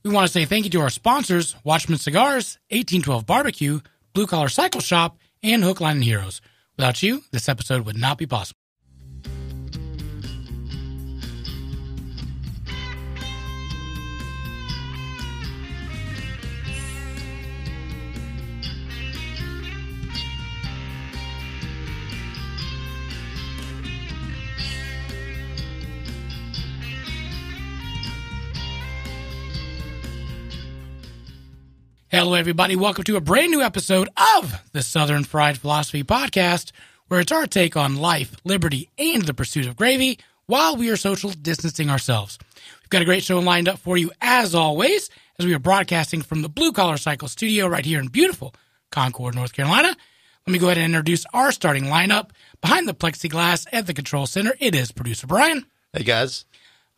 We want to say thank you to our sponsors, Watchman Cigars, 1812 Barbecue, Blue Collar Cycle Shop, and Hook, Line, and Heroes. Without you, this episode would not be possible. Hello, everybody. Welcome to a brand new episode of the Southern Fried Philosophy Podcast, where it's our take on life, liberty, and the pursuit of gravy while we are social distancing ourselves. We've got a great show lined up for you, as always, as we are broadcasting from the Blue Collar Cycle Studio right here in beautiful Concord, North Carolina. Let me go ahead and introduce our starting lineup. Behind the plexiglass at the control center, it is producer Brian. Hey, guys.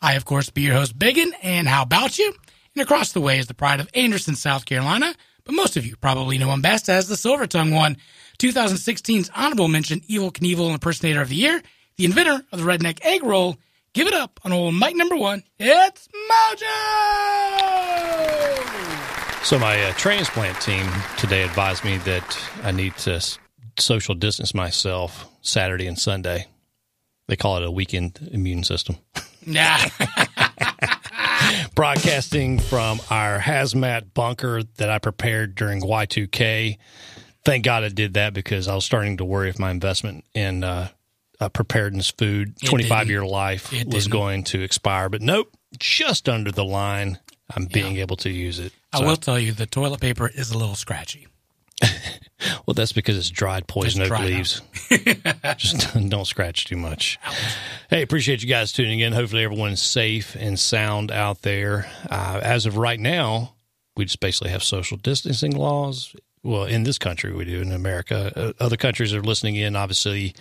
I, of course, be your host, Biggin, and how about you? And across the way is the pride of Anderson, South Carolina, but most of you probably know him best as the Silver Tongue one, 2016's honorable mention Evel Knievel Impersonator of the Year, the inventor of the Redneck Egg Roll. Give it up on old mic number one. It's Mojo! So my transplant team today advised me that I need to social distance myself Saturday and Sunday. They call it a weekend immune system. Yeah. Broadcasting from our hazmat bunker that I prepared during Y2K. Thank God I did that because I was starting to worry if my investment in preparedness food, 25-year life, was going to expire. But nope, just under the line, I'm being able to use it. So, I will tell you, the toilet paper is a little scratchy. Well, that's because it's dried poison oak leaves. Just don't scratch too much. Ouch. Hey, appreciate you guys tuning in. Hopefully everyone's safe and sound out there. As of right now, we just basically have social distancing laws. Well, in this country, we do in America. Other countries are listening in. Obviously,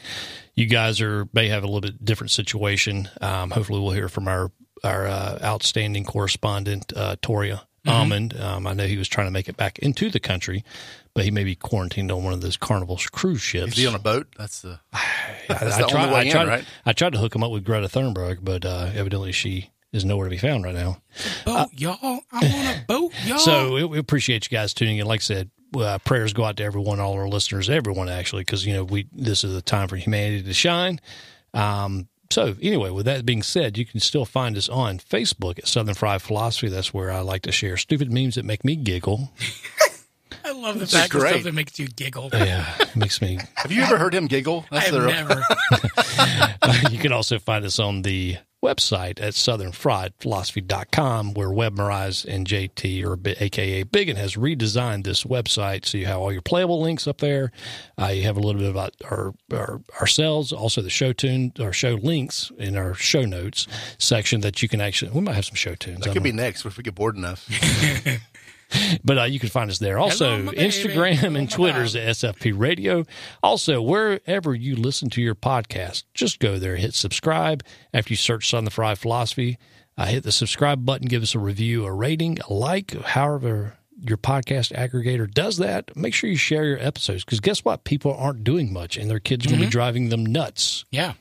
you guys may have a little bit different situation. Hopefully we'll hear from our outstanding correspondent, Toria Almond. I know he was trying to make it back into the country, but he may be quarantined on one of those Carnival cruise ships. Is he on a boat? That's the only way in, right? I tried to hook him up with Greta Thunberg, but evidently she is nowhere to be found right now. Boat, y'all. I'm on a boat, y'all. So we appreciate you guys tuning in. Like I said, prayers go out to everyone, all our listeners, everyone actually, because this is a time for humanity to shine. So anyway, with that being said, you can still find us on Facebook at Southern Fried Philosophy. That's where I like to share stupid memes that make me giggle. I love the fact that stuff that makes you giggle. Yeah, it makes me. Have you ever heard him giggle? I've never. You can also find us on the website at southernfriedphilosophy.com, where Webmerize and JT, or a.k.a. Biggin, has redesigned this website. So you have all your playable links up there. You have a little bit about ourselves, also the show links in our show notes section that you can actually, we might have some show tunes. That could be next if we get bored enough. But you can find us there. Also, Instagram and Twitter's at SFP Radio. Also, wherever you listen to your podcast, just go there, hit subscribe. After you search Southern Fried Philosophy, hit the subscribe button, give us a review, a rating, a like, however your podcast aggregator does that. Make sure you share your episodes, because guess what? People aren't doing much, and their kids are going to be driving them nuts. Yeah.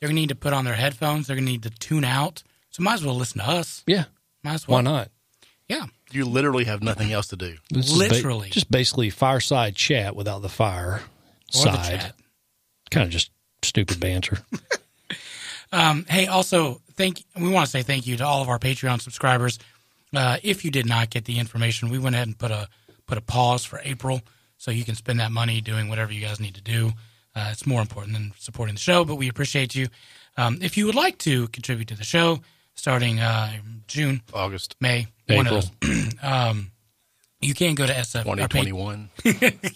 They're going to need to put on their headphones. They're going to need to tune out. So might as well listen to us. Yeah. Might as well. Why not? Yeah. You literally have nothing else to do. Literally. Just basically fireside chat without the fire side. Kind of just stupid banter. Hey, also, we want to say thank you to all of our Patreon subscribers. If you did not get the information, we went ahead and put a pause for April, so you can spend that money doing whatever you guys need to do. It's more important than supporting the show, but we appreciate you. If you would like to contribute to the show, starting June, August, May, April. You can go to SF 2021.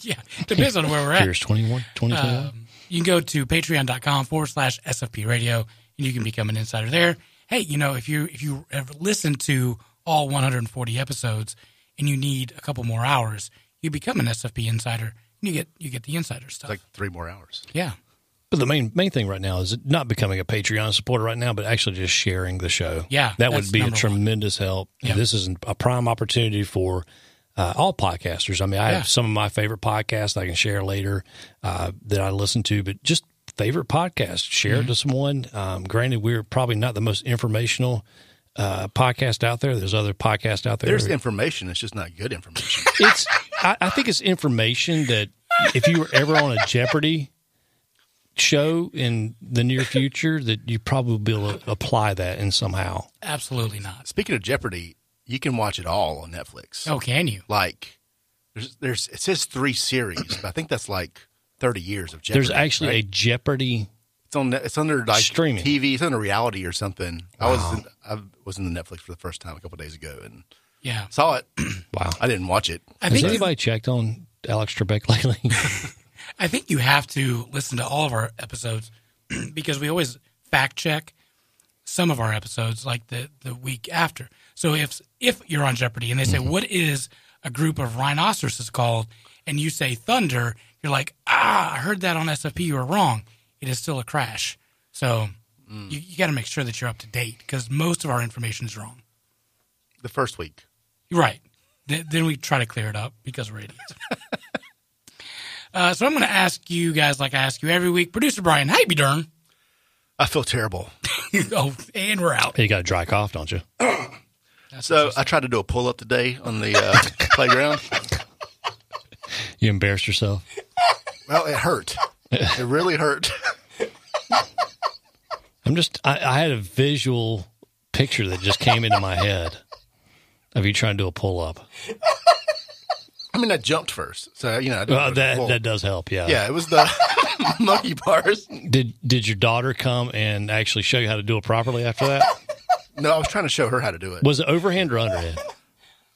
Yeah, depends on where we're at. Here's 2021. You can go to patreon.com/SFP Radio, and you can become an insider there. Hey, if you have listened to all 140 episodes and you need a couple more hours, you become an SFP insider, and you get the insider stuff. It's like 3 more hours. Yeah. But the main thing right now is not becoming a Patreon supporter right now, but actually just sharing the show. Yeah, that would be a tremendous help. Yeah. This is a prime opportunity for all podcasters. I mean, I have some of my favorite podcasts I can share later that I listen to, but just favorite podcasts, share it to someone. Granted, we're probably not the most informational podcast out there. There's other podcasts out there. There's information. It's just not good information. I think it's information that if you were ever on a Jeopardy show in the near future, that you probably be able to apply that in somehow. Absolutely not. Speaking of Jeopardy, you can watch it all on Netflix. Oh, can you? Like, there's it says 3 series, but I think that's like 30 years of Jeopardy. There's actually a Jeopardy. It's under like streaming TV. It's under reality or something. Wow. I was in the Netflix for the first time a couple of days ago and saw it. Wow. I didn't watch it. Has anybody checked on Alex Trebek lately? I think you have to listen to all of our episodes because we always fact check some of our episodes like the week after. So if you're on Jeopardy and they say, what is a group of rhinoceroses called? And you say thunder, you're like, I heard that on SFP. You were wrong. It is still a crash. So you got to make sure that you're up to date because most of our information is wrong. The first week. Right. Then we try to clear it up because we're idiots. So I'm going to ask you guys like I ask you every week. Producer Brian, how you be darn? I feel terrible. Oh, and we're out. You got a dry cough, don't you? So I tried to do a pull-up today on the playground. You embarrassed yourself? Well, it hurt. It really hurt. I had a visual picture that just came into my head of you trying to do a pull-up. I mean, I jumped first, so I didn't that does help. Yeah, yeah. It was the monkey bars. Did your daughter come and actually show you how to do it properly after that? No, I was trying to show her how to do it. Was it overhand or underhand?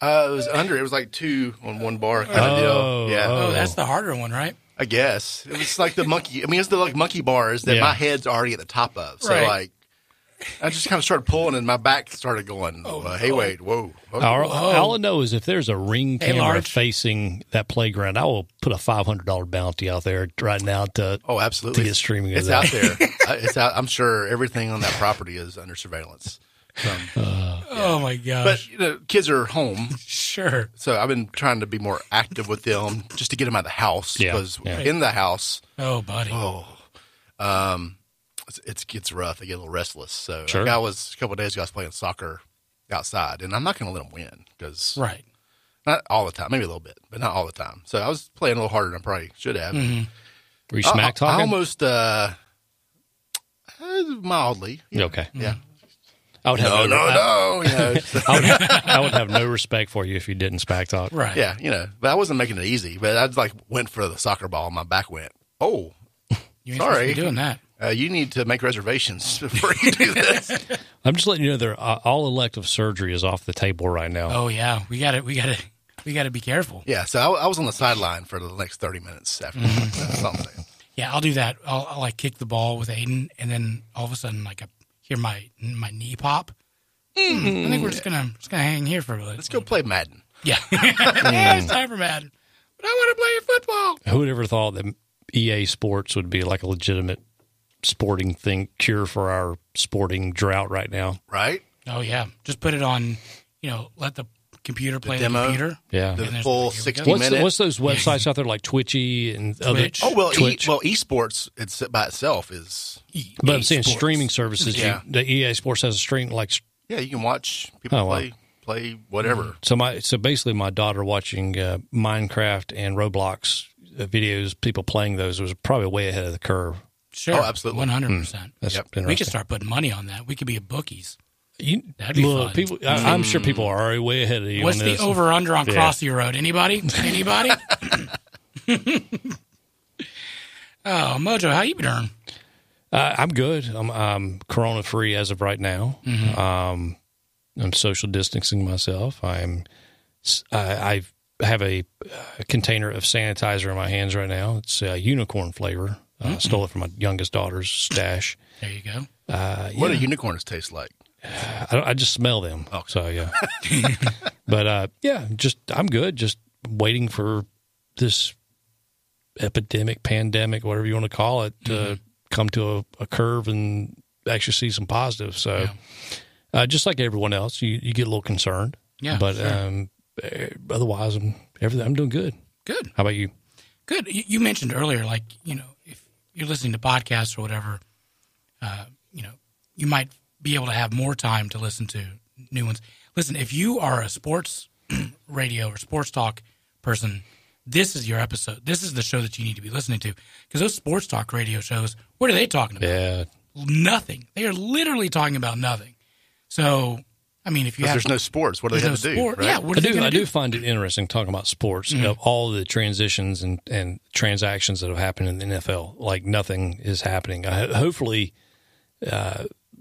It was under. It was like 2 on 1 bar kind of deal. Yeah. Oh, that's the harder one, right? I guess it was like the monkey. I mean, it's the like monkey bars that my head's already at the top of. So Right. I just kind of started pulling, and my back started going. Hey, wait, whoa. All I know is if there's a ring camera Large. facing that playground, I will put a $500 bounty out there right now to absolutely to get streaming. It's of that. out there. It's out. I'm sure everything on that property is under surveillance. Oh my gosh. But kids are home, Sure. so I've been trying to be more active with them just to get them out of the house. Yeah. Because Yeah. in the house, Oh, buddy. it gets rough. They get a little restless. So Sure. like a couple of days ago, I was playing soccer outside, and I'm not going to let them win because Right. not all the time, maybe a little bit, but not all the time. So I was playing a little harder than I probably should have. Were you smack talking? I almost mildly. Yeah. Okay. Yeah. I would have No. I would have no respect for you if you didn't smack talk. Right. Yeah, but I wasn't making it easy. But I just went for the soccer ball, and my back went. Oh, You ain't supposed to sorry. be doing that. You need to make reservations before you do this. I'm just letting you know all elective surgery is off the table right now. Oh yeah. We got to be careful. Yeah, so I was on the sideline for the next 30 minutes after that. That's all I'm saying. Yeah, I'll do that. I'll like kick the ball with Aiden, and then all of a sudden, like I hear my knee pop. I think we're just gonna hang here for a little. Let's go play Madden. Yeah, yeah, it's time for Madden. But I want to play football. Who would ever thought that EA Sports would be like a legitimate sporting thing, cure for our sporting drought right now? Right? Oh yeah, just put it on. Let the computer play the demo? computer. Yeah. The And there's- full here we 60 go. minutes. What's those websites out there like Twitchy and Twitch. other? Oh, well, Twitch. esports it's by itself is But I'm saying Sports. streaming services. Yeah. The EA Sports has a stream like. yeah. You can watch people Oh, wow. play whatever. So basically my daughter watching Minecraft and Roblox videos, people playing those was probably way ahead of the curve. Sure, Oh, absolutely. 100%. That's Yep. interesting. We could start putting money on that. We could be a bookies. That'd be Look, fun. people, I'm sure people are already way ahead of you. What's on the this. over under on Yeah. Crossy Road? Anybody? Anybody? Oh, Mojo, how you been doing? I'm good. I'm Corona free as of right now. I'm social distancing myself. I have a container of sanitizer in my hands right now. It's a unicorn flavor. I stole it from my youngest daughter's stash. There you go. What do unicorns taste like? I just smell them. Okay. So yeah. But I'm good. Just waiting for this epidemic, pandemic, whatever you want to call it, to come to a curve and actually see some positives. So just like everyone else, you get a little concerned. Yeah, But sure. otherwise, I'm doing good. Good. How about you? Good. You mentioned earlier, like, if you're listening to podcasts or whatever, you might be able to have more time to listen to new ones. Listen, if you are a sports radio or sports talk person, this is your episode. This is the show that you need to be listening to, because those sports talk radio shows, what are they talking about? Yeah. Nothing. They are literally talking about nothing. So, I mean, if you have, there's no sports, what do they have to do? Right? Yeah, what are they going to do? I do find it interesting talking about sports, of all the transitions and transactions that have happened in the NFL. Like nothing is happening. Hopefully,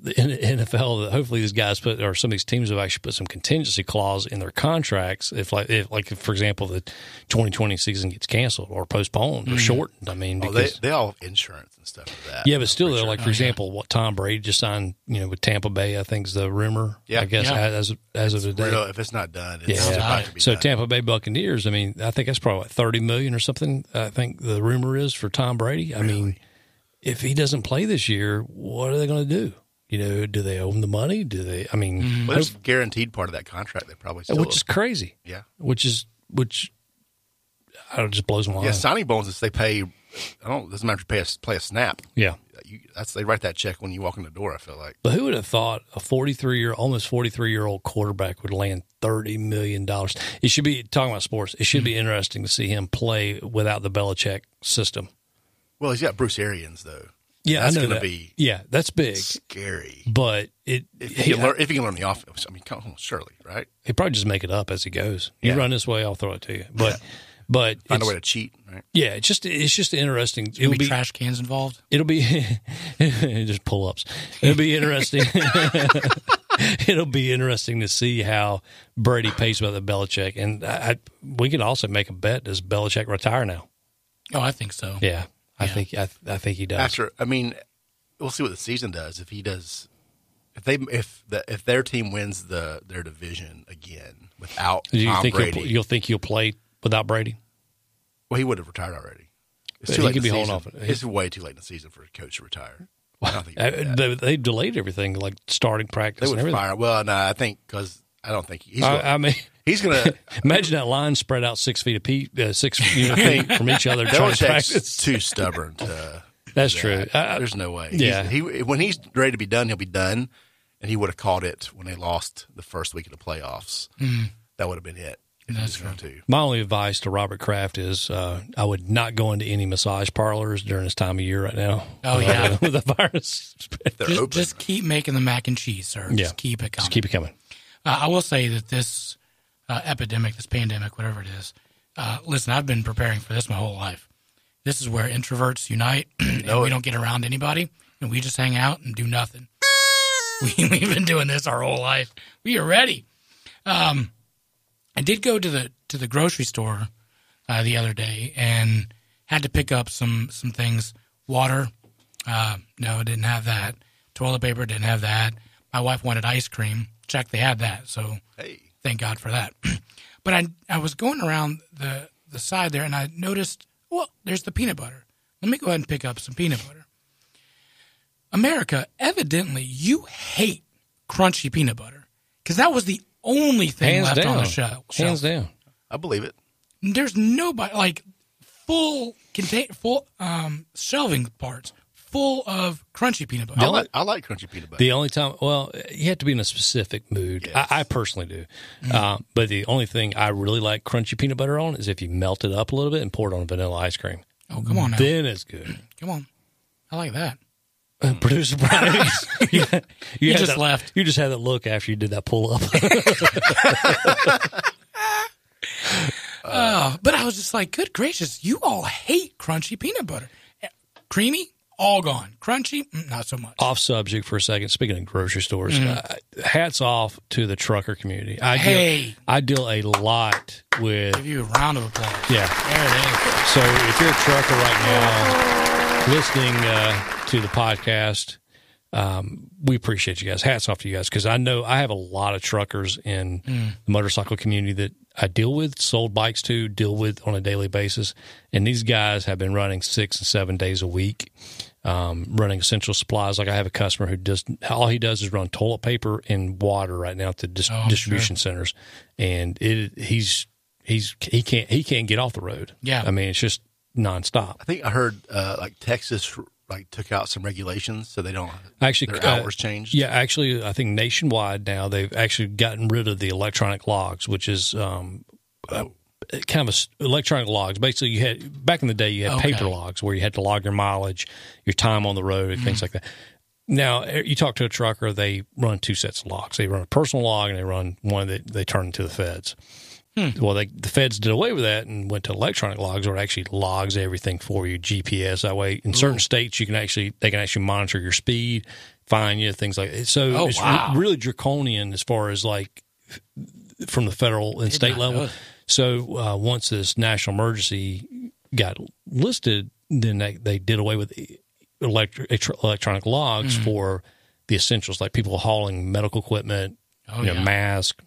the NFL, hopefully these guys or some of these teams have actually put some contingency clause in their contracts. If for example, the 2020 season gets canceled or postponed or shortened. I mean, because they all have insurance and stuff for that. Yeah, but still, though, like for example, what Tom Brady just signed, with Tampa Bay, I think is the rumor. Yeah, I guess as of today. If it's not done, it's about to be so done. Tampa Bay Buccaneers. I mean, I think that's probably $30 million or something. I think the rumor is for Tom Brady. I mean, if he doesn't play this year, what are they going to do? Do they own the money? Do they? I mean, well, there's a guaranteed part of that contract. They probably still which is crazy. Yeah, which I don't know, just blows my mind. Yeah, signing bonuses they pay. Doesn't matter if you play a snap. Yeah, they write that check when you walk in the door. I feel like. But who would have thought a almost 43-year-old quarterback would land $30 million? It should be talking about sports. It should be interesting to see him play without the Belichick system. Well, he's got Bruce Arians though. Yeah, that's I know going to that. be that's big, scary. But if he can learn the offense, I mean, surely, right? He'd probably just make it up as he goes. You run this way, I'll throw it to you. But find a way to cheat, right? Yeah, it's just interesting. It'll be trash cans involved. It'll be just pull ups. It'll be interesting. It'll be interesting to see how Brady pays about the Belichick, and we can also make a bet: does Belichick retire now? Oh, I think so. Yeah. I think he does. We'll see what the season does. If he does, if their team wins their division again without Tom Brady, you'll think he'll play without Brady? Well, he would have retired already. It's too late. He could be holding off. It's way too late in the season for a coach to retire. They delayed everything, like starting practice. They would and everything. fire. Well, no, I think because I don't think he's. He's going to imagine that line spread out 6 feet feet from each other. Trying to practice. Too stubborn to. That's true. There's no way. Yeah. When he's ready to be done, he'll be done, and he would have caught it when they lost the first week of the playoffs. That would have been it. That's true. My only advice to Robert Kraft is I would not go into any massage parlors during this time of year right now. Oh, yeah. With the virus. Just keep making the mac and cheese, sir. Yeah. Just keep it coming. Just keep it coming. I will say that this epidemic, this pandemic, whatever it is, listen, I've been preparing for this my whole life. This is where introverts unite, and we don't get around anybody, and we just hang out and do nothing. We've been doing this our whole life. We are ready. I did go to the grocery store the other day and had to pick up some things. Water, no, it didn't have that. Toilet paper, didn't have that. My wife wanted ice cream. Check, they had that. So thank God for that. But I was going around the side there, and I noticed, well, there's the peanut butter. Let me go ahead and pick up some peanut butter. America, evidently, you hate crunchy peanut butter because that was the only thing left on the shelf. Hands down. I believe it. There's nobody, like, full shelving parts full of crunchy peanut butter. I like crunchy peanut butter. The only time, you have to be in a specific mood. Yes. I personally do. But the only thing I really like crunchy peanut butter on is if you melt it up a little bit and pour it on vanilla ice cream. Oh, come on now. Then it's good. Come on. I like that. Producer Brian, you just left. You just had that look after you did that pull up. But I was just like, good gracious, you all hate crunchy peanut butter. Creamy, all gone. Crunchy, not so much. Off subject for a second. Speaking of grocery stores, hats off to the trucker community. I deal a lot with. Give you a round of applause. Yeah, there it is. So if you're a trucker right now, listening to the podcast, we appreciate you guys. Hats off to you guys, because I know I have a lot of truckers in the motorcycle community that I deal with, sold bikes to, deal with on a daily basis. And these guys have been running 6 and 7 days a week, running essential supplies. Like I have a customer who all he does is run toilet paper and water right now to distribution centers. And he can't get off the road. Yeah. I mean, it's just nonstop. I think I heard like Texas like took out some regulations so they don't actually their hours changed? Yeah, actually, I think nationwide now they've actually gotten rid of the electronic logs, which is kind of electronic logs. Basically, you had back in the day you had paper logs where you had to log your mileage, your time on the road, and things like that. Now, you talk to a trucker, they run two sets of logs. They run a personal log and they run one that they turn into the feds. Well, the feds did away with that and went to electronic logs, where it actually logs everything for you, GPS. That way, in certain states, they can actually monitor your speed, fine you, things like that. So it's really draconian as far as like from the federal and state level. So once this national emergency got listed, then they did away with electronic logs for the essentials, like people hauling medical equipment, masks,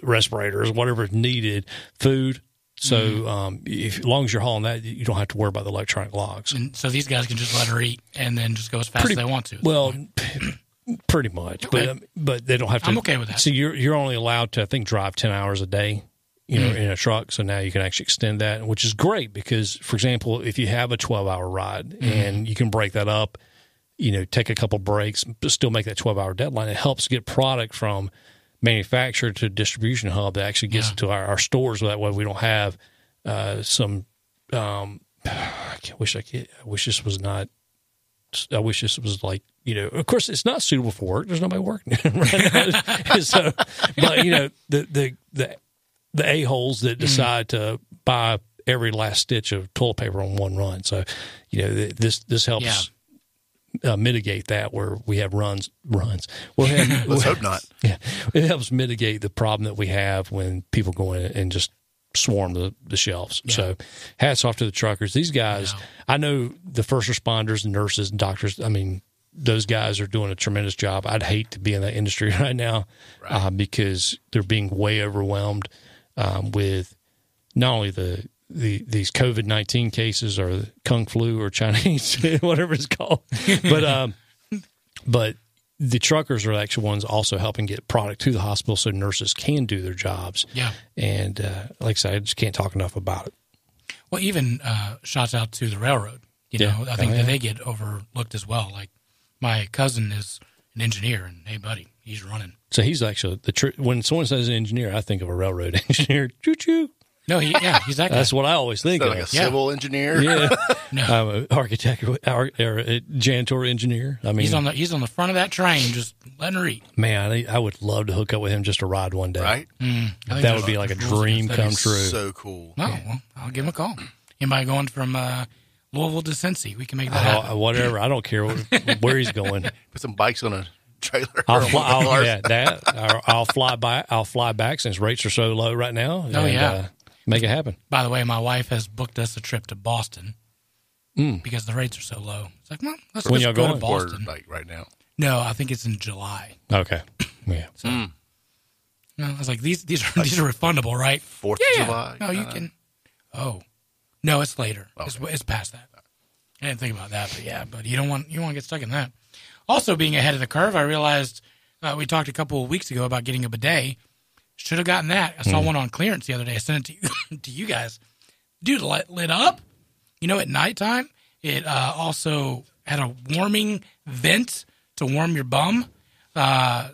respirators, whatever is needed, food. So as long as you're hauling that, you don't have to worry about the electronic logs. And so these guys can just let her eat and then just go as fast as they want to. Well, pretty much, but they don't have to. I'm okay with that. So you're only allowed to, I think, drive 10 hours a day, in a truck. So now you can actually extend that, which is great because, for example, if you have a 12-hour ride and you can break that up, take a couple breaks, but still make that 12-hour deadline, it helps get product from manufacturer to distribution hub that actually gets to our stores. That way we don't have some I wish this was like, of course it's not suitable for work. There's nobody working right now. So, but the a-holes that decide to buy every last stitch of toilet paper on one run. So, this helps mitigate that, where we have runs. Let's hope not. Yeah, it helps mitigate the problem that we have when people go in and just swarm the shelves. Yeah. So hats off to the truckers. These guys, I know the first responders, and nurses and doctors, I mean, those guys are doing a tremendous job. I'd hate to be in that industry right now because they're being way overwhelmed with not only these COVID-19 cases or the Kung Flu or Chinese, whatever it's called, but the truckers are the actual ones also helping get product to the hospital so nurses can do their jobs. Yeah. And like I said, I just can't talk enough about it. Well, even shouts out to the railroad. I think that they get overlooked as well. Like my cousin is an engineer, and hey, buddy, he's running. So he's actually when someone says an engineer, I think of a railroad engineer. Choo choo. No, he's that guy. That's what I always think of. Like a civil engineer. Yeah, I'm an architect or a janitor engineer. I mean, he's on the front of that train, just letting her eat. Man, I would love to hook up with him just to ride one day. Right? That would be like a dream come true. So cool. No, well, I'll give him a call. Anybody going from Louisville to Cincy, we can make that happen. Whatever. I don't care where he's going. Put some bikes on a trailer. I'll fly by. I'll fly back since rates are so low right now. Make it happen. By the way, my wife has booked us a trip to Boston because the rates are so low. It's like, let's when just go to Boston. Like right now? No, I think it's in July. Okay. Yeah. So, I was like, these are refundable, right? 4th of July. No, you can. Oh, no, it's later. Okay. It's past that. I didn't think about that, but you don't want to get stuck in that. Also, being ahead of the curve, I realized we talked a couple of weeks ago about getting a bidet. Should have gotten that. I saw one on clearance the other day. I sent it to you guys. Dude, lit up. At nighttime, it also had a warming vent to warm your bum.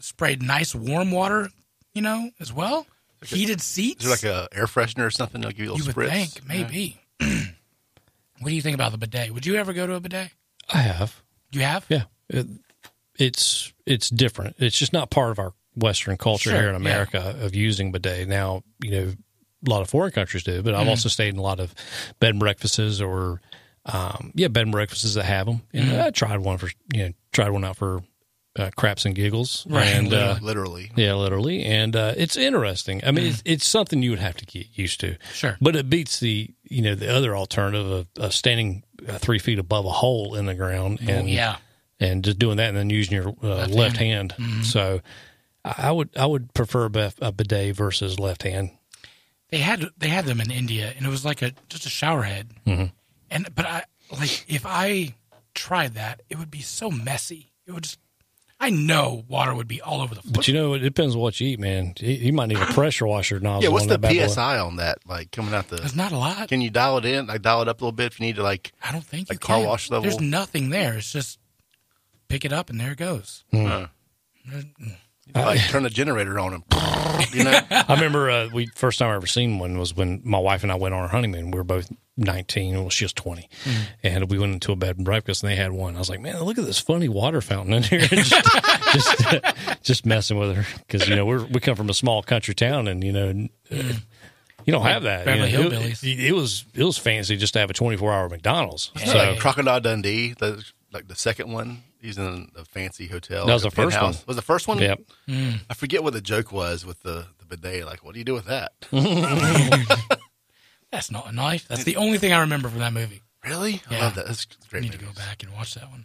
Sprayed nice warm water, as well. Like heated seats. Is there like a air freshener or something? They'll give you a little spritz? You would think, maybe. Yeah. What do you think about the bidet? Would you ever go to a bidet? I have. You have? Yeah. It's different. It's just not part of our Western culture here in America of using bidet. Now, a lot of foreign countries do, but I've also stayed in a lot of bed and breakfasts or, bed and breakfasts that have them. And I tried one out for craps and giggles. Right. And, literally. Yeah, literally. And it's interesting. I mean, it's something you would have to get used to. Sure. But it beats the other alternative of standing 3 feet above a hole in the ground and just doing that and then using your left hand. So I would prefer a bidet versus left hand. They had them in India, and it was like just a shower head. But if I tried that, it would be so messy. It would just I know water would be all over the floor. But it depends on what you eat, man. You might need a pressure washer nozzle. Yeah, what's on the that PSI on that? Like coming out the. There's not a lot. Can you dial it in? Like dial it up a little bit if you need to, like. I don't think you car can. wash level. There's nothing there. It's just pick it up and there it goes. Like turn the generator on and. I remember first time I ever seen one was when my wife and I went on our honeymoon. We were both 19. Well, she was 20. And we went into a bed and breakfast and they had one. I was like, man, look at this funny water fountain in here. just messing with her. Because, we come from a small country town and, you don't have that. Beverly Hillbillies. It was fancy just to have a 24-hour McDonald's. Yeah. So Crocodile Dundee, the second one. He's in a fancy hotel. That was the first one. Was the first one? Yep. I forget what the joke was with the bidet. Like, what do you do with that? That's not a knife. That's the only thing I remember from that movie. Really? Yeah. I love that. That's great. I need to go back and watch that one.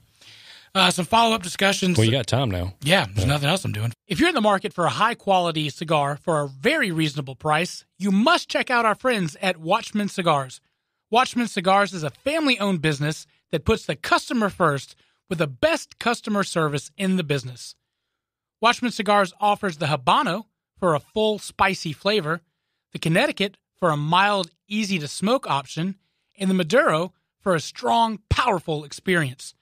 Some follow-up discussions. Well, you got time now. Yeah, there's nothing else I'm doing. If you're in the market for a high-quality cigar for a very reasonable price, you must check out our friends at Watchman Cigars. Watchman Cigars is a family-owned business that puts the customer first with the best customer service in the business. Watchman Cigars offers the Habano for a full, spicy flavor, the Connecticut for a mild, easy-to-smoke option, and the Maduro for a strong, powerful experience.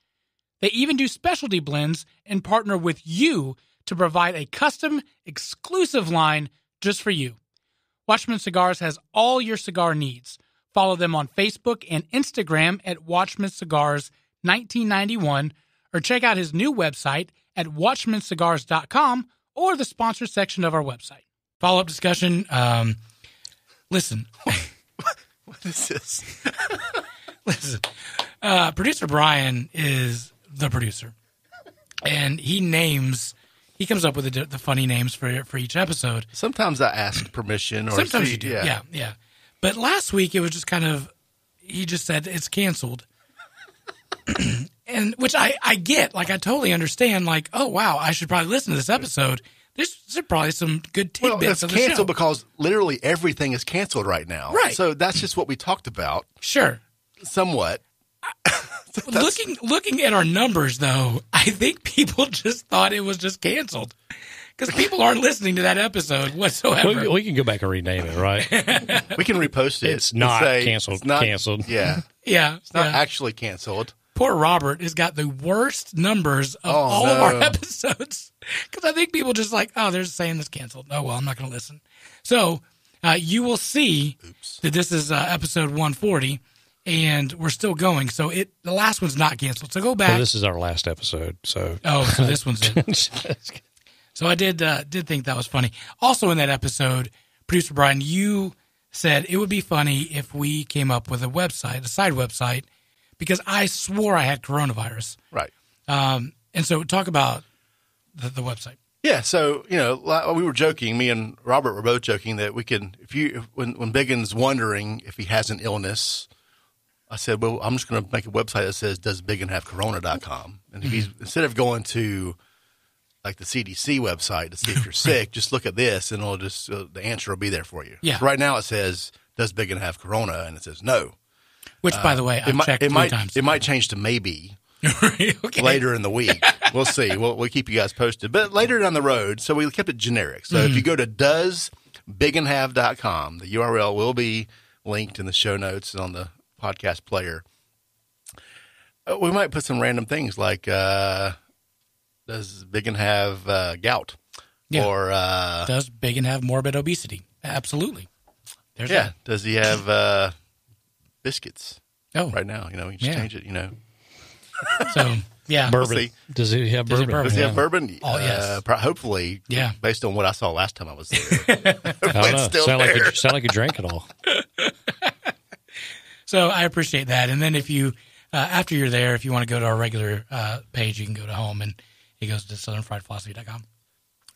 They even do specialty blends and partner with you to provide a custom, exclusive line just for you. Watchman Cigars has all your cigar needs. Follow them on Facebook and Instagram at Watchman Cigars 1991, or check out his new website at watchmancigars.com or the sponsor section of our website. Follow-up discussion. Listen. What is this? Listen. Producer Brian is the producer, and he comes up with the funny names for each episode. Sometimes I ask permission. Or sometimes you do. Yeah. But last week it was just kind of, he just said it's canceled. And which I get, like I totally understand, like, oh wow, I should probably listen to this episode. There's probably some good tidbits of the show. It's canceled because literally everything is canceled right now. Right. So that's just what we talked about. Sure. Somewhat. Looking at our numbers, though, I think people just thought it was just canceled because people aren't listening to that episode whatsoever. We can go back and rename it, right? We can repost it. It's not canceled. It's not canceled. Yeah. Yeah. It's not actually canceled. Poor Robert has got the worst numbers of all of our episodes because I think people just like, oh, they're just saying this canceled. Oh, well, I'm not going to listen. So you will see that this is episode 140. And we're still going, so the last one's not canceled. So go back. Well, this is our last episode, so so this one's it. So I did think that was funny. Also in that episode, Producer Brian, you said it would be funny if we came up with a side website, because I swore I had coronavirus. Right. And so talk about the website. Yeah, so we were joking. Me and Robert were both joking that we can, when Biggin's wondering if he has an illness. I said, well, I'm just going to make a website that says, doesbiggandhavecorona.com. And if he's, instead of going to like the CDC website to see if you're sick, just look at this and it'll just, the answer will be there for you. Yeah. So right now it says, does Biggin have corona? And it says no. Which, by the way, I've checked 3 times. It might change to maybe okay. later in the week. We'll see. We'll keep you guys posted. But later down the road, so we kept it generic. So if you go to doesbiggandhave.com, the URL will be linked in the show notes and on the podcast player. We might put some random things like does Biggin have gout? Yeah. Or does Biggin have morbid obesity? Absolutely. There's that. Does he have biscuits? Oh, right now, you just change it. So yeah, bourbon. We'll see. Does he have bourbon? Does he have bourbon? Oh yes. Hopefully. Yeah. Based on what I saw last time I was there. I don't know. Sound like you drank it all. So I appreciate that. And then if you, after you're there, if you want to go to our regular page, you can go to home and it goes to southernfriedphilosophy.com.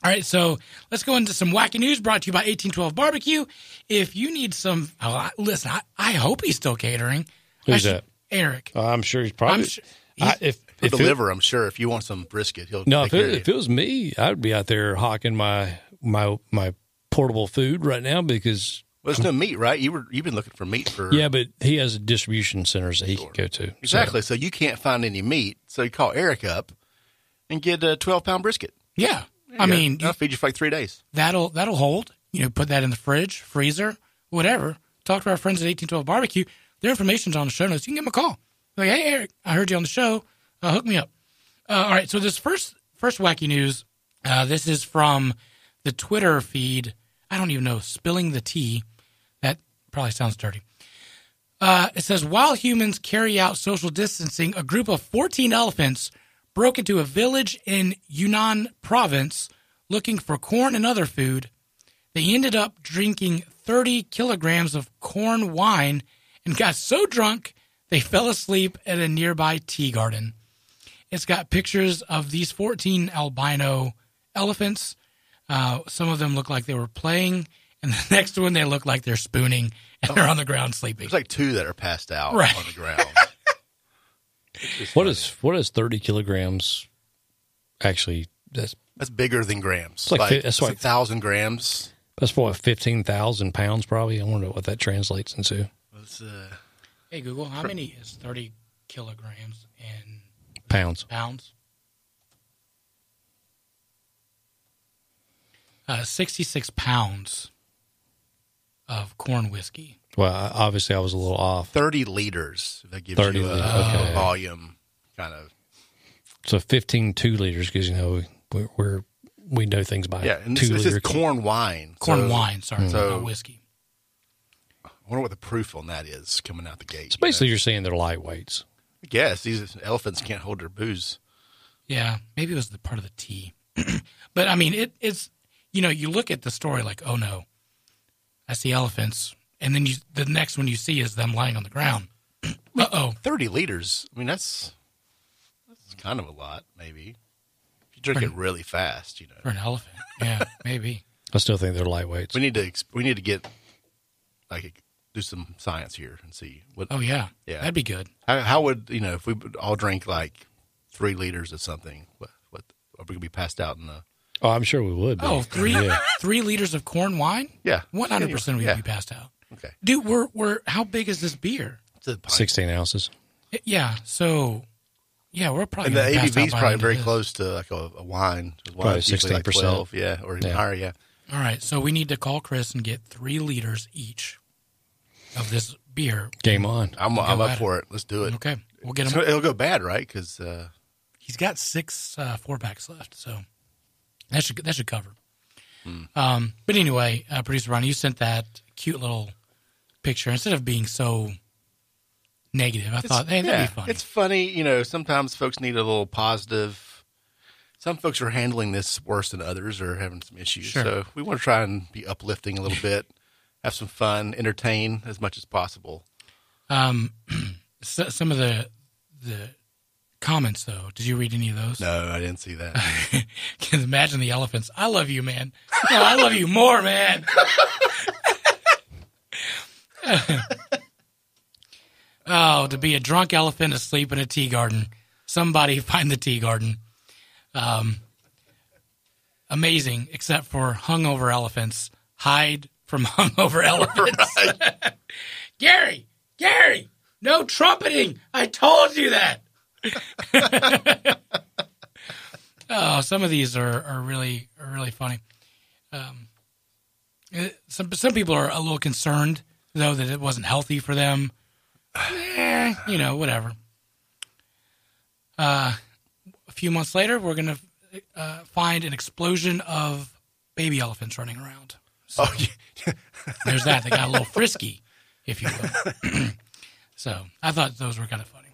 All right, so let's go into some wacky news brought to you by 1812 Barbecue. If you need some, listen, I hope he's still catering. Who's that? Eric. I'm sure he's probably. If deliver, I'm sure. If you want some brisket, he'll. No, if it was me, I would be out there hawking my portable food right now because. Well, there's no meat, right? You've been looking for meat for. Yeah, but he has distribution centers that he can go to. Exactly. So you can't find any meat. So you call Eric up, and get a 12-pound brisket. Yeah. I mean, I'll feed you for like 3 days. That'll hold. Put that in the fridge, freezer, whatever. Talk to our friends at 1812 Barbecue. Their information's on the show notes. You can give them a call. Like, hey, Eric, I heard you on the show. Hook me up. All right, so this first wacky news, this is from the Twitter feed. I don't even know, Spilling the Tea. That probably sounds dirty. It says, while humans carry out social distancing, a group of 14 elephants broke into a village in Yunnan province looking for corn and other food. They ended up drinking 30 kilograms of corn wine and got so drunk they fell asleep at a nearby tea garden. It's got pictures of these 14 albino elephants. Some of them look like they were playing, and the next one they look like they're spooning, and they're on the ground sleeping. There's like 2 that are passed out Right. on the ground. What is 30 kilograms actually? That's bigger than grams. That's like 1,000 grams. That's what, 15,000 pounds probably. I wonder what that translates into. Hey, Google, how many is 30 kilograms in Pounds. 66 pounds of corn whiskey. Well, obviously I was a little off. 30 liters. That gives 30 you a volume kind of. So 15 2-liters because, we know things by and 2 this liter. is corn wine. Wine, not whiskey. I wonder what the proof on that is coming out the gate. So basically you're saying they're lightweights. I guess these elephants can't hold their booze. Yeah, maybe it was the part of the tea. But, I mean, it's, you look at the story like, oh, no, I see elephants. And then the next one you see is them lying on the ground. Uh-oh. 30 liters. I mean, that's kind of a lot, maybe. If you drink it really fast, For an elephant. Yeah, maybe. I still think they're lightweights. We need to get, do some science here and see what. Oh, yeah. That'd be good. How would, if we all drank like 3 liters of something, what are we going to be passed out in the. Oh, I'm sure we would. Oh, 3 liters of corn wine? Yeah. 100% we would be passed out. Okay. Dude, we're how big is this beer? It's a pint. 16 ounces. Yeah, so, we're probably And the gonna be passed out ABV is by probably the very end of close to like a wine. Probably usually 16%. 12, or even higher, this. All right, so we need to call Chris and get 3 liters each of this beer. Game on. I'm up for it. Let's do it. Okay, we'll get him. It'll go bad, right? Because He's got 6 4-packs left, so that should cover. But anyway, Producer Ron, you sent that cute little picture. Instead of being so negative, I thought, hey, that'd be funny. It's funny, sometimes folks need a little positive. Some folks are handling this worse than others or having some issues. Sure. So we want to try and be uplifting a little bit, have some fun, entertain as much as possible. Some of the comments, though, did you read any of those? No, I didn't see that. Can imagine the elephants. I love you, man. No, I love you more, man. Oh, to be a drunk elephant asleep in a tea garden. Somebody find the tea garden. Amazing, except for hungover elephants. Hide from hungover elephants. Gary, no trumpeting. I told you that. Oh, some of these are really funny. Some people are a little concerned though that it wasn't healthy for them. Whatever. A few months later, we're gonna find an explosion of baby elephants running around. So there's that. They got a little frisky, if you will. So I thought those were kind of funny.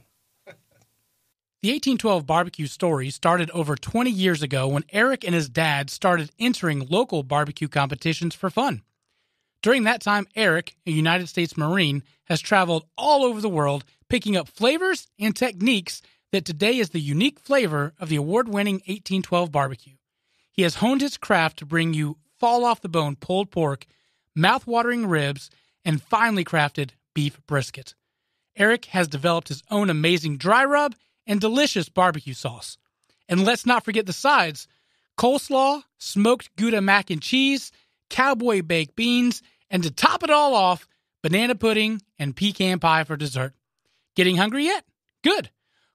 The 1812 barbecue story started over 20 years ago when Eric and his dad started entering local barbecue competitions for fun. During that time, Eric, a United States Marine, has traveled all over the world picking up flavors and techniques that today is the unique flavor of the award-winning 1812 barbecue. He has honed his craft to bring you fall-off-the-bone pulled pork, mouth-watering ribs, and finely crafted beef brisket. Eric has developed his own amazing dry rub and delicious barbecue sauce. And let's not forget the sides: coleslaw, smoked Gouda mac and cheese, cowboy baked beans, and to top it all off, banana pudding and pecan pie for dessert. Getting hungry yet? Good.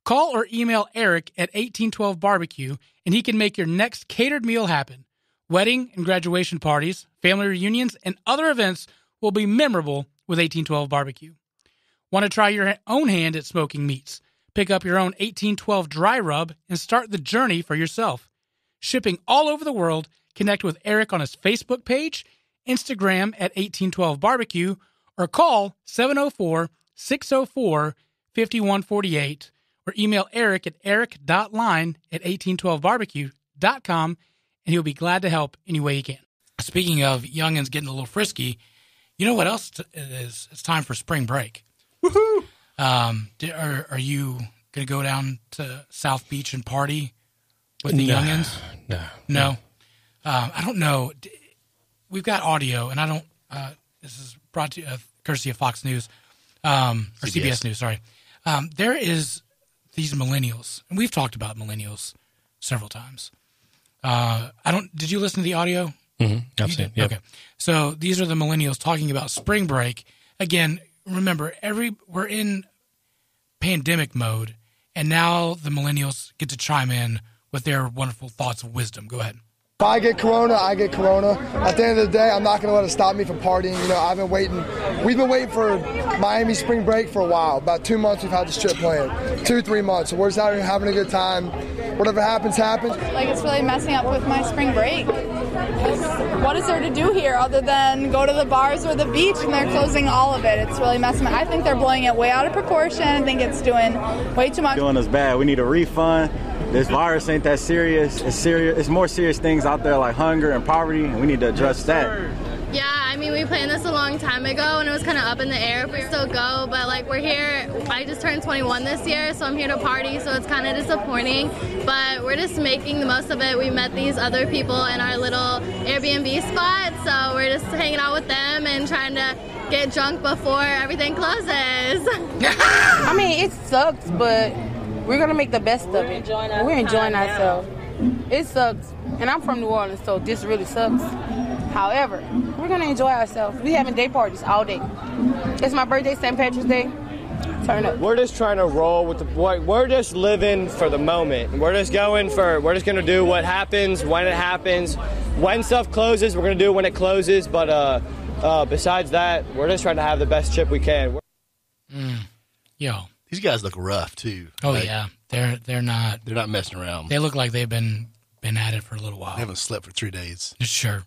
Call or email Eric at 1812 Barbecue, and he can make your next catered meal happen. Wedding and graduation parties, family reunions, and other events will be memorable with 1812 Barbecue. Want to try your own hand at smoking meats? Pick up your own 1812 dry rub and start the journey for yourself. Shipping all over the world, connect with Eric on his Facebook page, Instagram at 1812 Barbecue, or call 704-604-5148, or email Eric at eric.line@1812barbecue.com, and he'll be glad to help any way he can. Speaking of youngins getting a little frisky, you know what else it is? It's time for spring break. Woohoo! Are you going to go down to South Beach and party with the youngins? No. I don't know. We've got audio, and I don't. This is brought to you courtesy of Fox News or CBS News. Sorry. There is these millennials, and we've talked about millennials several times. Did you listen to the audio? Mm-hmm. I've seen it. Yep. Okay. So these are the millennials talking about spring break. Again, remember, we're in pandemic mode, and now the millennials get to chime in with their wonderful thoughts of wisdom. Go ahead. If I get corona, I get corona. At the end of the day, I'm not going to let it stop me from partying. You know, we've been waiting for Miami spring break for a while. About 2 months we've had this trip planned. 2-3 months. So we're just out here having a good time. Whatever happens, happens. Like, it's really messing up with my spring break. What is there to do here other than go to the bars or the beach, and they're closing all of it? It's really messing up. I think they're blowing it way out of proportion. I think it's doing way too much. Doing us bad. We need a refund. This virus ain't that serious. It's serious. It's more serious things out there like hunger and poverty, and we need to address that. Yeah, I mean, we planned this a long time ago, and it was kind of up in the air if we still go, but like we're here. I just turned 21 this year, so I'm here to party, so it's kind of disappointing, but we're just making the most of it. We met these other people in our little Airbnb spot, so we're just hanging out with them and trying to get drunk before everything closes. I mean, it sucks, but we're going to make the best of it. We're enjoying ourselves. It sucks, and I'm from New Orleans, so this really sucks. However, we're going to enjoy ourselves. We having day parties all day. It's my birthday, St. Patrick's Day. Turn up. We're just trying to roll with we're just living for the moment. We're just going to do what happens when it happens. When stuff closes, we're going to do it when it closes. But besides that, we're just trying to have the best chip we can. Yo. These guys look rough too. Oh, like, yeah. They're not messing around. They look like they've been at it for a little while. They haven't slept for 3 days. Sure.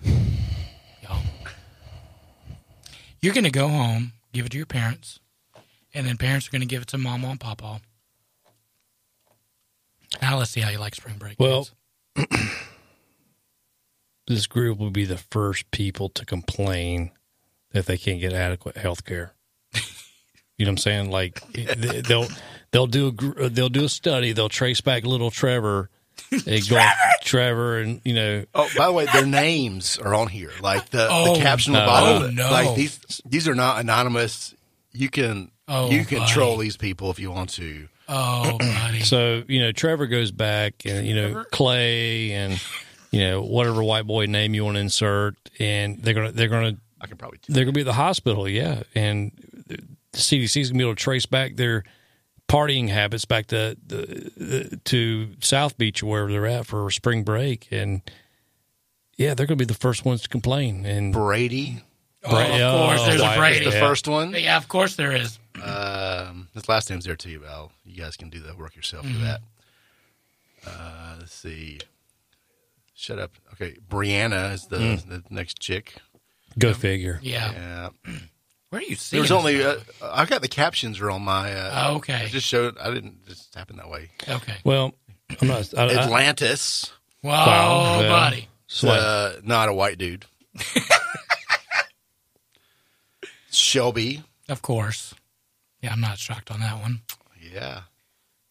Yo. You're going to go home, give it to your parents, and then parents are going to give it to Mama and Papa. Now let's see how you like spring break. Well, this group will be the first people to complain that they can't get adequate health care. You know what I'm saying? Like they'll do a study. They'll trace back little Trevor. Trevor, and you know. Oh, by the way, their names are on here. Like the caption on the bottom. Oh, no. Like these are not anonymous. You can troll these people if you want to. Oh, buddy. So you know, Trevor goes back, and you know Clay, and you know whatever white boy name you want to insert, and they're gonna. I can probably. They're gonna be at the hospital, yeah, and the CDC is gonna be able to trace back their partying habits back to South Beach or wherever they're at for spring break, and yeah, they're gonna be the first ones to complain. And Brady. Of course, there's a Brady. The first one. Yeah, of course there is. His last name's there too, Val. You guys can do the work yourself for that. Let's see. Shut up. Okay, Brianna is the next chick. Go figure. Yeah. Where are you seeing? There's only. I got the captions are on my. Okay. I just showed. I didn't just happen that way. Okay. Well, I'm not. Atlantis. Whoa, buddy. Not a white dude. Shelby. Of course. Yeah, I'm not shocked on that one. Yeah.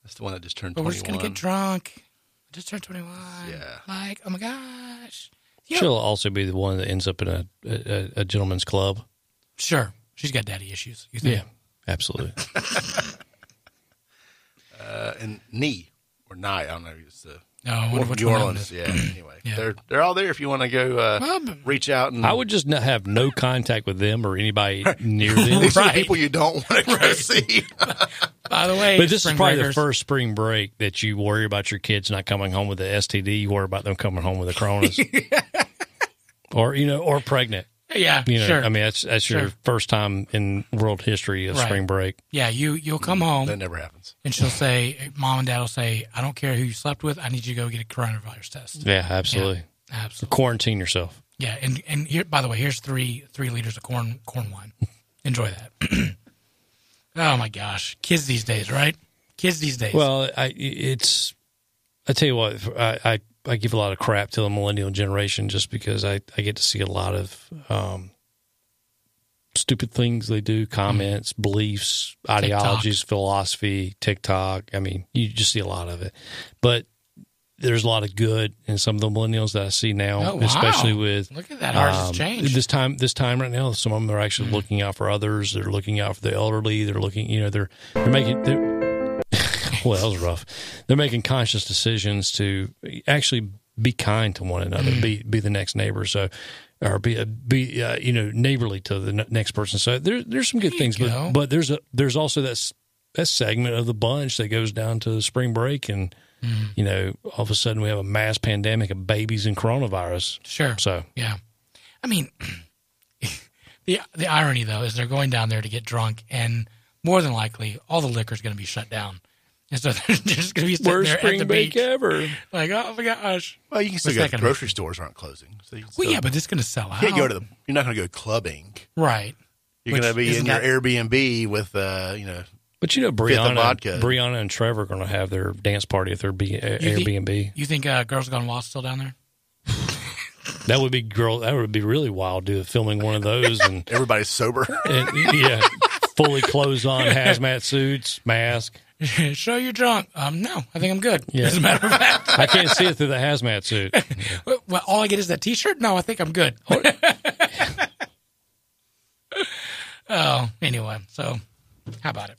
That's the one that just turned 21. But we're just going to get drunk. I just turned 21. Yeah. Like, oh my gosh. She'll also be the one that ends up in a gentleman's club. Sure. She's got daddy issues. You think? Yeah, absolutely. And Nye, or Nye, I don't know. It's No, I wonder which New one Orleans. Yeah. Anyway, Yeah. they're all there if you want to go reach out. And I would just have no contact with them or anybody near them. these are the people you don't want to go see. By the way, But this is probably breakers. the first spring break that you worry about your kids not coming home with the STD. You worry about them coming home with the coronas, or pregnant. Yeah, sure. I mean, that's your first time in world history of spring break. Yeah, you'll come home. That never happens. And she'll say, Mom and Dad will say, I don't care who you slept with. I need you to go get a coronavirus test. Yeah, absolutely. Yeah, absolutely. Quarantine yourself. Yeah, and here, by the way, here's three liters of corn wine. Enjoy that. Oh my gosh, kids these days, right? Kids these days. Well, I tell you what, I give a lot of crap to the millennial generation just because I get to see a lot of stupid things they do, comments, beliefs, ideologies, philosophy, TikTok. I mean, you just see a lot of it. But there's a lot of good in some of the millennials that I see now, especially with look at that ours has changed. This time right now, some of them are actually looking out for others. They're looking out for the elderly. They're looking, they're making. Well, that was rough. They're making conscious decisions to actually be kind to one another, be the next neighbor. So, or be neighborly to the next person. So there's some good things, but there's also that segment of the bunch that goes down to spring break and. All of a sudden we have a mass pandemic of babies and coronavirus. Sure. So yeah, I mean, the irony though is they're going down there to get drunk, and more than likely all the liquor is going to be shut down, and so they're just going to be sitting worst there spring at the break beach, ever. Like, oh my gosh. Well, you can still go. Grocery stores aren't closing. So yeah, but it's going to sell out. You can't go you're not going to go clubbing, right? You're going to be in your Airbnb with But Brianna and Trevor are going to have their dance party at their Airbnb. You think Girls Gone Wild still down there? That would be really wild, dude. Filming one of those and everybody's sober. And, fully clothes on, hazmat suits, mask. Show you're drunk. No, I think I'm good. Yeah. As a matter of fact, I can't see it through the hazmat suit. Well, all I get is that T-shirt. No, I think I'm good. Oh, anyway. So, how about it?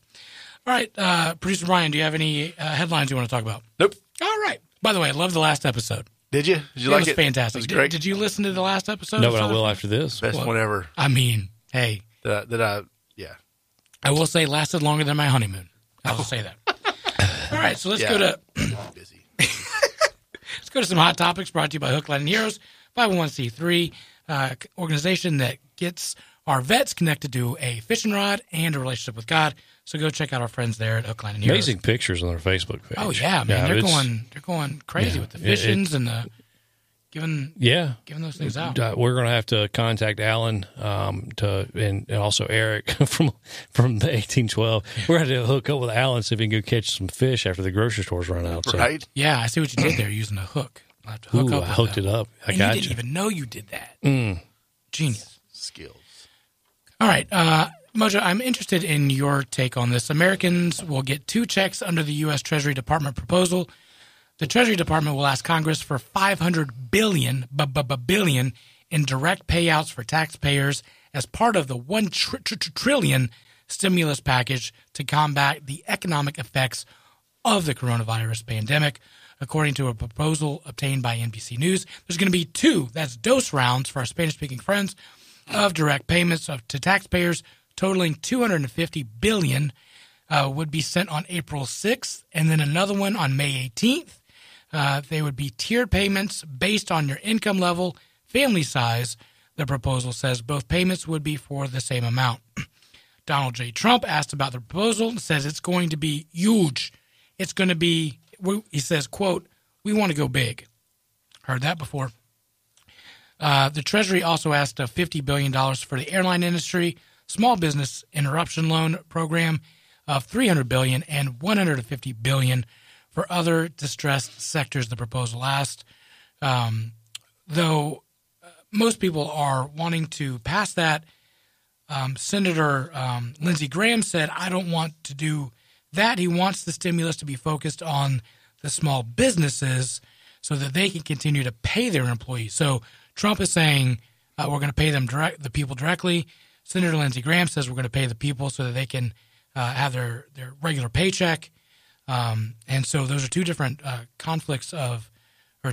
All right, Producer Ryan, do you have any headlines you want to talk about? Nope. All right. By the way, I loved the last episode. Did you? Did you like it? It was fantastic. It was great. Did you listen to the last episode? No, but I will after this. Best one ever. I mean, hey. I will say lasted longer than my honeymoon. I will say that. All right, so let's go to busy. Let's go to some hot topics brought to you by Hook, Line, and Heroes, 501c3 organization that gets our vets connected to a fishing rod and a relationship with God. So go check out our friends there at Hook, Line, and Heroes. Amazing pictures on their Facebook page. Oh yeah, man, they're going crazy with the fishings and the giving those things out. We're going to have to contact Alan and also Eric from the 1812. We're going to have to hook up with Alan see if we can go catch some fish after the grocery stores run out. So. Right? Yeah, I see what you did there using a hook. I have to hook up. I hooked it up. You didn't even know you did that. Genius skills. All right, Mojo, I'm interested in your take on this. Americans will get 2 checks under the U.S. Treasury Department proposal. The Treasury Department will ask Congress for $500 billion in direct payouts for taxpayers as part of the $1 trillion stimulus package to combat the economic effects of the coronavirus pandemic. According to a proposal obtained by NBC News, there's going to be 2, that's dose rounds for our Spanish-speaking friends, of direct payments to taxpayers totaling $250 billion would be sent on April 6th, and then another one on May 18th. They would be tiered payments based on your income level, family size. The proposal says both payments would be for the same amount. Donald J. Trump asked about the proposal and says it's going to be huge. It's going to be, he says, quote, we want to go big. Heard that before. The Treasury also asked $50 billion for the airline industry, small business interruption loan program of $300 billion and $150 billion for other distressed sectors, the proposal asked. Though most people are wanting to pass that, Senator Lindsey Graham said, I don't want to do that. He wants the stimulus to be focused on the small businesses so that they can continue to pay their employees. So Trump is saying we're going to pay them the people directly. Senator Lindsey Graham says we're going to pay the people so that they can have their regular paycheck. And so those are two different conflicts or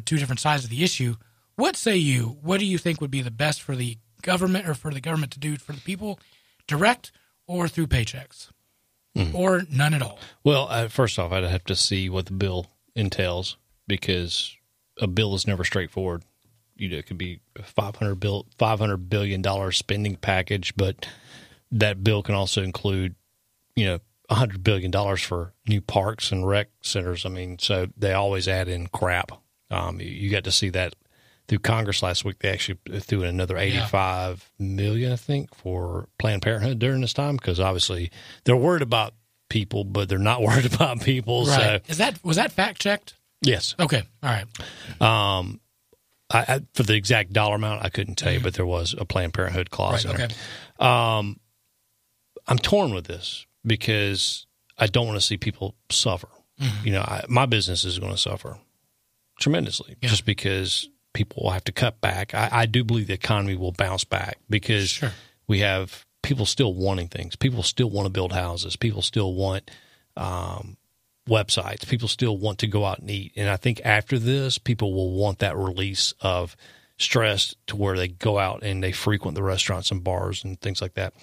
two different sides of the issue. What say you? What do you think would be the best for the government or for the government to do for the people, direct or through paychecks, or none at all? Well, first off, I'd have to see what the bill entails, because a bill is never straightforward. It could be a $500 billion spending package, but that bill can also include, $100 billion for new parks and rec centers. I mean, so they always add in crap. You got to see that through Congress last week. They actually threw in another $85 million, I think, for Planned Parenthood during this time, because obviously they're worried about people, but they're not worried about people. Right. So. Was that fact checked? Yes. Okay. All right. I for the exact dollar amount, I couldn't tell you, but there was a Planned Parenthood clause in there. Okay. I'm torn with this because I don't want to see people suffer. Mm-hmm. My business is going to suffer tremendously just because people will have to cut back. I do believe the economy will bounce back because we have people still wanting things. People still want to build houses. People still want websites. People still want to go out and eat. And I think after this, people will want that release of stress to where they go out and they frequent the restaurants and bars and things like that.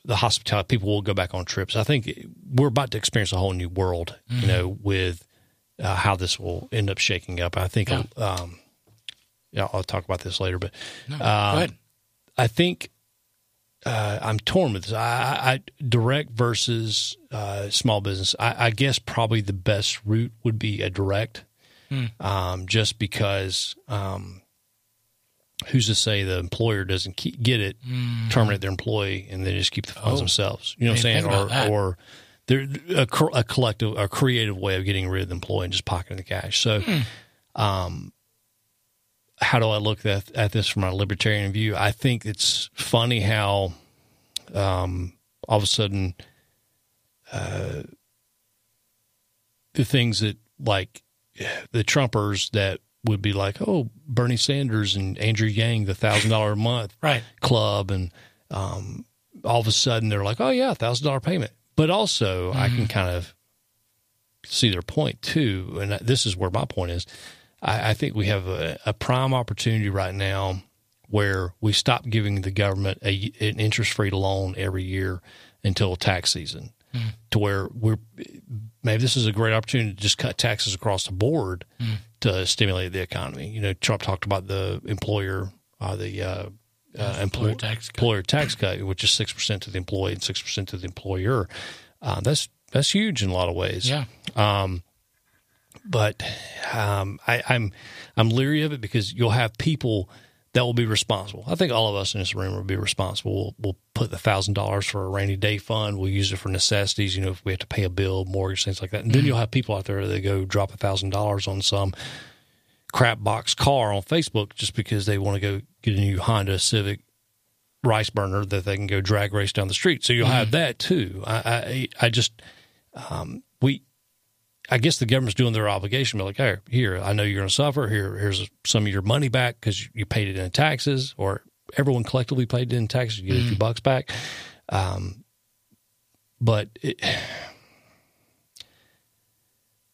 The hospitality, people will go back on trips. I think we're about to experience a whole new world, with how this will end up shaking up. I think, I'll talk about this later, but go ahead. I think I'm torn with this. I direct versus small business. I guess probably the best route would be a direct, just because who's to say the employer doesn't get it, terminate their employee, and then just keep the funds themselves? You know what I'm saying? Or they're a creative way of getting rid of the employee and just pocketing the cash. So, how do I look at this from a libertarian view? I think it's funny how all of a sudden the things that, like, the Trumpers that would be like, oh, Bernie Sanders and Andrew Yang, the $1,000 a month club, and all of a sudden they're like, oh yeah, $1,000 payment. But also, I can kind of see their point too, and this is where my point is. I think we have a prime opportunity right now where we stop giving the government an interest-free loan every year until tax season, to where maybe this is a great opportunity to just cut taxes across the board to stimulate the economy. Trump talked about the employer tax cut, which is 6% to the employee and 6% to the employer. That's huge in a lot of ways. Yeah. But I'm leery of it because you'll have people that will be responsible. I think all of us in this room will be responsible. We'll put the $1,000 for a rainy day fund. We'll use it for necessities. If we have to pay a bill, mortgage, things like that. And then you'll have people out there that go drop $1,000 on some crap box car on Facebook just because they want to go get a new Honda Civic rice burner that they can go drag race down the street. So you'll have that too. I guess the government's doing their obligation. Be like, hey, here, I know you're going to suffer. Here's some of your money back because you paid it in taxes, or everyone collectively paid it in taxes. You get a few bucks back. But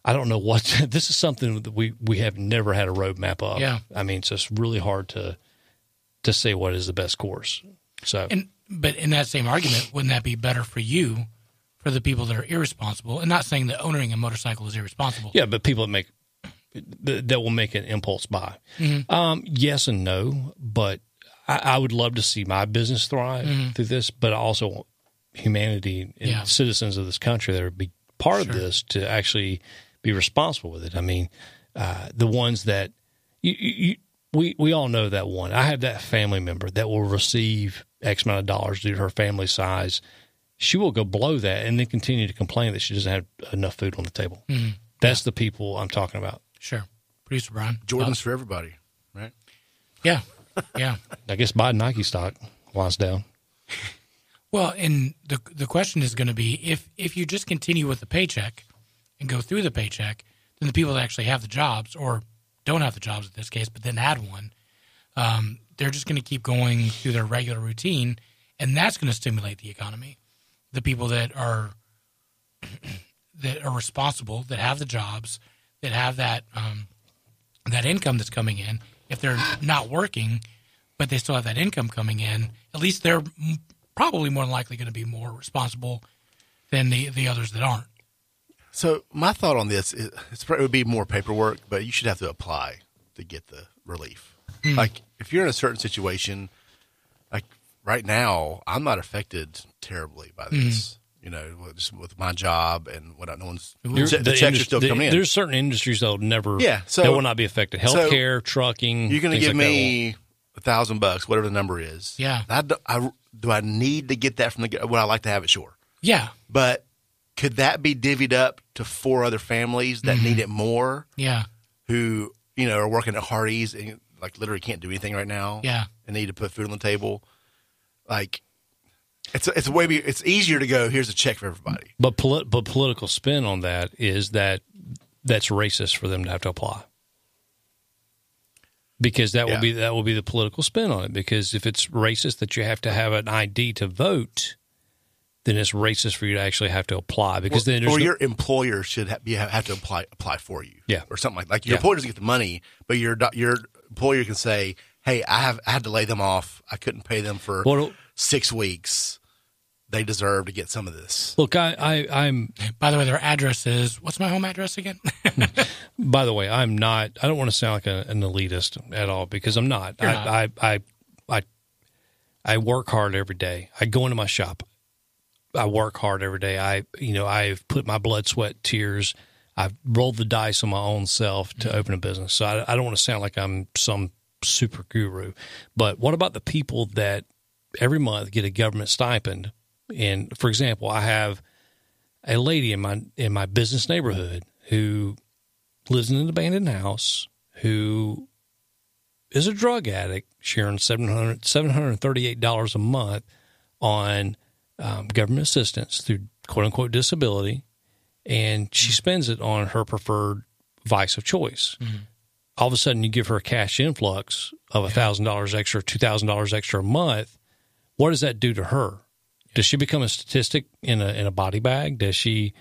I don't know what this is something that we have never had a roadmap of. Yeah. I mean, so it's really hard to say what is the best course. So, but in that same argument, wouldn't that be better for you? For the people that are irresponsible, and not saying that owning a motorcycle is irresponsible. Yeah, but people that will make an impulse buy. Yes and no, but I would love to see my business thrive through this, but also want humanity and citizens of this country that would be part of this to actually be responsible with it. I mean, the ones that we all know that one. I have that family member that will receive X amount of dollars due to her family size. She will go below that and then continue to complain that she doesn't have enough food on the table. That's the people I'm talking about. Sure. Producer Brian. Jordan's for everybody, right? Yeah. Yeah. I guess buy Nike stock while it's down. Well, and the question is going to be, if you just continue with the paycheck and go through the paycheck, then the people that actually have the jobs, or don't have the jobs in this case, but then add one, they're just going to keep going through their regular routine, and that's going to stimulate the economy. The people that are that are responsible, that have the jobs, that have that that income that's coming in, if they're not working, but they still have that income coming in, at least they're probably more than likely going to be more responsible than the others that aren't. So my thought on this is it would be more paperwork, but you should have to apply to get the relief. Like if you're in a certain situation, like right now, I'm not affected terribly by this. You know, just with my job and what no one's the checks are still coming in. There's certain industries that will never, that will not be affected. Healthcare, trucking. You're going to give me $1,000, whatever the number is. Yeah. Do I need to get that from the? Would I like to have it? Sure. Yeah. But could that be divvied up to 4 other families that need it more? Yeah. Who are working at Hardee's and like literally can't do anything right now. Yeah. And need to put food on the table. Like. It's easier to go, here's a check for everybody. But political spin on that is that's racist for them to have to apply. Because that will be the political spin on it. Because if it's racist that you have to have an ID to vote, then it's racist for you to actually have to apply. Because your employer should have to apply for you. Yeah. Or something like your employer doesn't get the money, but your employer can say, hey, I had to lay them off. I couldn't pay them for 6 weeks. They deserve to get some of this. Look, I'm. By the way, their address is. What's my home address again? By the way, I'm not. I don't want to sound like an elitist at all because I'm not. I work hard every day. I go into my shop. I work hard every day. I've put my blood, sweat, tears. I've rolled the dice on my own self to open a business. So I don't want to sound like I'm some super guru. But what about the people that every month get a government stipend? And for example, I have a lady in my business neighborhood who lives in an abandoned house, who is a drug addict, sharing $738 a month on government assistance through quote unquote disability, and she spends it on her preferred vice of choice. Mm-hmm. All of a sudden, you give her a cash influx of $1,000 extra, $2,000 extra a month. What does that do to her? Does she become a statistic in a body bag? Does she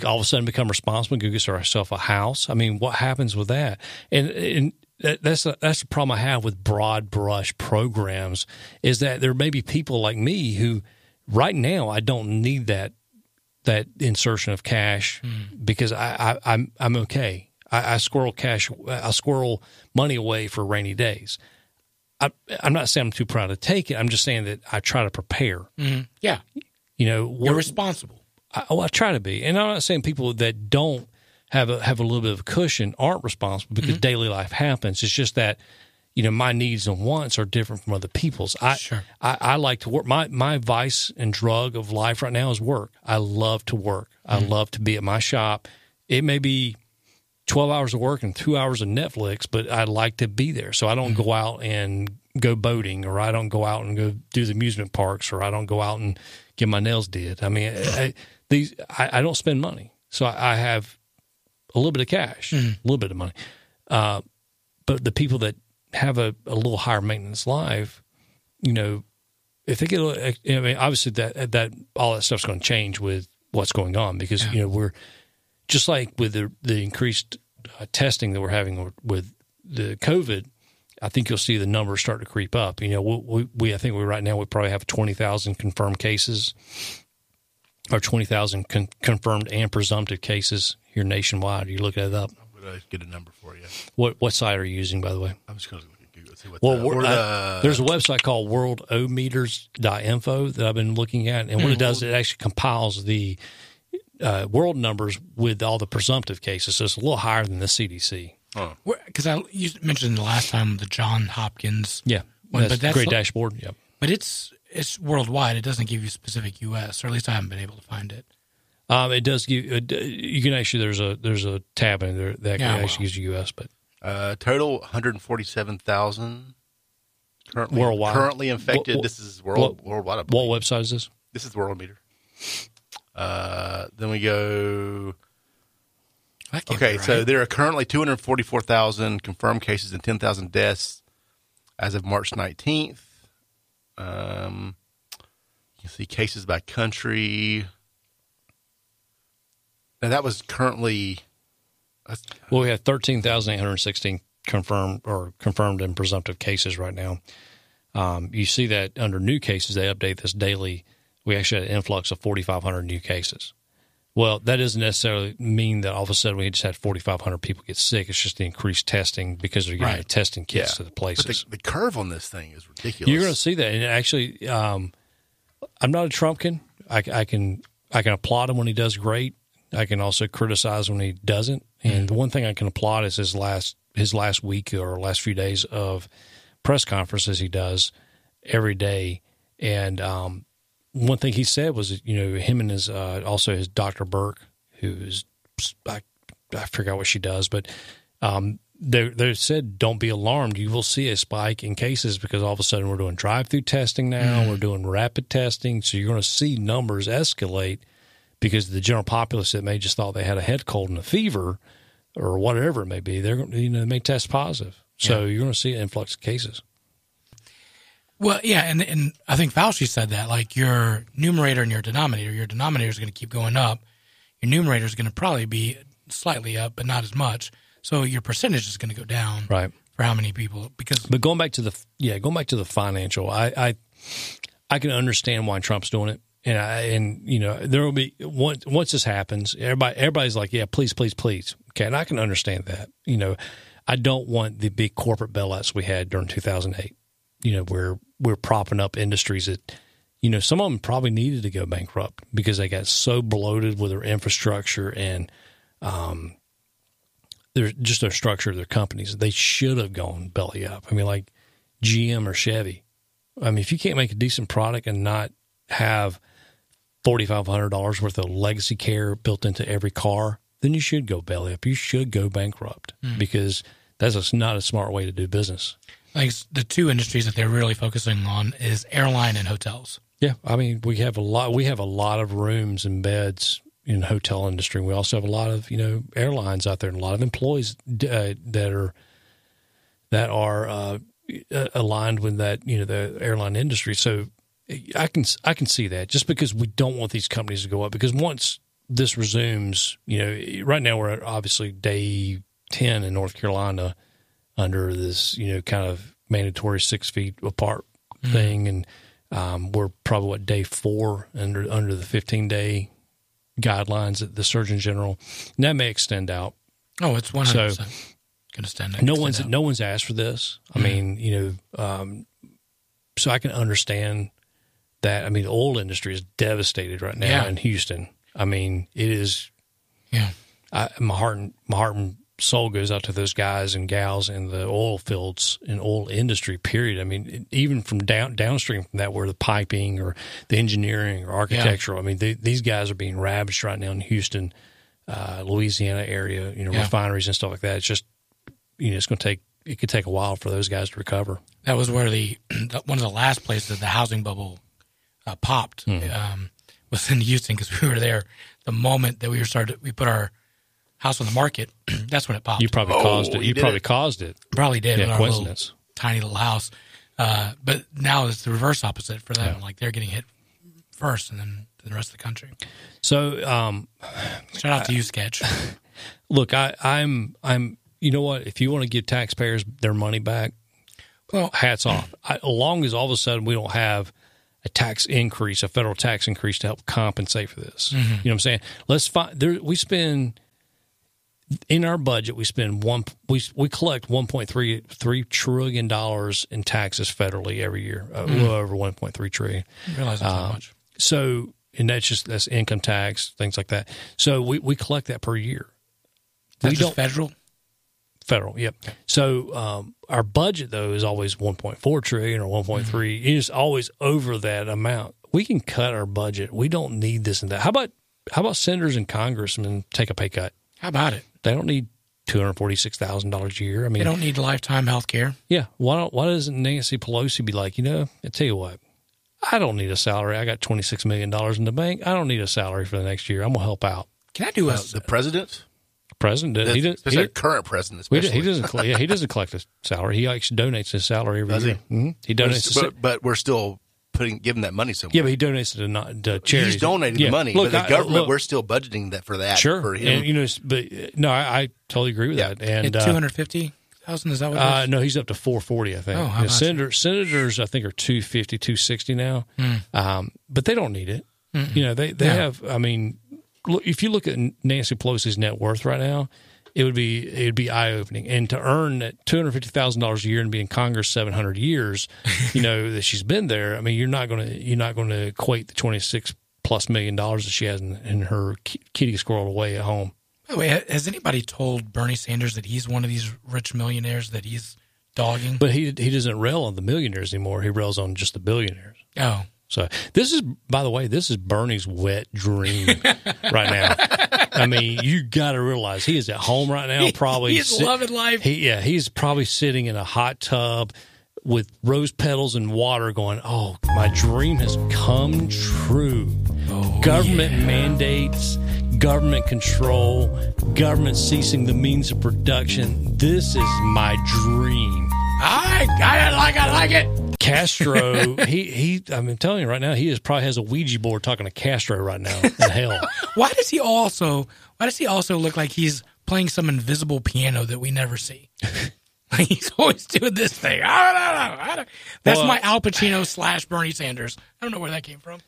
all of a sudden become responsible and go get herself a house? I mean, what happens with that? And that's the problem I have with broad brush programs is that there may be people like me who right now I don't need that insertion of cash because I'm okay. I squirrel money away for rainy days. I'm not saying I'm too proud to take it. I'm just saying that I try to prepare. Mm-hmm. Yeah. You're responsible. I try to be. And I'm not saying people that don't have a little bit of a cushion aren't responsible because daily life happens. It's just that, my needs and wants are different from other people's. I like to work. My vice and drug of life right now is work. I love to work. I love to be at my shop. It may be 12 hours of work and 2 hours of Netflix, but I like to be there. So I don't go out and go boating, or I don't go out and go do the amusement parks, or I don't go out and get my nails did. I mean, I don't spend money. So I have a little bit of cash, a little bit of money. But the people that have a little higher maintenance life, if they get, obviously that all that stuff's going to change with what's going on because, we're, just like with the increased testing that we're having with the COVID, I think you'll see the numbers start to creep up. I think right now we probably have 20,000 confirmed cases, or 20,000 confirmed and presumptive cases here nationwide. You look it up. I'm going to get a number for you. What site are you using, by the way? I'm just going to look at Google. See there's a website called worldometers.info that I've been looking at, and what it does, it actually compiles the world numbers with all the presumptive cases, so it's a little higher than the CDC. Because you mentioned the last time the John Hopkins, but that's great dashboard. Yeah, but it's worldwide. It doesn't give you specific U.S., or at least I haven't been able to find it. It does give you can actually there's a tab in there that actually gives you U.S. But total 147,000 worldwide currently infected. This is worldwide. What website is this? This is Worldometer. Then we go. Okay, so there are currently 244,000 confirmed cases and 10,000 deaths as of March 19th. You can see cases by country. Now that was currently. Well, we have 13,816 confirmed and presumptive cases right now. You see that under new cases, they update this daily. We actually had an influx of 4,500 new cases. Well, that doesn't necessarily mean that all of a sudden we just had 4,500 people get sick. It's just the increased testing because they're getting the testing kits to the places. But the curve on this thing is ridiculous. You're going to see that. And actually, I'm not a Trumpkin. I can applaud him when he does great. I can also criticize when he doesn't. And the one thing I can applaud is his last week or last few days of press conferences he does every day. And one thing he said was, him and his also his Dr. Burke, who's I forgot what she does, but they said don't be alarmed. You will see a spike in cases because all of a sudden we're doing drive-through testing now. We're doing rapid testing, so you're going to see numbers escalate because the general populace that may just thought they had a head cold and a fever or whatever it may be, they may test positive. So you're going to see an influx of cases. Well, yeah, and I think Fauci said that, like your numerator and your denominator is going to keep going up. Your numerator is going to probably be slightly up, but not as much. So your percentage is going to go down, right? For how many people? But going back to the financial, I can understand why Trump's doing it, and there will be once this happens, everybody's like, yeah, please. Okay, and I can understand that. I don't want the big corporate bailouts we had during 2008. Where we're propping up industries that, some of them probably needed to go bankrupt because they got so bloated with their infrastructure and their structure of their companies. They should have gone belly up. I mean, like GM or Chevy. I mean, if you can't make a decent product and not have $4,500 worth of legacy care built into every car, then you should go belly up. You should go bankrupt because that's not a smart way to do business. Like the two industries that they're really focusing on is airline and hotels. Yeah, I mean we have a lot of rooms and beds in the hotel industry. We also have a lot of airlines out there and a lot of employees that are aligned with that the airline industry. So I can see that just because we don't want these companies to go up because once this resumes, right now we're at obviously day 10 in North Carolina. Under this, kind of mandatory 6 feet apart thing, and we're probably day 4 under the 15-day guidelines at the Surgeon General, and that may extend out. Oh, it's 100% going to extend out. No one's asked for this. I mean, so I can understand that. I mean, the oil industry is devastated right now in Houston. I mean, it is. Yeah, my heart and soul goes out to those guys and gals in the oil fields and oil industry, period. I mean, even from downstream from that, where the piping or the engineering or architectural, I mean, these guys are being ravaged right now in Houston, Louisiana area, refineries and stuff like that. It's just, it's going to it could take a while for those guys to recover. That was where one of the last places the housing bubble popped was in Houston because we were there the moment that we put our house on the market. That's when it popped. You probably caused it. You probably caused it. Probably did. Yeah, coincidence. Tiny little house. But now it's the reverse opposite for them. Yeah. Like they're getting hit first, and then the rest of the country. So, shout out to you, Sketch. Look, I'm. You know what? If you want to give taxpayers their money back, well, hats off. As long as all of a sudden we don't have a federal tax increase to help compensate for this. You know what I'm saying? Let's find there. We spend. In our budget, we spend we collect $1.3 trillion in taxes federally every year, well over $1.3 trillion. I realize that's not much. So, and that's income tax, things like that. So we collect that per year. That's just federal? Federal, yep. Okay. So our budget though is always 1.4 trillion or 1.3. It's always over that amount. We can cut our budget. We don't need this and that. How about senators and congressmen take a pay cut? How about it? They don't need $246,000 a year. I mean, they don't need lifetime health care. Yeah. Why doesn't Nancy Pelosi be like, I tell you what, I don't need a salary. I got $26 million in the bank. I don't need a salary for the next year. I'm going to help out. Can I do the president? President. He current president, especially. He doesn't collect a salary. He actually donates his salary every year. He? He donates. But we're still giving that money somewhere. Yeah, but he donates it to charities. He's donating the money, but the government, we're still budgeting that for that. Sure. For him. And, but no, I totally agree with that. And $250,000, is that what it is? No, he's up to $440,000, I think. Oh, how much? Senators, I think, are $250,000, $260,000 now. But they don't need it. They have. I mean, look, if you look at Nancy Pelosi's net worth right now, it'd be eye opening. And to earn that $250,000 a year and be in Congress 700 years, that she's been there. I mean, you're not going to equate the $26+ million that she has in her kitty squirreled away at home. By the way, has anybody told Bernie Sanders that he's one of these rich millionaires that he's dogging? But he doesn't rail on the millionaires anymore. He rails on just the billionaires. Oh. So this is Bernie's wet dream right now. I mean, you got to realize he is at home right now. Probably he's loving life. He's probably sitting in a hot tub with rose petals and water, going, "Oh, my dream has come true." Government mandates, government control, government ceasing the means of production. This is my dream. I like it. Castro, I'm telling you right now, probably has a Ouija board talking to Castro right now in hell. Why does he also look like he's playing some invisible piano that we never see? He's always doing this thing. I don't know. That's my Al Pacino / Bernie Sanders. I don't know where that came from.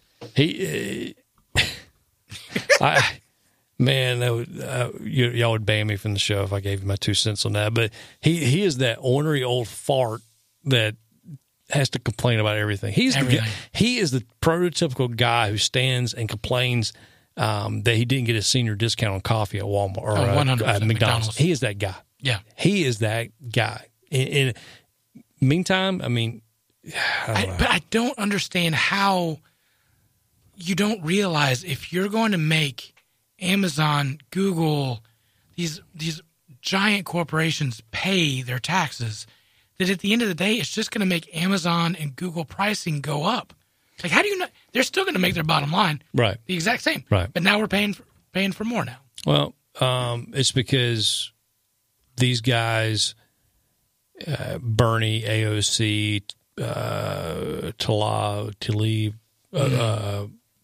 Y'all would ban me from the show if I gave you my 2 cents on that. But he is that ornery old fart that has to complain about everything. He is the prototypical guy who stands and complains that he didn't get a senior discount on coffee at Walmart or at McDonald's. He is that guy. Yeah, he is that guy. In meantime, I mean, but I don't understand how you don't realize if you're going to make Amazon, Google, these giant corporations pay their taxes, that at the end of the day, it's just going to make Amazon and Google pricing go up. Like, how do you know? They're still going to make their bottom line right the exact same. Right. But now we're paying for more now. Well, it's because these guys, Bernie, AOC, Tlaib,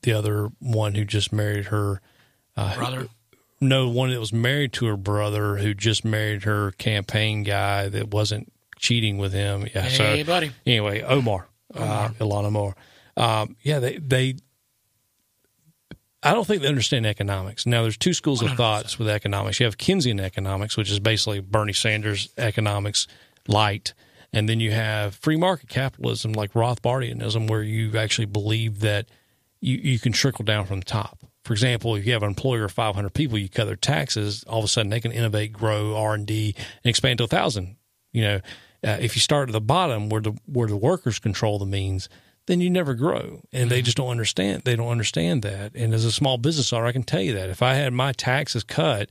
the other one who just married her brother. No, one that was married to her brother who just married her campaign guy that wasn't cheating with him. Yeah. Hey, buddy. Anyway, Ilhan Omar. They I don't think they understand economics. Now, there's two schools 100%. Of thoughts with economics. You have Keynesian economics, which is basically Bernie Sanders economics light. And then you have free market capitalism like Rothbardianism, where you actually believe that you can trickle down from the top. For example, if you have an employer of 500 people, you cut their taxes, all of a sudden they can innovate, grow, R&D, and expand to 1,000. If you start at the bottom where the workers control the means, then you never grow. And they just don't understand. They don't understand that. And as a small business owner, I can tell you that if I had my taxes cut,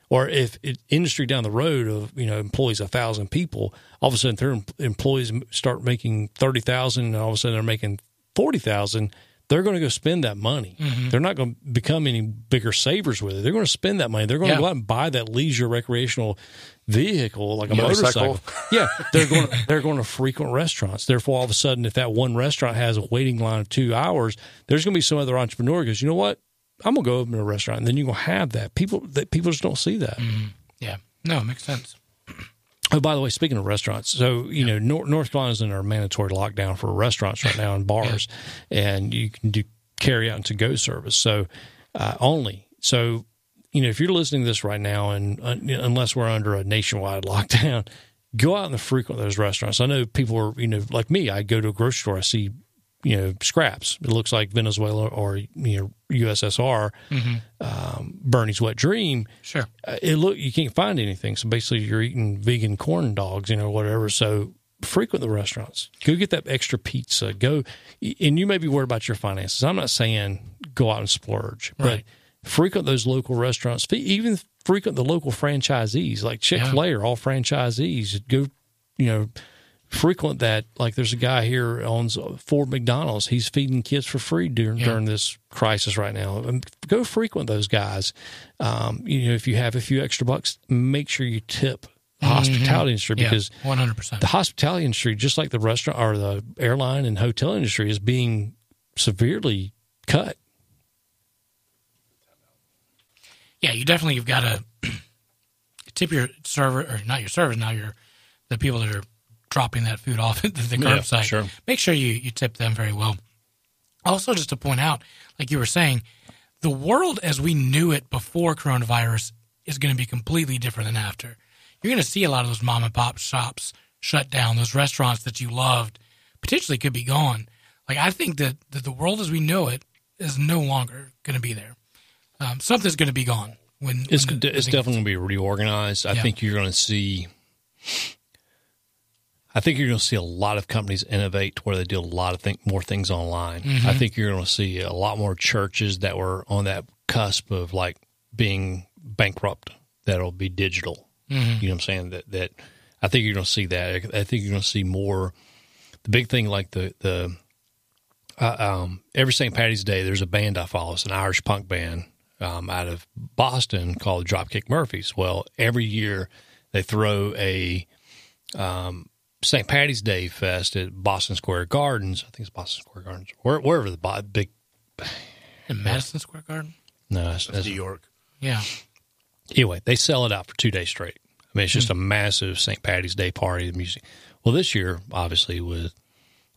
or if industry down the road of employs 1,000 people, all of a sudden their employees start making 30,000, and all of a sudden they're making 40,000. They're going to go spend that money. Mm-hmm. They're not going to become any bigger savers with it. They're going to spend that money. They're going to go out and buy that leisure recreational vehicle like a motorcycle. Yeah, they're going to frequent restaurants. Therefore, all of a sudden, if that one restaurant has a waiting line of 2 hours, there's going to be some other entrepreneur who goes, you know what? I'm going to go open a restaurant. And then you're going to have that. People just don't see that. Mm-hmm. Yeah. No, it makes sense. Oh, by the way, speaking of restaurants, so, North Carolina's in our mandatory lockdown for restaurants right now and bars, and you can do carry out and to-go service. So, only. So, if you're listening to this right now, and unless we're under a nationwide lockdown, go out and frequent those restaurants. I know people are, like me, I go to a grocery store, I see, scraps. It looks like Venezuela or, USSR, Bernie's wet dream. Sure. You can't find anything. So basically you're eating vegan corn dogs, whatever. So frequent the restaurants. Go get that extra pizza. Go, and you may be worried about your finances. I'm not saying go out and splurge, but frequent those local restaurants. Even frequent the local franchisees, like Chick-fil-A are all franchisees. Go, frequent that. Like there's a guy here owns 4 McDonald's. He's feeding kids for free during this crisis right now. And go frequent those guys. If you have a few extra bucks, make sure you tip hospitality industry, because 100%. the hospitality industry, just like the restaurant or the airline and hotel industry, is being severely cut. Yeah, you've got to tip your server, or not your servers, now the people that are dropping that food off at the curbside. Yeah, sure. Make sure you tip them very well. Also, just to point out, like you were saying, the world as we knew it before coronavirus is going to be completely different than after. You're going to see a lot of those mom and pop shops shut down. Those restaurants that you loved potentially could be gone. Like, I think that the world as we know it is no longer going to be there. Something's going to be gone. It's definitely going to be reorganized. I think you're going to see. I think you're going to see a lot of companies innovate where they do a lot of more things online. Mm-hmm. I think you're going to see a lot more churches that were on that cusp of like being bankrupt that'll be digital. Mm-hmm. You know what I'm saying? That I think you're going to see that. I think you're going to see more. The big thing, like the every St. Patty's Day, there's a band I follow. It's an Irish punk band out of Boston called Dropkick Murphys. Well, every year they throw a St. Patty's Day Fest at Boston Square Gardens. I think it's Boston Square Gardens, wherever the big. In Madison Square Garden? No, that's New York. Yeah. Anyway, they sell it out for 2 days straight. I mean, it's just a massive St. Patty's Day party. The music. Well, this year, obviously, with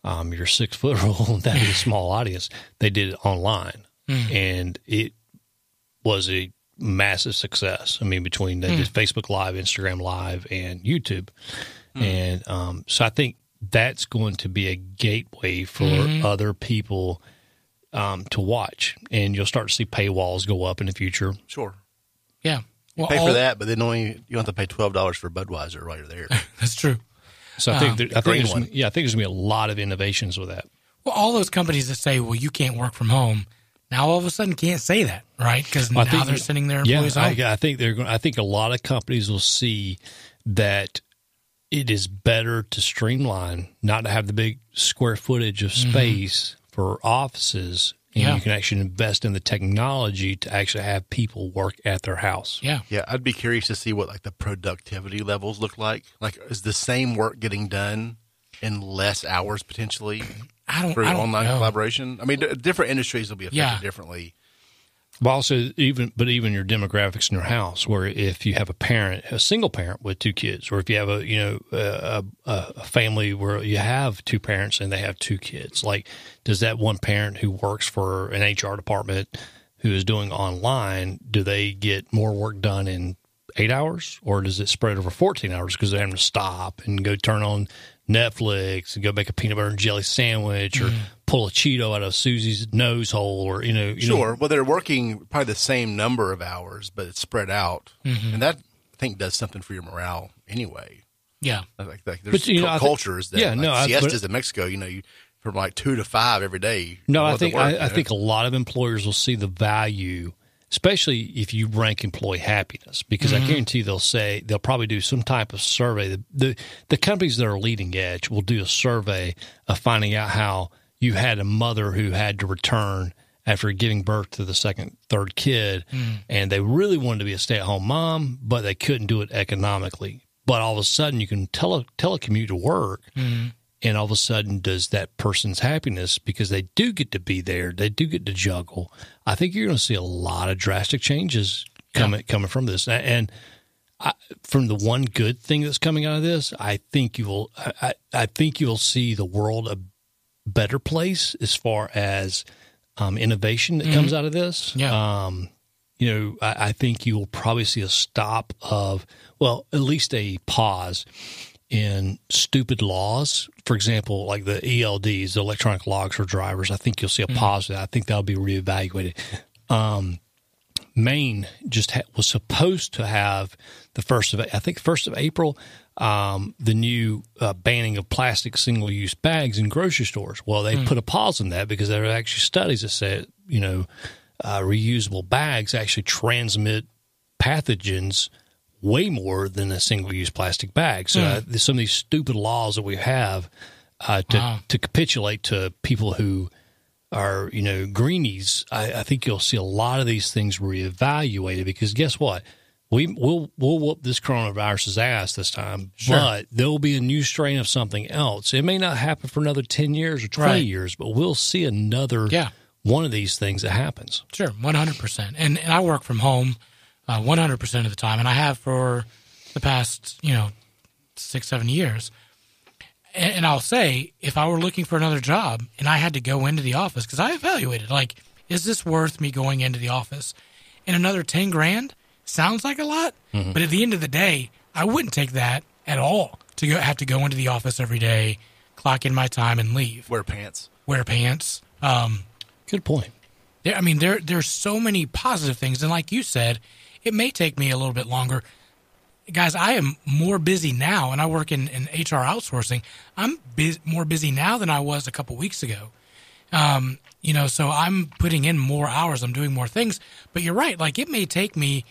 your 6 foot rule, that is a small audience. They did it online, and it was a massive success. I mean, between they did Facebook Live, Instagram Live, and YouTube. And so I think that's going to be a gateway for other people to watch. And you'll start to see paywalls go up in the future. Sure. Yeah. Well, pay for that, but then you don't have to pay $12 for Budweiser while you're there. That's true. So I think there's going to be a lot of innovations with that. Well, all those companies that say, well, you can't work from home, now all of a sudden can't say that, right? Because now they're sending their employees home. I think a lot of companies will see that it is better to streamline, not to have the big square footage of space for offices, and you can actually invest in the technology to actually have people work at their house. Yeah. Yeah, I'd be curious to see what like the productivity levels look like. Like, is the same work getting done in less hours potentially through online collaboration? I mean, different industries will be affected differently. But also, even your demographics in your house, where if you have a single parent with 2 kids, or if you have a family where you have 2 parents and they have 2 kids, like, does that one parent who works for an HR department who is doing online, do they get more work done in 8 hours, or does it spread over 14 hours because they're having to stop and go turn on Netflix and go make a peanut butter and jelly sandwich or pull a Cheeto out of Susie's nose hole, or Sure. Well, they're working probably the same number of hours, but it's spread out, and that I think does something for your morale anyway. Yeah. Like there's cultures that siestas in Mexico. You from like 2 to 5 every day. No, I think a lot of employers will see the value, especially if you rank employee happiness, because I guarantee they'll probably do some type of survey. The companies that are leading edge will do a survey of finding out how you had a mother who had to return after giving birth to the second, third kid, and they really wanted to be a stay-at-home mom, but they couldn't do it economically. But all of a sudden, you can telecommute to work, and all of a sudden, does that person's happiness, because they do get to be there, they do get to juggle. I think you're going to see a lot of drastic changes coming from this. And from the one good thing that's coming out of this, I think you will see the world a better place as far as innovation that comes out of this. Yeah. I think you will probably see a stop of, well, at least a pause in stupid laws. For example, like the ELDs, the electronic logs for drivers. I think you'll see a pause of that. I think that'll be reevaluated. Maine just was supposed to have the 1st of April, the new banning of plastic single-use bags in grocery stores. Well, they put a pause on that because there are actually studies that said, reusable bags actually transmit pathogens way more than a single-use plastic bag. So some of these stupid laws that we have to capitulate to people who are, greenies, I think you'll see a lot of these things reevaluated, because guess what? we'll whoop this coronavirus's ass this time, but there will be a new strain of something else. It may not happen for another 10 years or 20 years, but we'll see another one of these things that happens. Sure, 100%. And I work from home 100% of the time, and I have for the past 6-7 years. And I'll say, if I were looking for another job and I had to go into the office, because I evaluated, like, is this worth me going into the office? And another $10,000 sounds like a lot, but at the end of the day, I wouldn't take that at all to have to go into the office every day, clock in my time, and leave. Wear pants. Good point. There's so many positive things, and like you said, it may take me a little bit longer. Guys, I am more busy now, and I work in HR outsourcing. I'm more busy now than I was a couple weeks ago. So I'm putting in more hours. I'm doing more things. But you're right. Like, it may take me,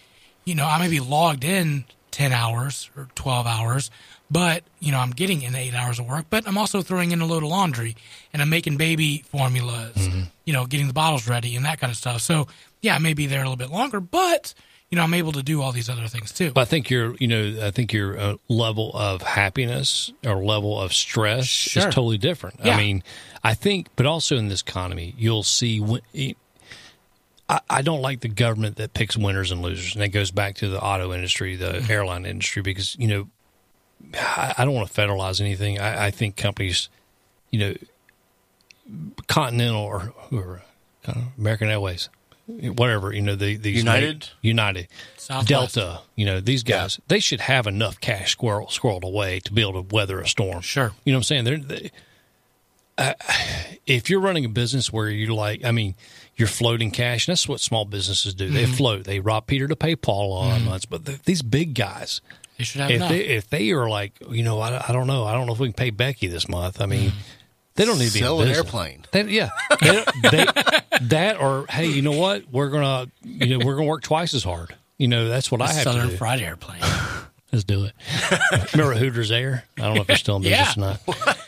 I may be logged in 10 hours or 12 hours, but, I'm getting in 8 hours of work. But I'm also throwing in a load of laundry, and I'm making baby formulas, getting the bottles ready and that kind of stuff. So, yeah, I may be there a little bit longer, but I'm able to do all these other things too. But I think your level of happiness or level of stress is totally different. Yeah. I mean, I think, but also in this economy, you'll see. I don't like the government that picks winners and losers, and that goes back to the auto industry, the airline industry, because I don't want to federalize anything. I think companies, Continental or whoever, American Airways, whatever, these United, Southwest. Delta, these guys, they should have enough cash squirreled away to be able to weather a storm. Sure. You know what I'm saying? If you're running a business where you're floating cash, and that's what small businesses do. They float. They rob Peter to pay Paul all months. But these big guys, they should have enough. If they are like, I don't know. I don't know if we can pay Becky this month. I mean, they don't need to be sell in an business. airplane. That or hey, you know what? We're gonna work twice as hard. That's what I have Southern to do. Fried Airplane. Let's do it. Remember Hooters Air? I don't know if they're still in business or not.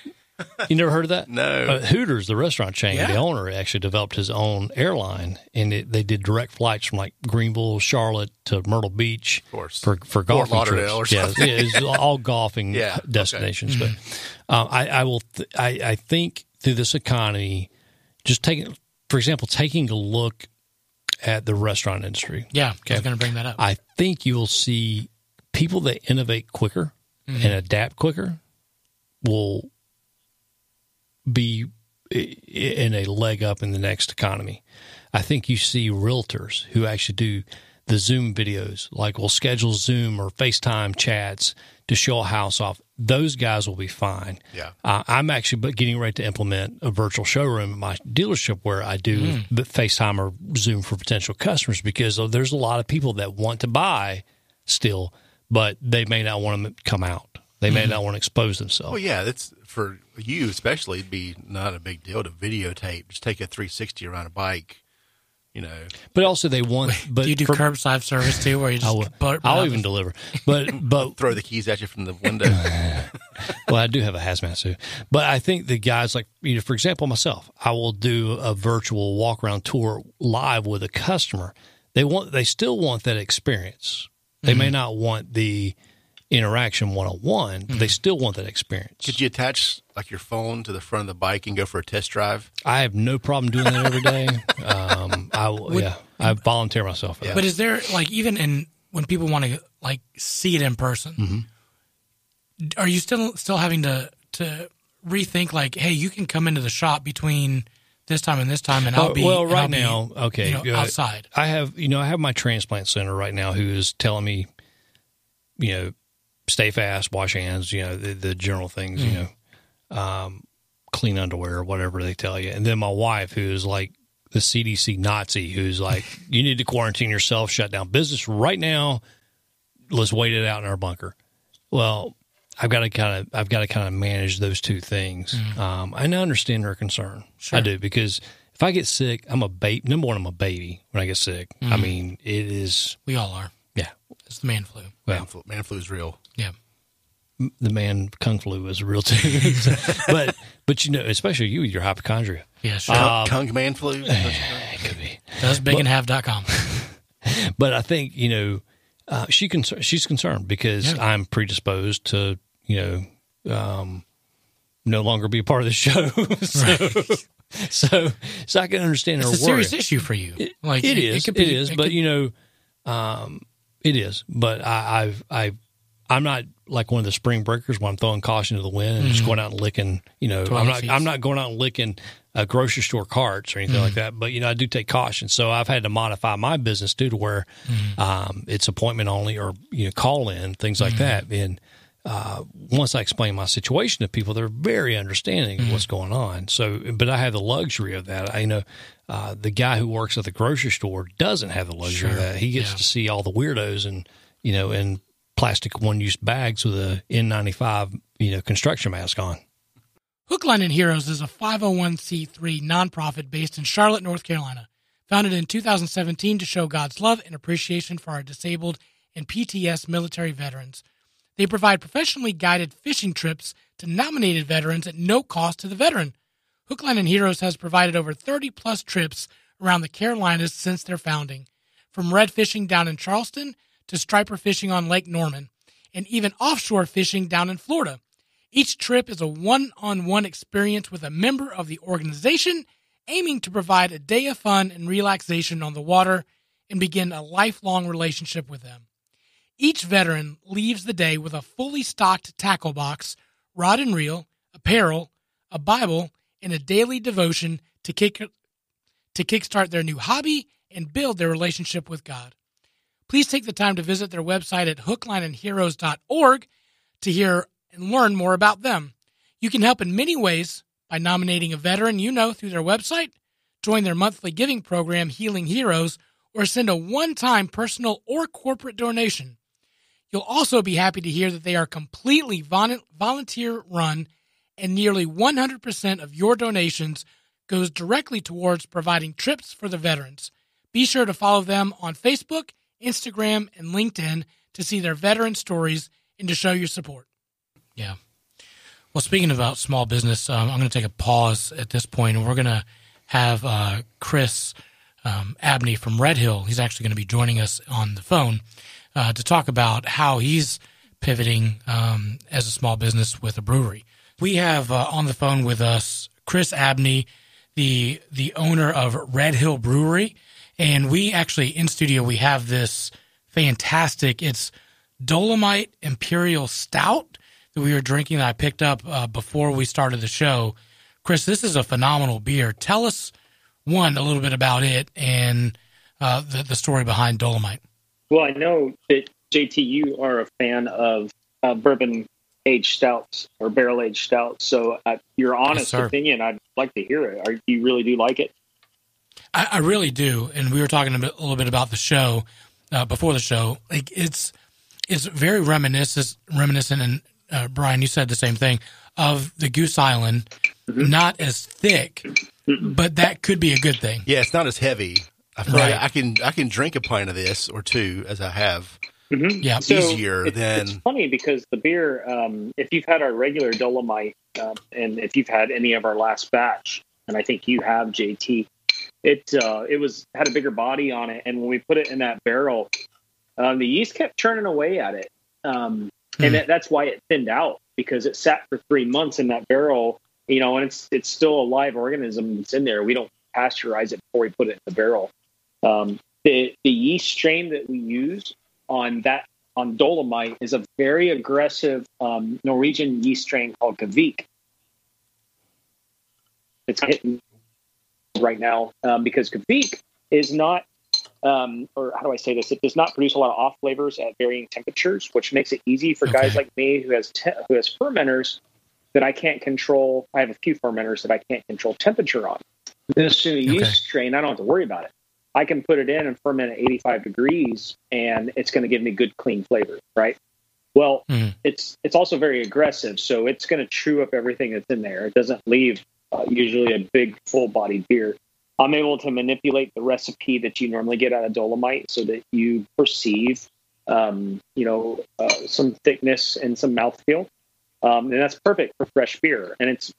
You never heard of that? No. Hooters, the restaurant chain, the owner actually developed his own airline, and they did direct flights from like Greenville, Charlotte to Myrtle Beach for golfing Fort Lauderdale trips. Or it's all golfing destinations. Okay. But I think through this economy, just taking a look at the restaurant industry. Yeah, I was going to bring that up. I think you'll see people that innovate quicker and adapt quicker will be in a leg up in the next economy. I think you see realtors who actually do the Zoom videos, like will schedule Zoom or FaceTime chats to show a house off. Those guys will be fine. Yeah. I'm actually getting ready to implement a virtual showroom at my dealership where I do FaceTime or Zoom for potential customers, because there's a lot of people that want to buy still, but they may not want to come out. They may not want to expose themselves. Well, yeah, that's for you especially. It'd be not a big deal to videotape. Just take a 360 around a bike, But also they want. But do you do curbside service too, where you just I'll even deliver. But throw the keys at you from the window. Well, I do have a hazmat suit, but I think the guys like for example, myself, I will do a virtual walk around tour live with a customer. They still want that experience. They may not want the interaction one-on-one, but they still want that experience. Could you attach like your phone to the front of the bike and go for a test drive? I have no problem doing that every day. I volunteer myself for that. But is there even when people want to see it in person, are you still having to rethink hey, you can come into the shop between this time and this time, and I'll be outside. I have my transplant center right now who is telling me, stay fast, wash hands, the general things, clean underwear, whatever they tell you. And then my wife, who is like the CDC Nazi, who's like, you need to quarantine yourself, shut down business right now. Let's wait it out in our bunker. Well, I've got to kind of manage those two things. And I understand their concern. Sure. I do, because if I get sick, I'm a baby. Number one, I'm a baby when I get sick. I mean, it is. We all are. Yeah. It's the man flu. Well, Man flu is real. Yeah. The man kung flu is real too. but especially you with your hypochondria. Yeah, sure. Kung man flu? It could be. DoesBigandHave.com. But I think, She's concerned because I'm predisposed to, no longer be a part of the show. So I can understand her worry. It's a serious issue for you. It is. But it is. But I'm not like one of the spring breakers where I'm throwing caution to the wind and just going out and licking. I'm not going out and licking grocery store carts or anything like that. But I do take caution. So I've had to modify my business too to where it's appointment only or call in, things like that. And once I explain my situation to people, they're very understanding of what's going on. So, but I have the luxury of that. The guy who works at the grocery store doesn't have the luxury of that. He gets to see all the weirdos and in plastic one-use bags with a N95 construction mask on. Hook, Line, and Heroes is a 501c3 nonprofit based in Charlotte, North Carolina, founded in 2017 to show God's love and appreciation for our disabled and PTS military veterans. They provide professionally guided fishing trips to nominated veterans at no cost to the veteran. Hook, Line, and Heroes has provided over 30-plus trips around the Carolinas since their founding, from red fishing down in Charleston to striper fishing on Lake Norman, and even offshore fishing down in Florida. Each trip is a one-on-one experience with a member of the organization, aiming to provide a day of fun and relaxation on the water and begin a lifelong relationship with them. Each veteran leaves the day with a fully stocked tackle box, rod and reel, apparel, a Bible, and a daily devotion to kickstart their new hobby and build their relationship with God. Please take the time to visit their website at hooklineandheroes.org to hear and learn more about them. You can help in many ways by nominating a veteran through their website, join their monthly giving program, Healing Heroes, or send a one-time personal or corporate donation. You'll also be happy to hear that they are completely volunteer-run, and nearly 100% of your donations goes directly towards providing trips for the veterans. Be sure to follow them on Facebook, Instagram, and LinkedIn to see their veteran stories and to show your support. Yeah. Well, speaking about small business, I'm going to take a pause at this point, and we're going to have Chris Abney from Red Hill. He's actually going to be joining us on the phone to talk about how he's pivoting as a small business with a brewery. We have on the phone with us Chris Abney, the owner of Red Hill Brewery, and we actually in studio we have this fantastic. It's Dolomite Imperial Stout that we were drinking that I picked up before we started the show. Chris, this is a phenomenal beer. Tell us a little bit about it and the story behind Dolomite. Well, I know that, JT, you are a fan of bourbon-aged stouts or barrel-aged stouts. So your honest opinion, I'd like to hear it. You really do like it? I really do. And we were talking a little bit about the show before the show. Like it's very reminiscent, and Brian, you said the same thing, of the Goose Island. Mm-hmm. Not as thick, but that could be a good thing. Yeah, it's not as heavy. I feel like I can drink a pint of this or two, as I have. Mm-hmm. Yeah, so easier than. It's funny because the beer, if you've had our regular Dolomite, and if you've had any of our last batch, and I think you have, JT, it had a bigger body on it, and when we put it in that barrel, the yeast kept churning away at it, and that's why it thinned out, because it sat for 3 months in that barrel, and it's still a live organism that's in there. We don't pasteurize it before we put it in the barrel. The yeast strain that we use on Dolomite is a very aggressive Norwegian yeast strain called Kvik. It's hitting right now because Kvik is not, or how do I say this? It does not produce a lot of off flavors at varying temperatures, which makes it easy for guys like me who has fermenters that I can't control. I have a few fermenters that I can't control temperature on. This yeast strain, I don't have to worry about it. I can put it in and ferment at 85 degrees, and it's going to give me good, clean flavor, right? Well, it's also very aggressive, so it's going to chew up everything that's in there. It doesn't leave usually a big, full-bodied beer. I'm able to manipulate the recipe that you normally get out of Dolomite so that you perceive, some thickness and some mouthfeel, and that's perfect for fresh beer. And it's,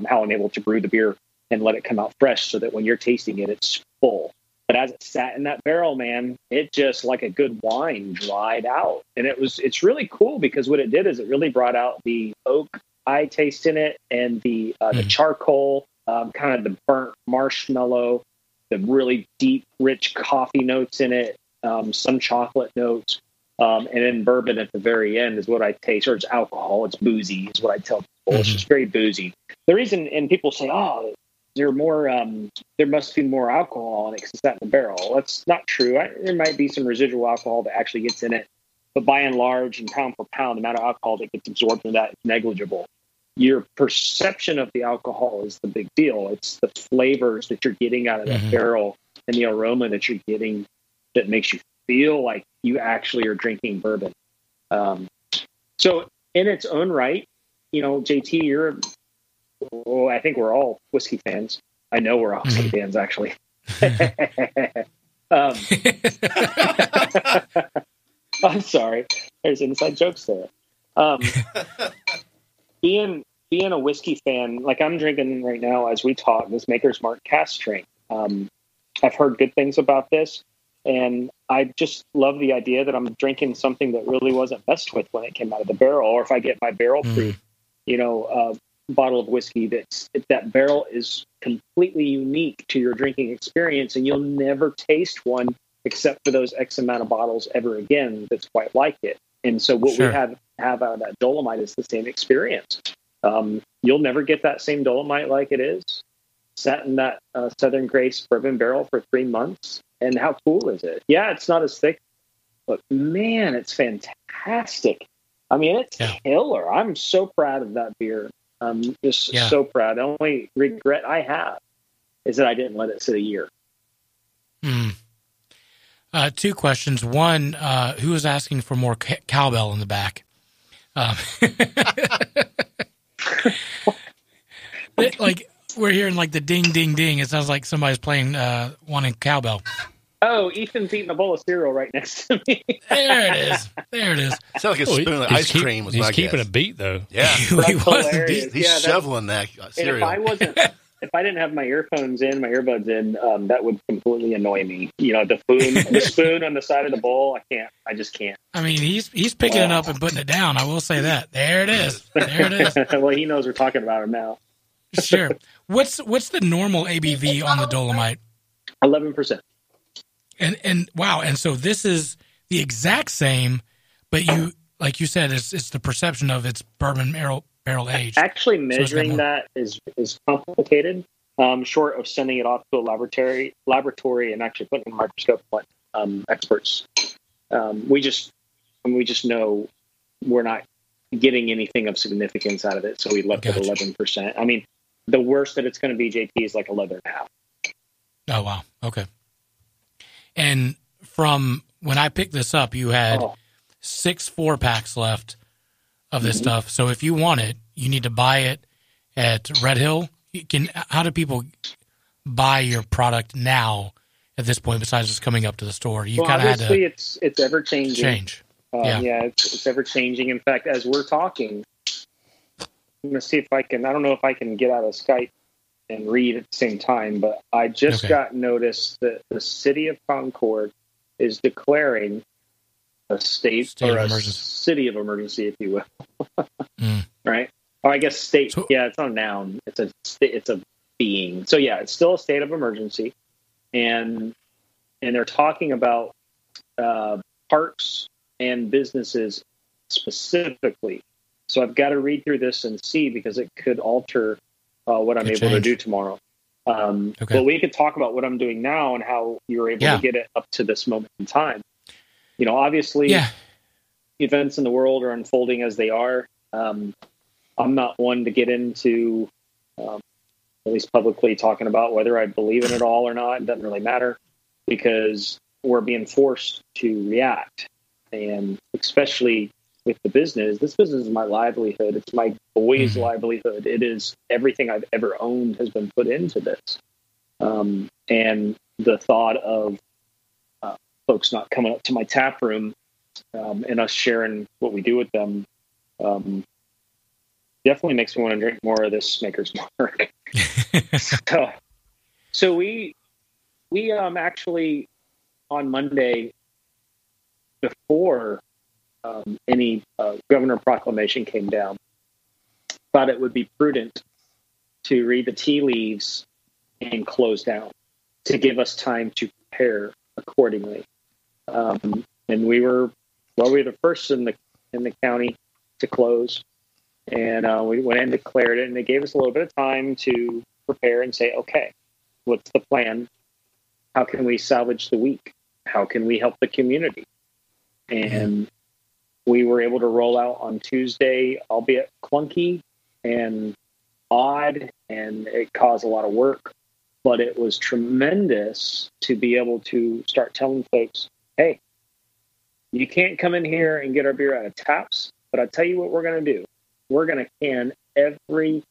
how I'm able to brew the beer and let it come out fresh so that when you're tasting it, it's full. But as it sat in that barrel, man, it just like a good wine dried out. And it's really cool because what it did is it really brought out the oak I taste in it and the charcoal, kind of the burnt marshmallow, the really deep, rich coffee notes in it, some chocolate notes. And then bourbon at the very end is what I taste, or it's alcohol. It's boozy is what I tell people. It's just very boozy. The reason, and people say, oh, there must be more alcohol in it because it's not in the barrel. That's not true. There might be some residual alcohol that actually gets in it. But by and large, and pound for pound, the amount of alcohol that gets absorbed in that is negligible. Your perception of the alcohol is the big deal. It's the flavors that you're getting out of that barrel and the aroma that you're getting that makes you feel like you actually are drinking bourbon. So in its own right, JT, I think we're all whiskey fans. I know we're all whiskey fans, actually. I'm sorry. There's inside jokes there. Being a whiskey fan, like I'm drinking right now as we talk, this Maker's Mark cask strength. I've heard good things about this, and I just love the idea that I'm drinking something that really wasn't messed with when it came out of the barrel. Or if I get my barrel proof, bottle of whiskey, that barrel is completely unique to your drinking experience, and you'll never taste one except for those X amount of bottles ever again that's quite like it. And so what we have out of that Dolomite is the same experience. You'll never get that same Dolomite like it is. Sat in that Southern Grace bourbon barrel for 3 months. And how cool is it? Yeah, it's not as thick, but man, it's fantastic. I mean, it's killer. I'm so proud of that beer. I'm just so proud. The only regret I have is that I didn't let it sit a year. 2 questions. One, who is asking for more cowbell in the back? Like we're hearing like the ding, ding, ding. It sounds like somebody's playing wanting cowbell. Oh, Ethan's eating a bowl of cereal right next to me. There it is. Sounds like a spoon of ice cream. He's keeping a beat though. Yeah, he was. He's shoveling that cereal. If I didn't have my earphones in, my earbuds in, that would completely annoy me. The spoon on the side of the bowl, I just can't. I mean, he's picking it up and putting it down. I will say that. There it is. Well, he knows we're talking about him now. Sure. What's the normal ABV on the Dolomite? 11%. And wow, and so this is the exact same, but like you said, it's the perception of its bourbon barrel age. Actually, measuring that is complicated. Short of sending it off to a laboratory and actually putting in a microscope, experts. We just know we're not getting anything of significance out of it, so we left it 11%. I mean, the worst that it's going to be, JP, is like 11.5. Oh wow, okay. And from when I picked this up, you had 6 4-packs left of this stuff. So if you want it, you need to buy it at Red Hill. How do people buy your product now at this point, besides just coming up to the store? You kind of had to. It's ever changing. It's ever changing. In fact, as we're talking, I'm going to see if I can. I don't know if I can get out of Skype and read at the same time, but I just got notice that the city of Concord is declaring a state or a city of emergency, if you will. Right? Or I guess state. It's not a noun. It's a being. So yeah, it's still a state of emergency, and they're talking about parks and businesses specifically. So I've got to read through this and see, because it could alter what I'm able to do tomorrow. But we could talk about what I'm doing now and how you're able to get it up to this moment in time. Obviously, events in the world are unfolding as they are. I'm not one to get into, at least publicly, talking about whether I believe in it all or not. It doesn't really matter, because we're being forced to react. And especially with the business, this business is my livelihood. It's my boys' livelihood. It is everything I've ever owned has been put into this. And the thought of folks not coming up to my tap room and us sharing what we do with them definitely makes me want to drink more of this Maker's Mark. So we we actually on Monday, before any governor proclamation came down, thought it would be prudent to read the tea leaves and close down to give us time to prepare accordingly. And we were the first in the county to close, and we went and declared it, and it gave us a little bit of time to prepare and say, okay, what's the plan? How can we salvage the week? How can we help the community? And we were able to roll out on Tuesday, albeit clunky and odd, and it caused a lot of work, but it was tremendous to be able to start telling folks, hey, you can't come in here and get our beer out of taps, but I'll tell you what we're going to do. We're going to can every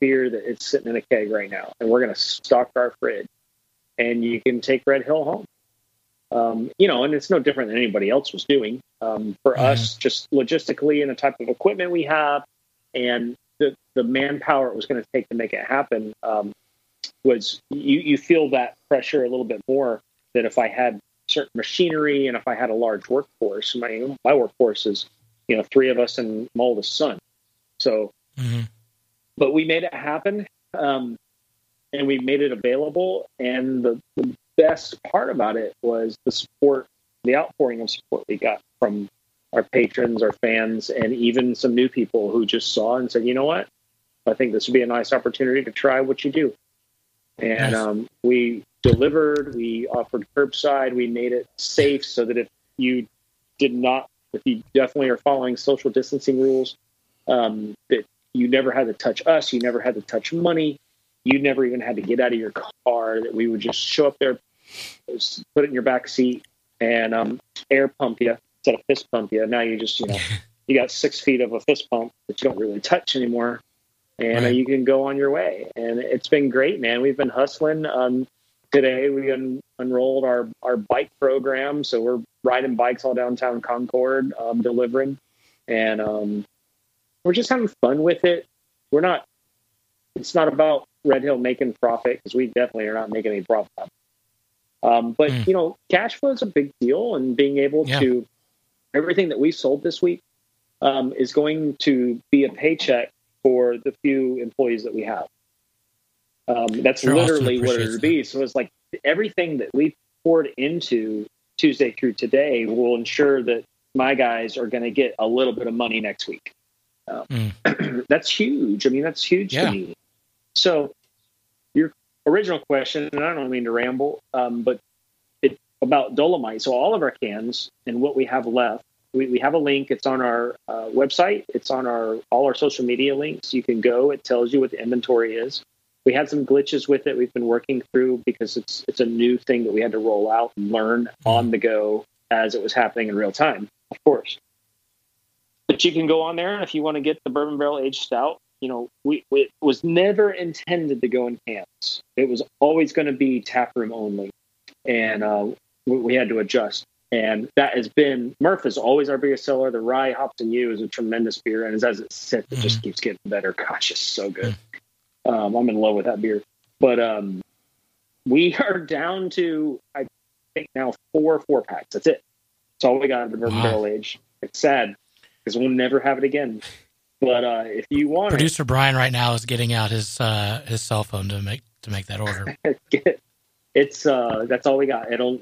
beer that is sitting in a keg right now, and we're going to stock our fridge, and you can take Red Hill home. And it's no different than anybody else was doing. For us, just logistically and the type of equipment we have and the manpower it was going to take to make it happen, was you feel that pressure a little bit more than if I had certain machinery and if I had a large workforce. My workforce is, 3 of us and my oldest son. So, but we made it happen, and we made it available. And the best part about it was the support, the outpouring of support we got from our patrons, our fans, and even some new people who just saw and said, you know what, I think this would be a nice opportunity to try what you do. And we delivered, we offered curbside, we made it safe so that if you definitely are following social distancing rules, that you never had to touch us, you never had to touch money, you never even had to get out of your car, that we would just show up there, put it in your back seat, and air pump you instead of fist pump you. Now you just, you got 6 feet of a fist pump that you don't really touch anymore, and you can go on your way. And it's been great, man. We've been hustling. Today we unrolled our bike program, so we're riding bikes all downtown Concord, delivering, and we're just having fun with it. It's not about Red Hill making profit, because we definitely are not making any profit. But cash flow is a big deal, and being able to, everything that we sold this week is going to be a paycheck for the few employees that we have. That's literally what it would be. So it's like everything that we poured into Tuesday through today will ensure that my guys are going to get a little bit of money next week. That's huge. I mean, that's huge to me. So your original question, and I don't mean to ramble, but it's about Dolomite. So all of our cans and what we have left, we have a link. It's on our website. It's on all our social media links. You can go. It tells you what the inventory is. We had some glitches with it. We've been working through, because it's a new thing that we had to roll out and learn on the go as it was happening in real time, of course. But you can go on there, and if you want to get the bourbon barrel aged stout, it was never intended to go in cans. It was always going to be taproom only, and we had to adjust. And that has been, Murph is always our biggest seller. The Rye Hobson U is a tremendous beer, and as it sits, it just keeps getting better. Gosh, it's so good. I'm in love with that beer. But we are down to, I think now 4 4-packs. That's it. That's all we got of the bourbon barrel age. It's sad, because we'll never have it again. But if you want, producer Brian right now is getting out his cell phone to make that order. It's that's all we got. It'll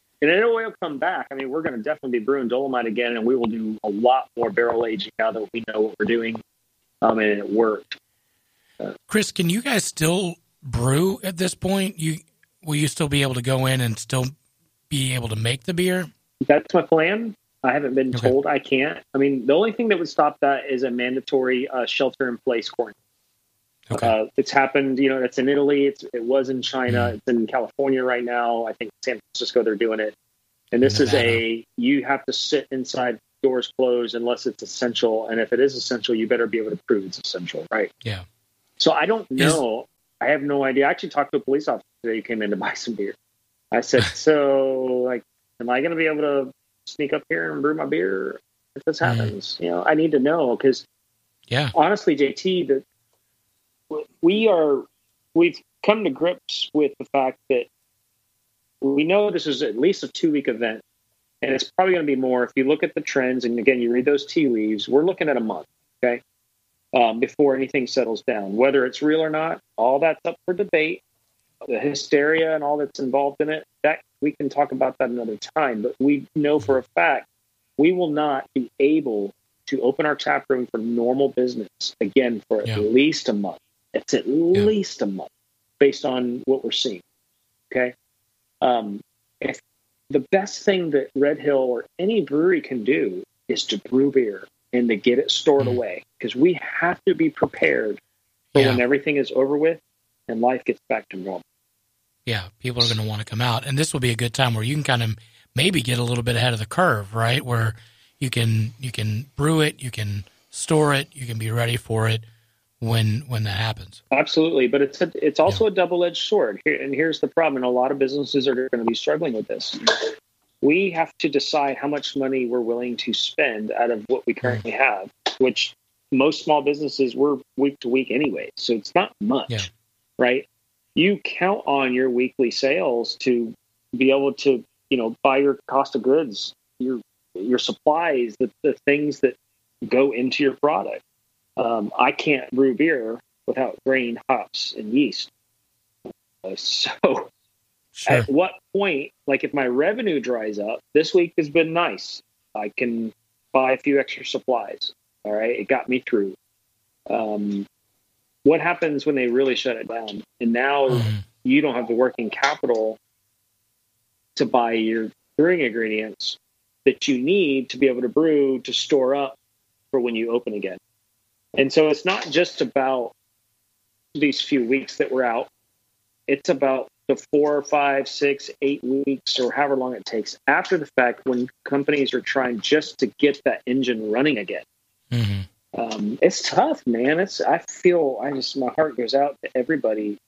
come back. I mean, we're going to definitely be brewing Dolomite again, and we will do a lot more barrel aging now that we know what we're doing. And it worked. Chris, can you guys still brew at this point? Will you still be able to go in and still be able to make the beer? That's my plan. I haven't been told I can't. I mean, the only thing that would stop that is a mandatory shelter-in-place quarantine. Okay. It's happened, it's in Italy. It was in China. It's in California right now. I think San Francisco, they're doing it. And this is you have to sit inside, doors closed, unless it's essential. And if it is essential, you better be able to prove it's essential, right? Yeah. So I don't know. I have no idea. I actually talked to a police officer today who came in to buy some beer. I said, am I going to be able to sneak up here and brew my beer if this happens? I need to know, because honestly, JT, that we've come to grips with the fact that we know this is at least a 2-week event, and it's probably going to be more. If you look at the trends, and again, you read those tea leaves, we're looking at a month, okay, before anything settles down. Whether it's real or not, all that's up for debate. The hysteria and all that's involved in it, that we can talk about that another time. But we know for a fact we will not be able to open our tap room for normal business again for at least a month. It's at least a month based on what we're seeing. Okay. If the best thing that Red Hill or any brewery can do is to brew beer and to get it stored away, because we have to be prepared for when everything is over with and life gets back to normal. Yeah, people are going to want to come out, and this will be a good time where you can kind of maybe get a little bit ahead of the curve, right? Where you can brew it, you can store it, you can be ready for it when that happens. Absolutely, but it's also a double-edged sword. And here's the problem, and a lot of businesses are going to be struggling with this. We have to decide how much money we're willing to spend out of what we currently have, which most small businesses were week to week anyway, so it's not much, right? You count on your weekly sales to be able to, buy your cost of goods, your supplies, the things that go into your product. I can't brew beer without grain, hops, and yeast. At what point, like if my revenue dries up, this week has been nice. I can buy a few extra supplies. All right. It got me through. What happens when they really shut it down? And now you don't have the working capital to buy your brewing ingredients that you need to be able to brew, to store up for when you open again. And so it's not just about these few weeks that we're out. It's about the 4, 5, 6, 8 weeks or however long it takes after the fact when companies are trying just to get that engine running again. It's tough, man. My heart goes out to everybody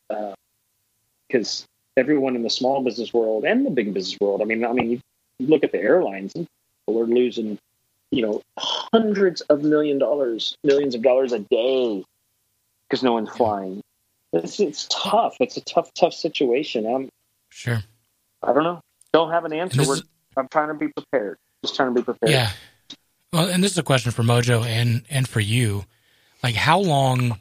because everyone in the small business world and the big business world. I mean, you look at the airlines, and people are losing, hundreds of millions of dollars a day because no one's flying. It's tough. It's a tough situation. I don't know. Don't have an answer. I'm trying to be prepared. Just trying to be prepared. Yeah. Well, and this is a question for Mojo and for you. Like, how long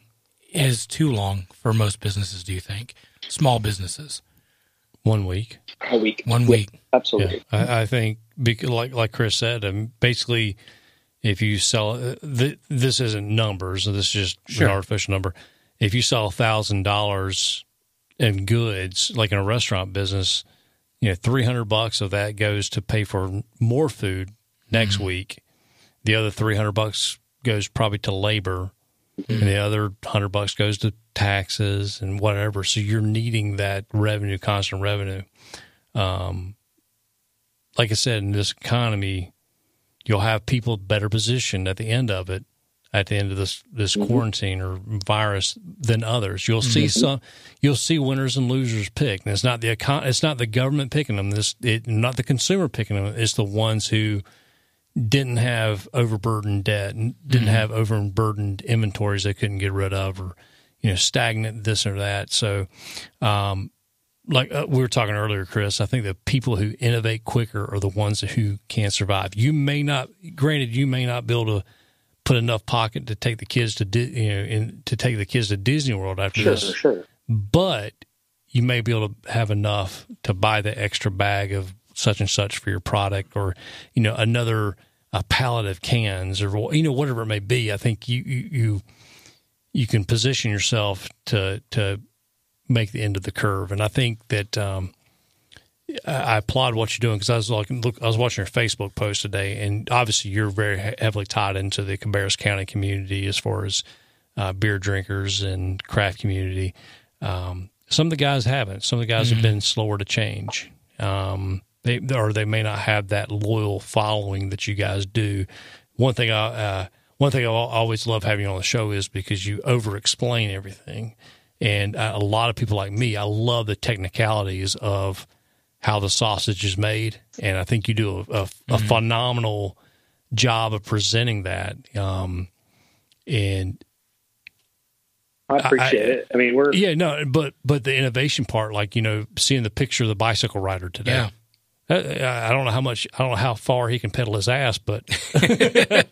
is too long for most businesses, do you think? Small businesses? 1 week. A week. 1 week. Absolutely. Yeah. I think, like Chris said, basically, if you sell, this isn't numbers, this is just an artificial number. If you sell $1,000 in goods, like in a restaurant business, $300 of that goes to pay for more food next week. The other $300 goes probably to labor, and the other $100 goes to taxes and whatever. So you're needing that revenue, constant revenue. Like I said, in this economy, you'll have people better positioned at the end of it, at the end of this quarantine or virus than others. You'll see you'll see winners and losers picked. And it's not the government picking them. Not the consumer picking them. It's the ones who didn't have overburdened debt and didn't have overburdened inventories they couldn't get rid of, or stagnant this or that. So, like we were talking earlier, Chris, I think the people who innovate quicker are the ones who can survive. You may not be able to put enough pocket to take the kids to take the kids to Disney World after this. But you may be able to have enough to buy the extra bag of such and such for your product, or another pallet of cans, or whatever it may be. I think you can position yourself to make the end of the curve, and I think that I applaud what you're doing, because I was watching your Facebook post today, and obviously you're very heavily tied into the Cabarrus County community as far as beer drinkers and craft community. Some of the guys haven't. Some of the guys have been slower to change. They may not have that loyal following that you guys do. One thing I always love having you on the show is because you over-explain everything. And a lot of people like me, I love the technicalities of how the sausage is made. And I think you do a phenomenal job of presenting that. And I appreciate it. I mean, but the innovation part, like, seeing the picture of the bicycle rider today. Yeah. I don't know how far he can pedal his ass, but I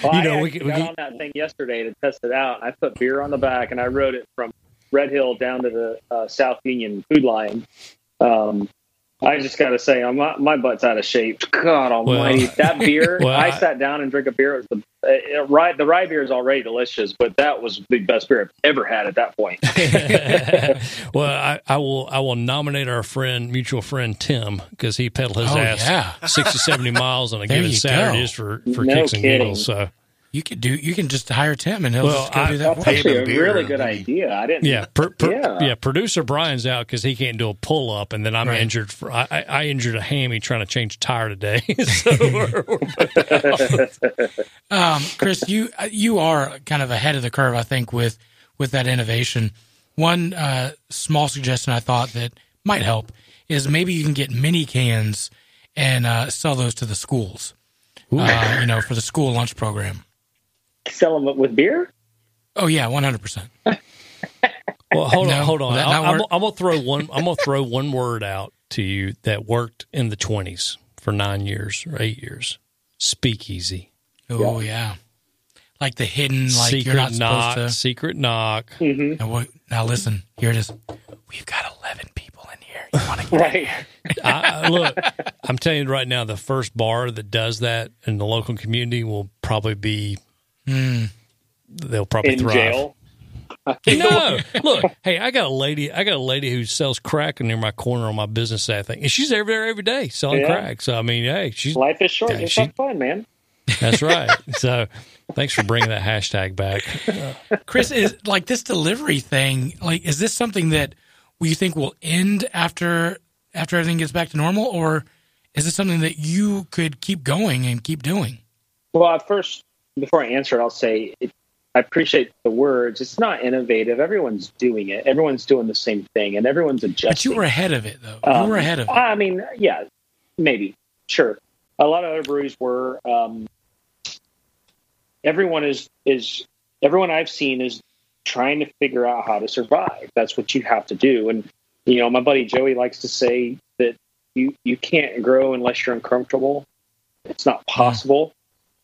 got on that thing yesterday to test it out. I put beer on the back and I rode it from Red Hill down to the South Union Food Lion. I just got to say, my butt's out of shape. God almighty. That beer, I sat down and drank a beer. It was the rye beer is already delicious, but that was the best beer I've ever had at that point. Well, I will nominate our mutual friend, Tim, because he pedaled his ass 60, 70 miles on a given Saturdays for kicks and giggles. So. You can just hire Tim and he'll just go do that. That's actually a really good idea. I didn't. Yeah, Producer Brian's out because he can't do a pull up, and then I'm injured. I injured a hammy trying to change a tire today. Chris, you are kind of ahead of the curve, I think, with that innovation. One small suggestion I thought that might help is maybe you can get mini cans and sell those to the schools. For the school lunch program. Sell them with beer? Oh yeah, 100%. Well, hold on. I'm gonna throw one word out to you that worked in the 20s for 9 years or 8 years. Speakeasy. Oh yeah. Like the hidden, like secret you're not supposed to. Secret knock. Mm-hmm. Now listen, here it is. We've got 11 people in here. You want to get right? Look, I'm telling you right now, the first bar that does that in the local community will probably be. They'll probably in thrive. Jail. No, look. Hey, I got a lady who sells crack near my corner on my business. I think, and she's there every day selling crack. So I mean, hey, life is short. It's not fun, man. That's right. So, thanks for bringing that hashtag back, Chris. Is like this delivery thing. Like, is this something that you think will end after everything gets back to normal, or is it something that you could keep going and keep doing? Well, first, before I answer it, I'll say I appreciate the words. It's not innovative. Everyone's doing it. Everyone's doing the same thing, and everyone's adjusting. But you were ahead of it, though. You were ahead of it. I mean, yeah, maybe. Sure. A lot of other breweries were. Everyone I've seen is trying to figure out how to survive. That's what you have to do. And, my buddy Joey likes to say that you can't grow unless you're uncomfortable. It's not possible.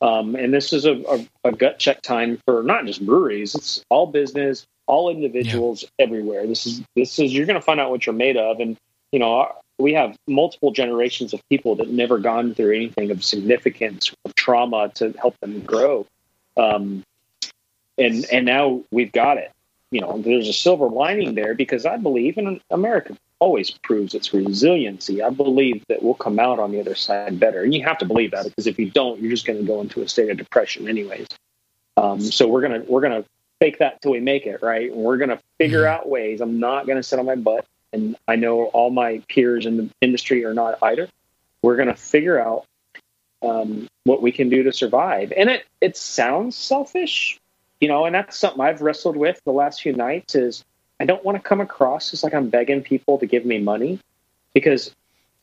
And this is a gut check time for not just breweries. It's all business, all individuals everywhere. This is you're going to find out what you're made of. And, we have multiple generations of people that never gone through anything of significance or trauma to help them grow. And now we've got it. There's a silver lining there because I believe, and America always proves its resiliency. I believe that we'll come out on the other side better. And you have to believe that because if you don't, you're just going to go into a state of depression anyways. So we're going to fake that till we make it, right? And we're going to figure out ways. I'm not going to sit on my butt. And I know all my peers in the industry are not either. We're going to figure out what we can do to survive. And it sounds selfish, and that's something I've wrestled with the last few nights is I don't want to come across as like I'm begging people to give me money because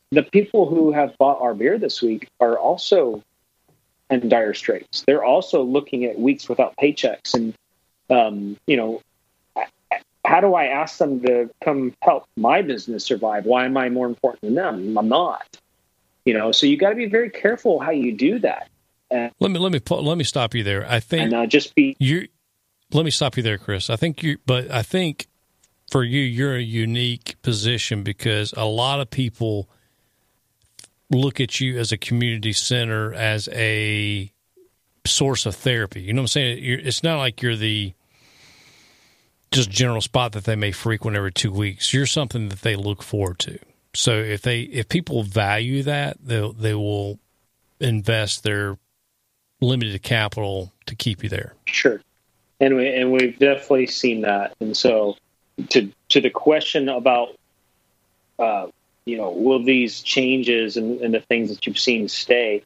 the people who have bought our beer this week are also in dire straits. They're also looking at weeks without paychecks. And, how do I ask them to come help my business survive? Why am I more important than them? I'm not. So you got to be very careful how you do that. Let me stop you there. I think let me stop you there, Chris. I think for you, you're a unique position because a lot of people look at you as a community center as a source of therapy. You know what I'm saying? It's not like you're the just general spot that they may frequent every 2 weeks. You're something that they look forward to. So if people value that, they will invest their limited capital to keep you there. Sure, and we've definitely seen that. And so to the question about will these changes and the things that you've seen stay,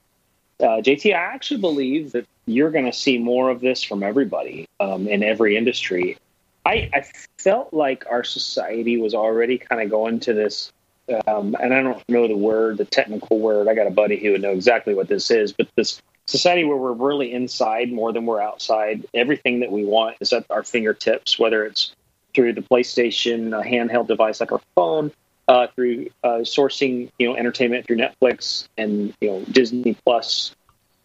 JT, I actually believe that you're going to see more of this from everybody in every industry. I felt like our society was already kind of going to this. And I don't know the technical word. I got a buddy who would know exactly what this is, but this society where we're really inside more than we're outside. Everything that we want is at our fingertips, whether it's through the PlayStation, a handheld device like our phone, through sourcing, entertainment through Netflix and, Disney Plus,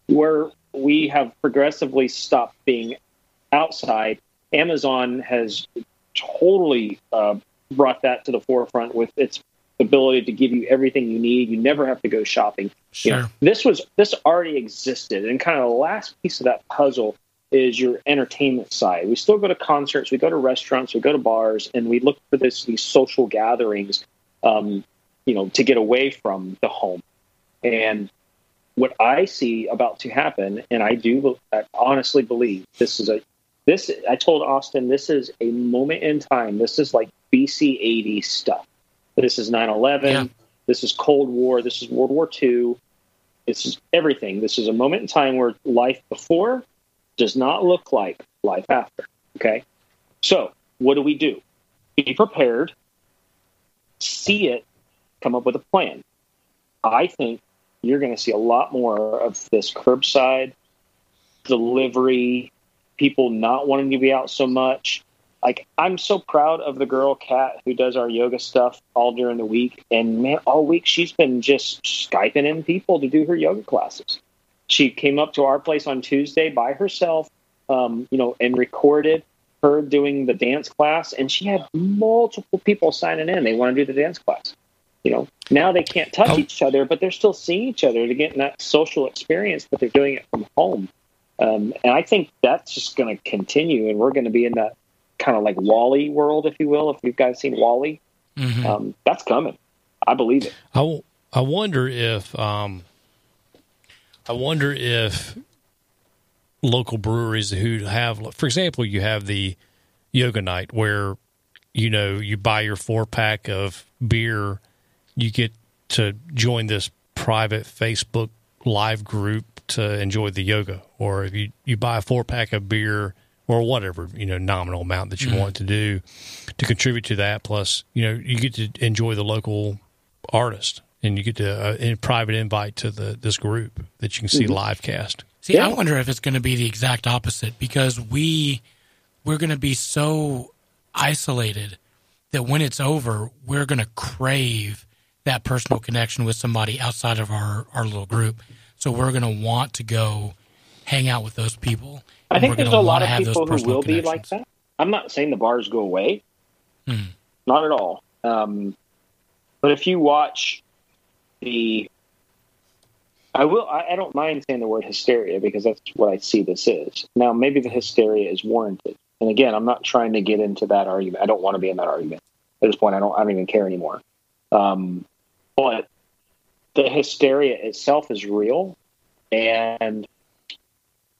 where we have progressively stopped being outside. Amazon has totally brought that to the forefront with its ability to give you everything you need. You never have to go shopping. Sure. This already existed, and kind of the last piece of that puzzle is your entertainment side. We still go to concerts, we go to restaurants, we go to bars, and we look for these social gatherings, to get away from the home. And what I see about to happen, and I honestly believe I told Austin, this is a moment in time. This is like BC 80 stuff. This is 9/11. Yeah. This is Cold War. This is World War II. This is everything. This is a moment in time where life before does not look like life after. Okay? So what do? Be prepared, see it, come up with a plan. I think you're going to see a lot more of this curbside delivery, people not wanting to be out so much. Like, I'm so proud of the girl, Kat, who does our yoga stuff all during the week. And, man, all week she's been just Skyping in people to do her yoga classes. She came up to our place on Tuesday by herself, and recorded her doing the dance class. And she had multiple people signing in. They want to do the dance class. Now they can't touch each other, but they're still seeing each other to get that social experience, but they're doing it from home. And I think that's just going to continue, and we're going to be in that kind of like WALL-E world, if you will. If you guys seen WALL-E, that's coming. I believe it. I wonder if local breweries who have, for example, you have the yoga night where you buy your 4-pack of beer, you get to join this private Facebook live group to enjoy the yoga, or if you buy a 4-pack of beer or whatever, nominal amount that you want to do to contribute to that. Plus, you get to enjoy the local artist, and you get to a private invite to this group that you can see live cast. See, I wonder if it's going to be the exact opposite, because we're going to be so isolated that when it's over, we're going to crave that personal connection with somebody outside of our little group. So we're going to want to go hang out with those people. I think there's a lot of people who will be like that. I'm not saying the bars go away. Not at all. But if you watch I don't mind saying the word hysteria, because that's what I see this is. Now, maybe the hysteria is warranted. And again, I'm not trying to get into that argument. I don't want to be in that argument. At this point, I don't even care anymore. But the hysteria itself is real, and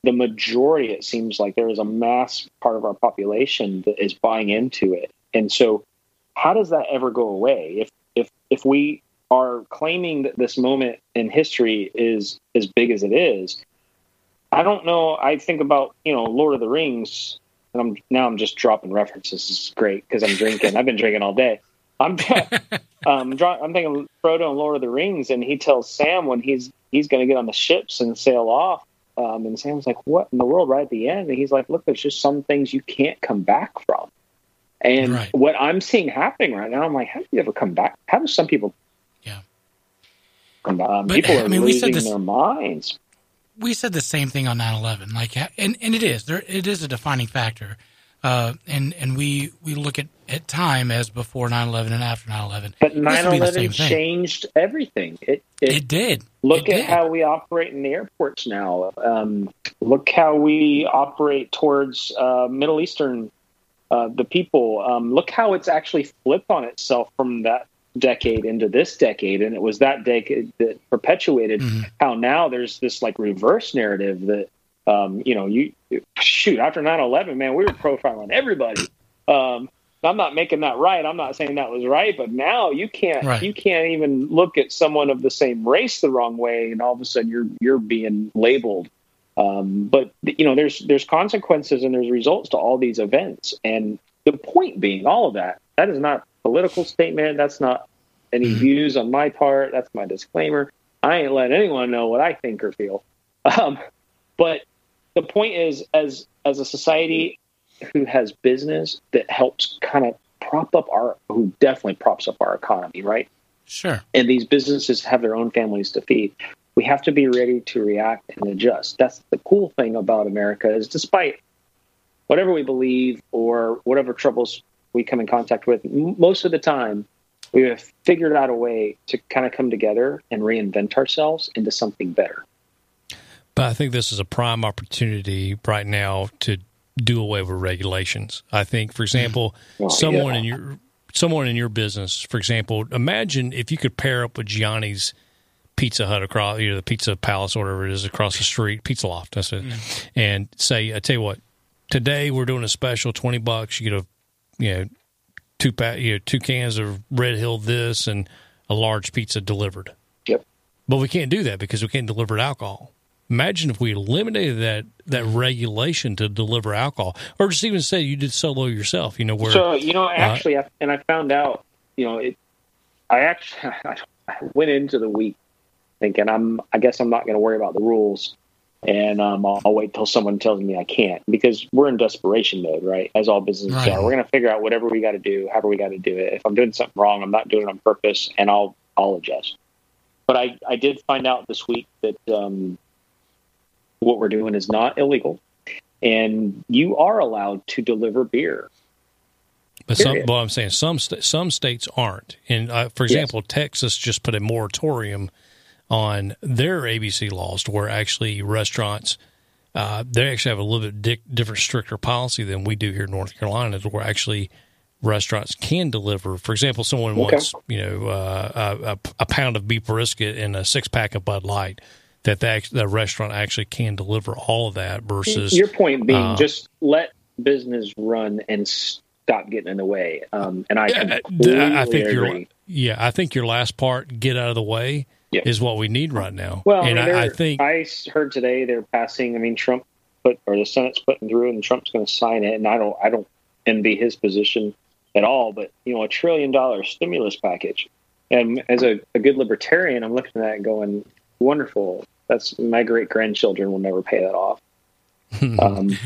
the majority, it seems like there is a mass part of our population that is buying into it. And so how does that ever go away? If we are claiming that this moment in history is as big as it is, I don't know. I think about, Lord of the Rings, and I'm just dropping references. This is great because I'm drinking. I've been drinking all day. I'm thinking Frodo and Lord of the Rings, and he tells Sam when he's going to get on the ships and sail off. And Sam's like, what in the world, right at the end? And he's like, look, there's just some things you can't come back from. And what I'm seeing happening right now, I'm like, how do you ever come back? How do some people come back? People are losing their minds. We said the same thing on 9/11. Like, and it is a defining factor. And we look at time as before 9/11 and after 9/11. But 9/11 changed everything. It did. Look at how we operate in the airports now. Look how we operate towards Middle Eastern, the people. Look how it's actually flipped on itself from that decade into this decade, and it was that decade that perpetuated how now there's this like reverse narrative that after 9/11, man, we were profiling everybody. I'm not making that right. I'm not saying that was right, but now you can't even look at someone of the same race the wrong way, and all of a sudden you're being labeled. But there's consequences and there's results to all these events, and the point being, all of that is not a political statement. That's not any views on my part. That's my disclaimer. I ain't letting anyone know what I think or feel. But the point is, as a society who has business that helps kind of who definitely props up our economy, right? Sure. And these businesses have their own families to feed. We have to be ready to react and adjust. That's the cool thing about America is despite whatever we believe or whatever troubles we come in contact with, most of the time we have figured out a way to kind of come together and reinvent ourselves into something better. But I think this is a prime opportunity right now to do away with regulations. I think, for example, someone in your business, for example, imagine if you could pair up with Gianni's Pizza Hut across, the Pizza Palace or whatever it is across the street, Pizza Loft, that's it, and say, I tell you what, today we're doing a special, $20. You get two cans of Red Hill this and a large pizza delivered. Yep. But we can't do that because we can't deliver alcohol. Imagine if we eliminated that regulation to deliver alcohol, or just even say you did solo yourself. Actually, I found out. I went into the week thinking I guess I'm not going to worry about the rules, and I'll wait till someone tells me I can't, because we're in desperation mode, right? As all businesses are, we're going to figure out whatever we got to do, however we got to do it. If I'm doing something wrong, I'm not doing it on purpose, and I'll adjust. But I did find out this week that what we're doing is not illegal, and you are allowed to deliver beer. But I'm saying some states aren't. And for example, Texas just put a moratorium on their ABC laws to where actually restaurants, they actually have a little bit different, stricter policy than we do here in North Carolina, to where actually restaurants can deliver. For example, someone wants a pound of beef brisket and a 6-pack of Bud Light. That the restaurant actually can deliver all of that versus... Your point being, just let business run and stop getting in the way. And I completely agree. I think your last part, get out of the way, is what we need right now. Well, and I heard today they're passing, Trump the Senate's putting through and Trump's going to sign it. And I don't envy his position at all, but, $1 trillion stimulus package. And as a good libertarian, I'm looking at that going, wonderful. That's my great grandchildren will never pay that off.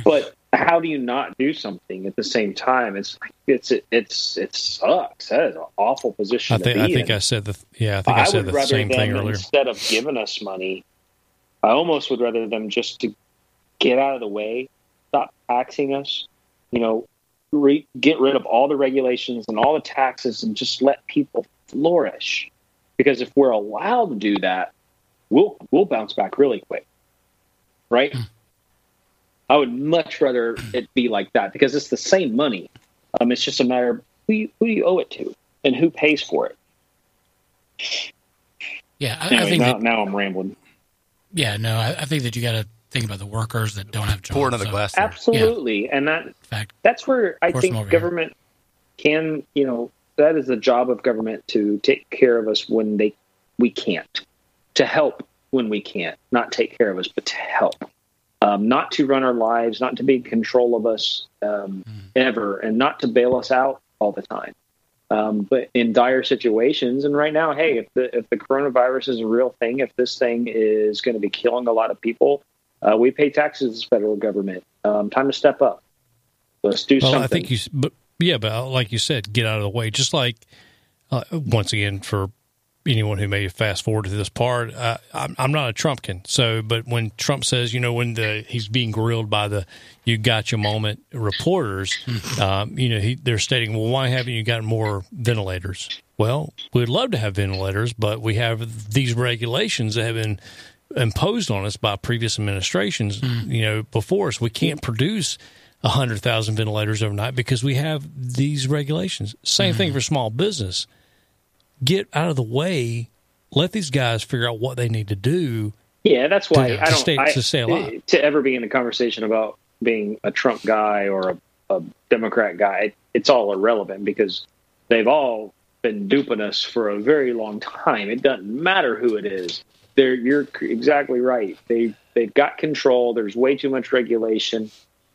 But how do you not do something at the same time? It sucks. That is an awful position to be in. I think I said the same thing earlier. Instead of giving us money, I almost would rather them just to get out of the way, stop taxing us, get rid of all the regulations and all the taxes and just let people flourish. Because if we're allowed to do that, we'll bounce back really quick, right? I would much rather it be like that, because it's the same money. It's just a matter of who you owe it to and who pays for it. Yeah, I think now I'm rambling. Yeah, no, I think that you got to think about the workers that don't have jobs. Pour another glass there. Absolutely, and that's where I think government can, that is the job of government, to take care of us when we can't. To help when we can't, not take care of us, but to help, not to run our lives, not to be in control of us ever, and not to bail us out all the time. But in dire situations, and right now, hey, if the coronavirus is a real thing, if this thing is going to be killing a lot of people, we pay taxes as federal government. Time to step up. Let's do something. I think but like you said, get out of the way. Just like once again, for anyone who may fast forward to this part, I'm not a Trumpkin. But when Trump says, when he's being grilled by the "you got your moment" reporters, they're stating, well, why haven't you gotten more ventilators? Well, we'd love to have ventilators, but we have these regulations that have been imposed on us by previous administrations, before us. We can't produce 100,000 ventilators overnight because we have these regulations. Same thing for small business. Get out of the way. Let these guys figure out what they need to do. Yeah, that's why to stay alive. To ever be in a conversation about being a Trump guy or a Democrat guy, it's all irrelevant, because they've all been duping us for a very long time. It doesn't matter who it is. You're exactly right. They've got control. There's way too much regulation.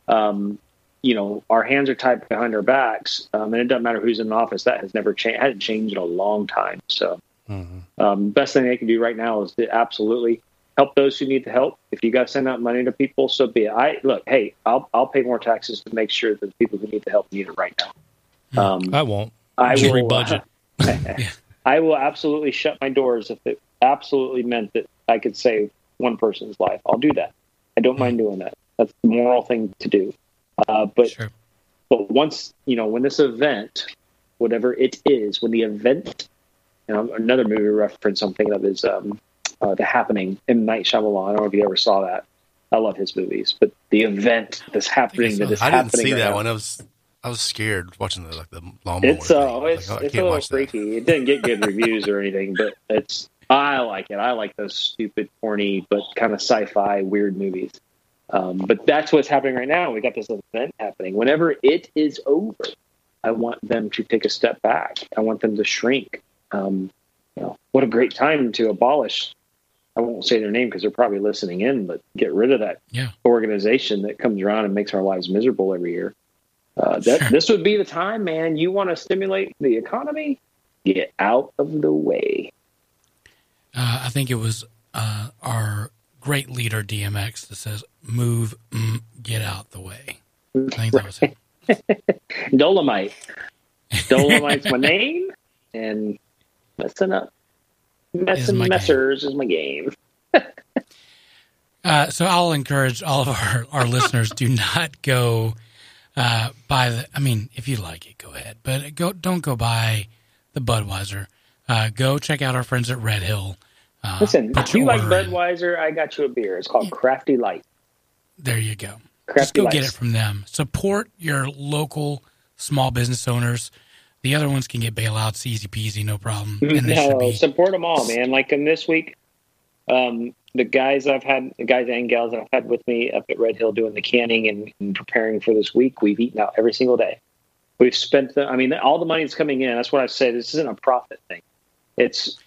Our hands are tied behind our backs, and it doesn't matter who's in office. That has never changed. Hasn't changed in a long time. So, best thing they can do right now is to absolutely help those who need the help. If you got to send out money to people, so be it. I'll pay more taxes to make sure that the people who need the help need it right now. I won't. I will rebudget. I will absolutely shut my doors if it absolutely meant that I could save one person's life. I'll do that. I don't mind doing that. That's the moral thing to do. But once, when this event, whatever it is, when the event, another movie reference I'm thinking of is The Happening, M. Night Shyamalan. I don't know if you ever saw that. I love his movies, but the event that's happening that is happening. I didn't see that now, one. I was scared watching the lawnmower. It's a little freaky. It didn't get good reviews or anything, but I like it. I like those stupid, corny, but kind of sci-fi weird movies. But that's what's happening right now. We got this event happening. Whenever it is over, I want them to take a step back. I want them to shrink. What a great time to abolish. I won't say their name because they're probably listening in, but get rid of that organization that comes around and makes our lives miserable every year. This would be the time, man. You want to stimulate the economy? Get out of the way. I think it was our great leader, DMX, that says, move, get out the way. I think that was it. Dolomite. Dolomite's my name, and Messers is my game. So I'll encourage all of our listeners, do not go if you like it, go ahead. But don't go buy the Budweiser. Go check out our friends at Red Hill. Listen, if you like Budweiser, I got you a beer. It's called Crafty Light. There you go. Just Crafty go Lights. get it from them. Support your local small business owners. The other ones can get bailouts, easy peasy, no problem. And support them all, man. Like in this week, the guys and gals I've had with me up at Red Hill doing the canning and preparing for this week, we've eaten out every single day. We've spent all the money that's coming in. That's what I say. This isn't a profit thing.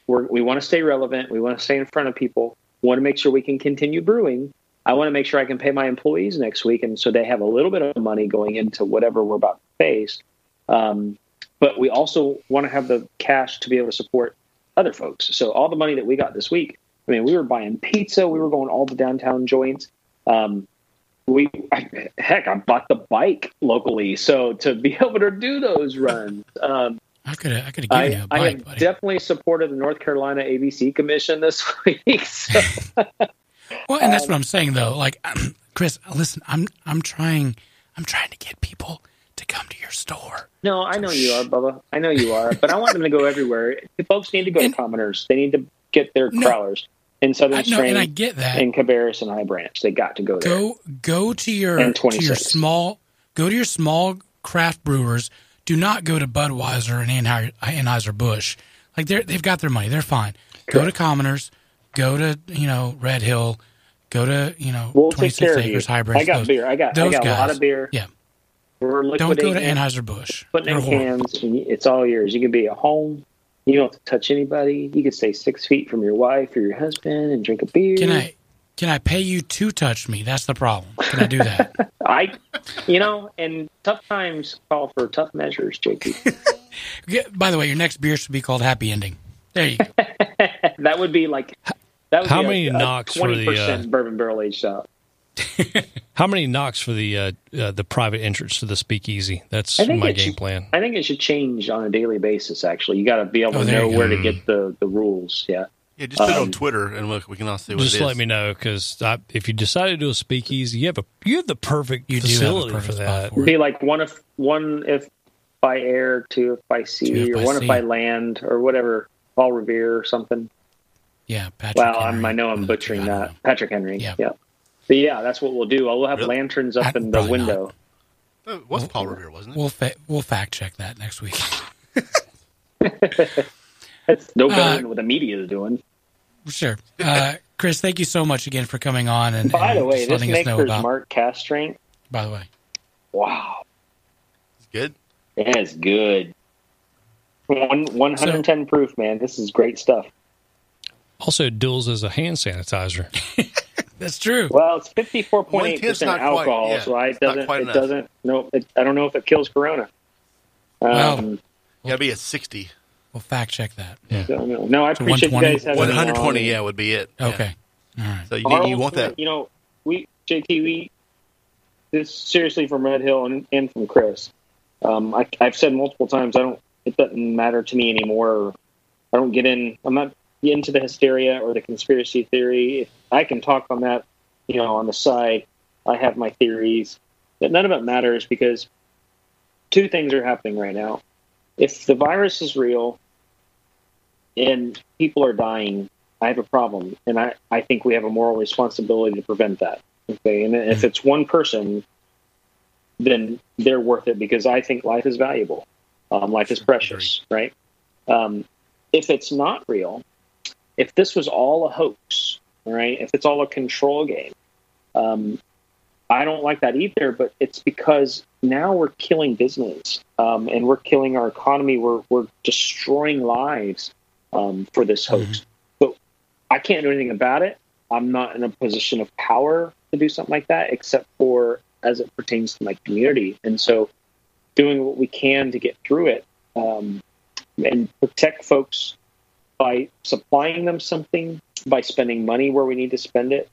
We want to stay relevant. We want to stay in front of people. We want to make sure we can continue brewing. I want to make sure I can pay my employees next week, and so they have a little bit of money going into whatever we're about to face. But we also want to have the cash to be able to support other folks. So all the money that we got this week, we were buying pizza. We were going all the downtown joints. I bought the bike locally, so to be able to do those runs. I could have given you a bike, I have buddy. definitely supported the North Carolina ABC Commission this week. So. Well, and that's what I'm saying, though. Like, Chris, listen, I'm trying to get people to come to your store. No, I know you are, Bubba. I know you are, but I want them to go everywhere. The folks need to go to Commoners. They need to get their crowlers in Southern Strain, and I get that. In Cabarrus and High Branch. They got to go there. Go to your small craft brewers. Do not go to Budweiser and Anheuser-Busch. Like they've got their money. They're fine. Correct. Go to Commoners. Go to Red Hill. Go to 26 Acres, High Branch. I got beer. I got a lot of beer. Yeah. We're don't go to Anheuser-Busch. Putting in cans. It's all yours. You can be at home. You don't have to touch anybody. You can stay 6 feet from your wife or your husband and drink a beer. Can I pay you to touch me? That's the problem. Can I do that? And tough times call for tough measures, JP. By the way, your next beer should be called Happy Ending. There you go. That would be how many knocks 20% for the bourbon barrel aged out. How many knocks for the private entrance to the speakeasy? That's my game plan. I think it should change on a daily basis. Actually, you got to be able to know where to get the rules. Yeah. Yeah, just put it on Twitter, and we can all see what it is. Just let me know, because if you decide to do a speakeasy, you have the perfect facility for that. It'd be like one if by air, two if by sea, or one if by land, or whatever. Paul Revere or something. Yeah, Patrick Henry. I know I'm butchering that. Patrick Henry. Yeah. But yeah, that's what we'll do. We'll have lanterns up in the window. It was Paul Revere, wasn't We'll it? we'll fact check that next week. That's no better than what the media is doing. Sure. Chris, thank you so much again for coming on and by the way, letting us know about Mark cast strength. By the way. Wow. It's good? Yeah, it's good. 110 proof, man. This is great stuff. Also duels as a hand sanitizer. That's true. Well, it's 54.8% alcohol, so I don't know if it kills Corona. You gotta be at 60. We'll fact check that. Yeah. No, I appreciate you guys having 120, would be it. Okay. Right. So you want that. This seriously from Red Hill and from Chris. I've said multiple times, it doesn't matter to me anymore. I'm not into the hysteria or the conspiracy theory. If I can talk on that, on the side. I have my theories. But none of it matters because two things are happening right now. If the virus is real and people are dying, I have a problem. And I think we have a moral responsibility to prevent that. Okay. And if it's one person, then they're worth it because I think life is valuable. Life is precious, right? If it's not real, if this was all a hoax, right? If it's all a control game, I don't like that either, but it's because now we're killing business and we're killing our economy. We're destroying lives for this hoax. But I can't do anything about it. I'm not in a position of power to do something like that, except for as it pertains to my community. And so doing what we can to get through it and protect folks by supplying them something, by spending money where we need to spend it.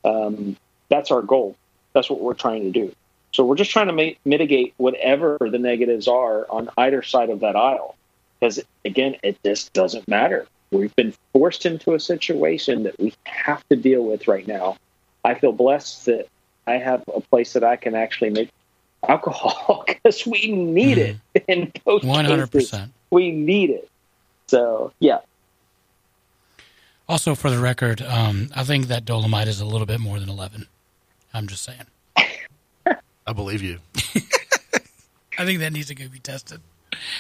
That's our goal. That's what we're trying to do. So we're just trying to mitigate whatever the negatives are on either side of that aisle. Because, again, it just doesn't matter. We've been forced into a situation that we have to deal with right now. I feel blessed that I have a place that I can actually make alcohol because we need it in both 100%. Cases. We need it. So, yeah. Also, for the record, I think that Dolomite is a little bit more than 11. I'm just saying. I believe you. I think that needs to go be tested.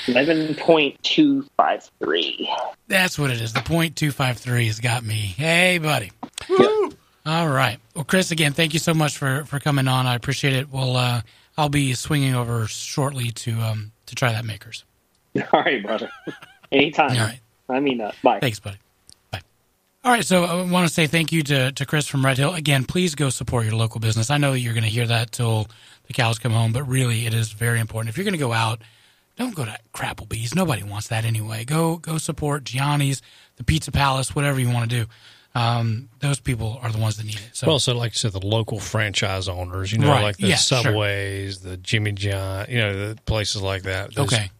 11.253. That's what it is. The .253 has got me. Hey, buddy. Woo! All right. Well, Chris, again, thank you so much for coming on. I appreciate it. Well, I'll be swinging over shortly to try that Makers. All right, brother. Anytime. All right. I mean, bye. Thanks, buddy. All right, so I want to say thank you to Chris from Red Hill. Again, please go support your local business. I know you're going to hear that till the cows come home, but really it is very important. If you're going to go out, don't go to Crapplebee's. Nobody wants that anyway. Go support Gianni's, the Pizza Palace, whatever you want to do. Those people are the ones that need it. So like you said, the local franchise owners, right. Like the Subways, the Jimmy John, the places like that. Okay.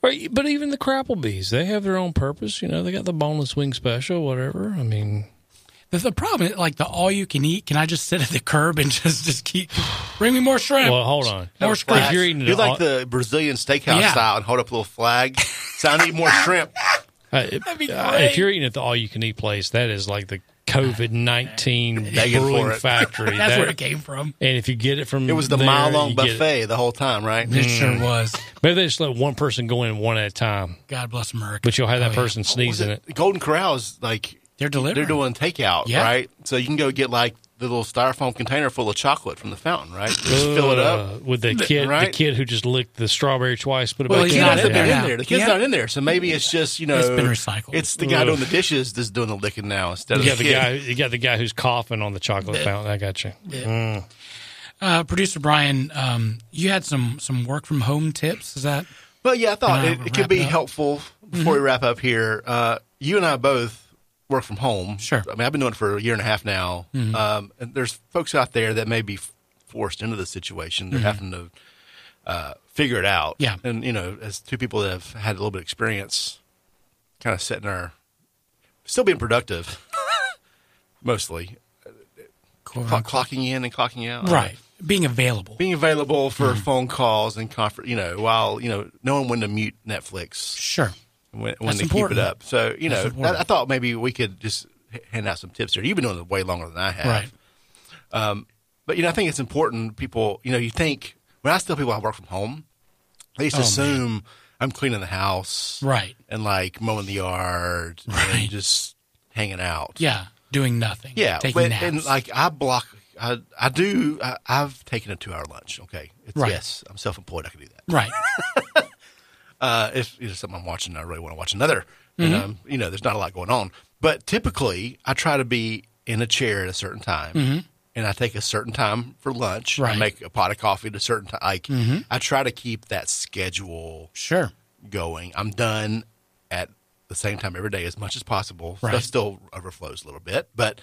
Right, but even the Crapplebees, they have their own purpose. They got the boneless wing special, whatever. I mean, the problem is, like the all-you-can-eat. Can I just sit at the curb and just keep bring me more shrimp? Well, hold on, more shrimp. If you're eating like the Brazilian steakhouse style and hold up a little flag, so I need more shrimp. That'd be great. If you're eating at the all-you-can-eat place, that is like the COVID-19 brewing factory. That's where it came from. And if you get it from it was the mile-long buffet the whole time, right? It sure was. Maybe they just let one person go in one at a time. God bless America. But you'll have that person sneezing it. Golden Corral is like they're delivering. They're doing takeout, right? So you can go get like the little styrofoam container full of chocolate from the fountain, right? Just fill it up with the kid, right? The kid who just licked the strawberry twice, put it back in. The kid hasn't been in there. The kid's not in there, so maybe it's just it's been recycled. It's the guy doing the dishes that's doing the licking now instead of the kid. You got the guy who's coughing on the chocolate fountain. I got you. Yeah. Producer Brian, you had some work from home tips. Is that? Well, yeah, I thought it could be helpful before we wrap up here. You and I both work from home. Sure. I mean, I've been doing it for a year and a half now. And there's folks out there that may be forced into the situation. They're having to figure it out. Yeah. And, as two people that have had a little bit of experience, kind of still being productive, mostly. Clocking in and clocking out. Right. Being available. Being available for phone calls and while, knowing when to mute Netflix. Sure. When they keep it up. So, I thought maybe we could just hand out some tips there. You've been doing it way longer than I have. Right. But, I think it's important. People, you think, when I tell people I work from home, they just assume I'm cleaning the house. Right. And mowing the yard. Right. And just hanging out. Yeah. Doing nothing. Yeah. Taking naps. And I've taken a 2-hour lunch. Okay. Yes, I'm self-employed. I can do that. Right. If there's something I'm watching, I really want to watch another. And, there's not a lot going on. But typically, I try to be in a chair at a certain time, and I take a certain time for lunch. Right. I make a pot of coffee at a certain time. I try to keep that schedule going. I'm done at the same time every day as much as possible. Right. That still overflows a little bit, but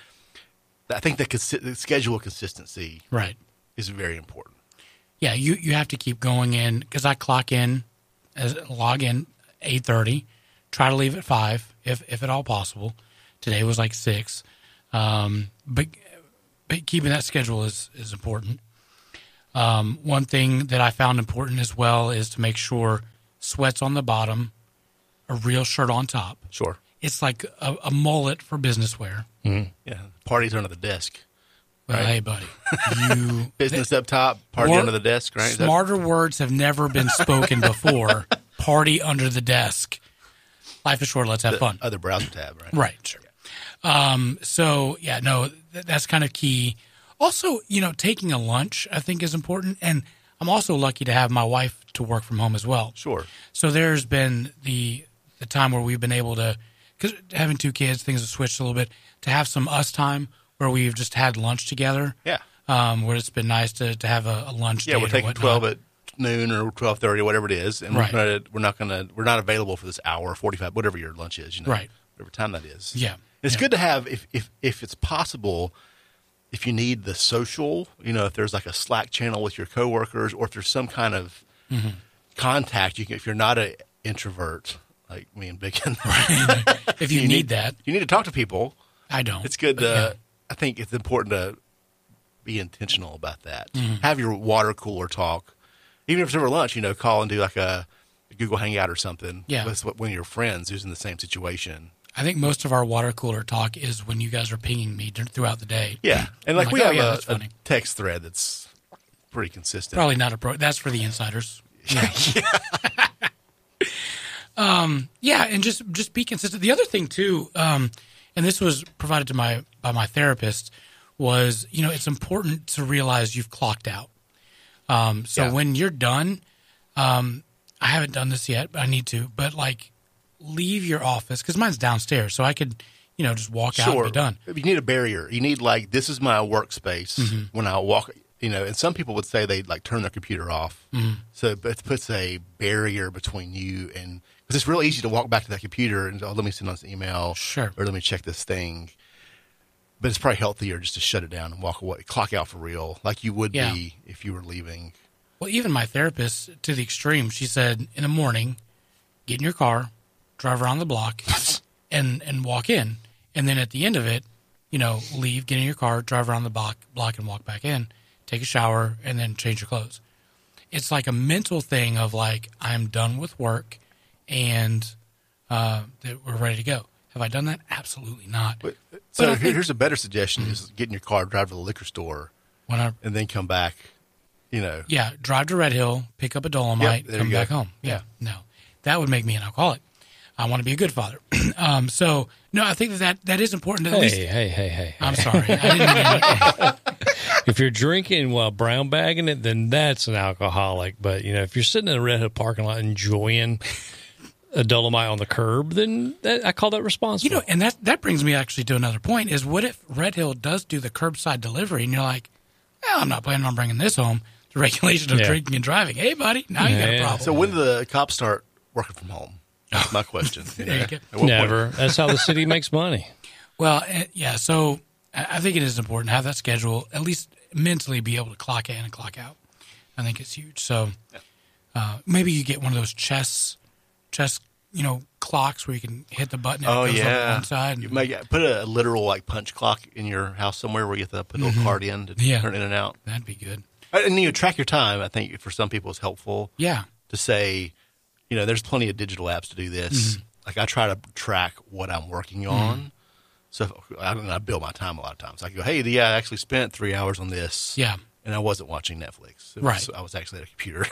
I think the schedule consistency right is very important. Yeah, you have to keep going in because I log in 8:30, try to leave at 5 if at all possible. Today was like 6, but keeping that schedule is important. One thing that I found important as well is to make sure sweats on the bottom, a real shirt on top. Sure, it's like a mullet for business wear. Mm-hmm. Yeah, parties under the desk. Well, right? Hey, buddy, business up top, party under the desk. Right? Smarter words have never been spoken before. Party under the desk. Life is short. Let's have fun. Other browser tab, right? Right. Sure. So yeah, no, that's kind of key. Also, taking a lunch I think is important, and I'm also lucky to have my wife to work from home as well. Sure. So there's been the time where we've been able to, because having 2 kids, things have switched a little bit, to have some us time where we've just had lunch together. Yeah. Where it's been nice to have a lunch. Yeah, we're taking 12 at noon or 12:30 or whatever it is, and right. we're not available for this hour, 45, whatever your lunch is. Right. Whatever time that is. Yeah. It's good to have if it's possible. If you need the social, if there's like a Slack channel with your coworkers, or if there's some kind of contact, if you're not an introvert like me and Bicken, right. If you need that, you need to talk to people. I don't. It's good. I think it's important to be intentional about that. Have your water cooler talk, even if it's over lunch. Call and do like a Google Hangout or something. Yeah. With one of your friends who's in the same situation. I think most of our water cooler talk is when you guys are pinging me throughout the day. Yeah, and we have a text thread that's pretty consistent. Probably not that's for the insiders. Yeah. And just be consistent. The other thing too, and this was provided by my therapist, was it's important to realize you've clocked out. When you're done, I haven't done this yet, but I need to. But leave your office, because mine's downstairs, so I could, just walk out and be done. You need a barrier. You need this is my workspace when I walk. And some people would say they turn their computer off. So it puts a barrier between you and, because it's real easy to walk back to that computer and let me send this email, sure, or let me check this thing. But it's probably healthier just to shut it down and walk away, clock out for real, like you would be if you were leaving. Well, even my therapist, to the extreme, she said in the morning, get in your car, drive around the block, and walk in. And then at the end of it, leave, get in your car, drive around the block and walk back in, take a shower, and then change your clothes. It's like a mental thing of I'm done with work and that we're ready to go. Have I done that? Absolutely not. So here's a better suggestion: is get in your car, drive to the liquor store, and then come back. Yeah, drive to Red Hill, pick up a Dolomite, come back home. Yeah, no, that would make me an alcoholic. I want to be a good father. No, I think that is important. Hey. I'm sorry. I didn't mean If you're drinking while brown bagging it, then that's an alcoholic. But, if you're sitting in a Red Hill parking lot enjoying a Dolomite on the curb, then I call that responsible. And that brings me actually to another point is, what if Red Hill does do the curbside delivery and you're like, well, I'm not planning on bringing this home. The regulation of drinking and driving. Hey, buddy, now you got a problem. So when do the cops start working from home? That's my question. There you go. Never. That's how the city makes money. Well, yeah, so I think it is important to have that schedule, at least mentally be able to clock in and clock out. I think it's huge. So maybe you get one of those chess clocks where you can hit the button and it goes on one side. You might put a literal punch clock in your house somewhere where you have to put a little card in to turn in and out. That'd be good. And track your time. I think for some people it's helpful. Yeah. To say, there's plenty of digital apps to do this. I try to track what I'm working on. So I bill my time a lot of times. I go, hey, I actually spent 3 hours on this. Yeah. And I wasn't watching Netflix. I was actually at a computer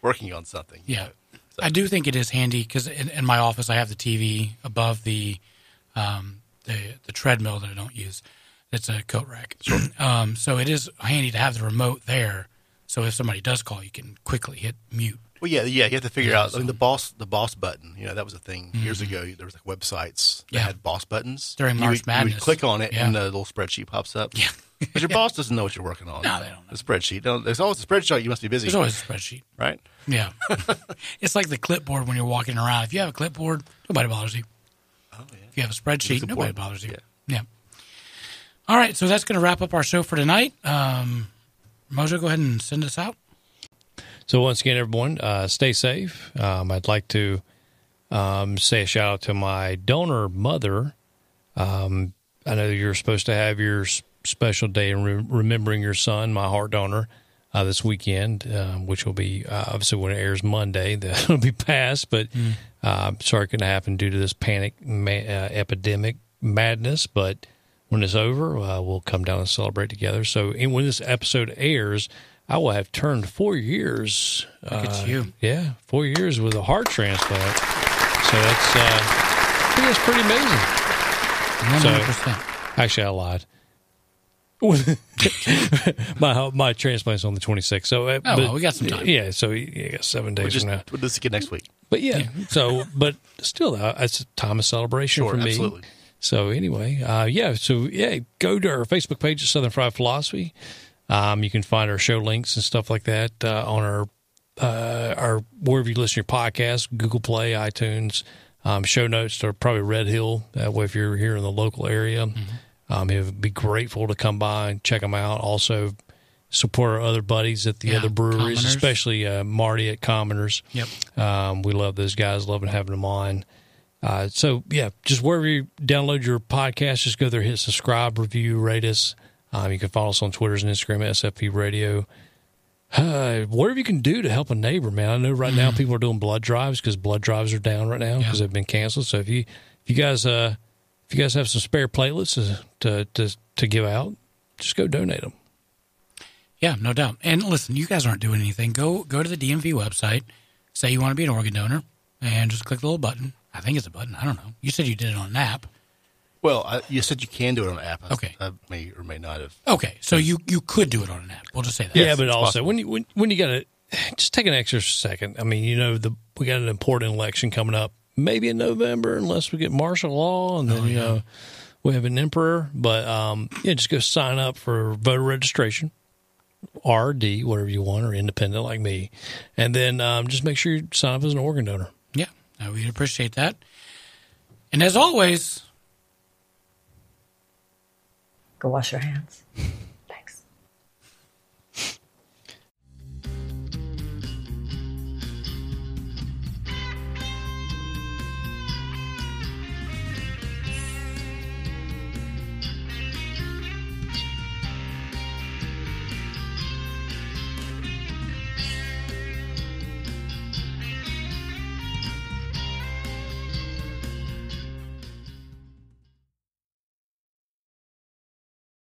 working on something. Yeah. So. I do think it is handy because in my office I have the TV above the treadmill that I don't use. It's a coat rack. Sure. So it is handy to have the remote there. So if somebody does call, you can quickly hit mute. Well, yeah, you have to figure out. The boss button. That was a thing years ago. There was websites that had boss buttons during March Madness. You would click on it, and the little spreadsheet pops up. Yeah, but your boss doesn't know what you're working on. No, they don't know. The spreadsheet. There's always a spreadsheet. You must be busy. There's always a spreadsheet, right? Yeah, it's like the clipboard when you're walking around. If you have a clipboard, nobody bothers you. Oh yeah. If you have a spreadsheet, nobody bothers you. Yeah. All right, so that's going to wrap up our show for tonight. Mojo, go ahead and send us out. So once again, everyone, stay safe. I'd like to say a shout out to my donor mother. I know you're supposed to have your special day in remembering your son, my heart donor, this weekend, which will be obviously when it airs Monday. That'll be past, but sorry it couldn't happen due to this panic epidemic madness. But when it's over, we'll come down and celebrate together. So when this episode airs, I will have turned 4 years. Look at you. Yeah, 4 years with a heart transplant. So I think that's pretty amazing. 100%. So, actually, I lied. my transplant's on the 26th. So, well, we got some time. Yeah, so you got 7 days from now. We'll do this again next week. But but still, it's a time of celebration for me. Absolutely. So anyway, go to our Facebook page at Southern Fried Philosophy. You can find our show links and stuff like that on our wherever you listen to your podcast, Google Play, iTunes. Show notes are probably Red Hill. That way, if you're here in the local area, it would be grateful to come by and check them out. Also, support our other buddies at the other breweries, Commoners. Especially Marty at Commoners. Yep. We love those guys, loving having them on. Just wherever you download your podcast, just go there, hit subscribe, review, rate us. You can follow us on Twitter and Instagram at SFP Radio. Whatever you can do to help a neighbor, man. I know right now people are doing blood drives because blood drives are down right now because they've been canceled. So if you guys have some spare platelets to give out, just go donate them. Yeah, no doubt. And listen, you guys aren't doing anything. Go to the DMV website, say you want to be an organ donor, and just click the little button. I think it's a button. I don't know. You said you did it on an app. Well, you said you can do it on an app. Okay. I may or may not have. Okay, so you could do it on an app. We'll just say that. Yeah, but also when you got to just take an extra second. I mean, we got an important election coming up, maybe in November, unless we get martial law, and then we have an emperor. But just go sign up for voter registration, RD, whatever you want, or independent like me, and then just make sure you sign up as an organ donor. Yeah, we'd appreciate that. And as always, go wash your hands.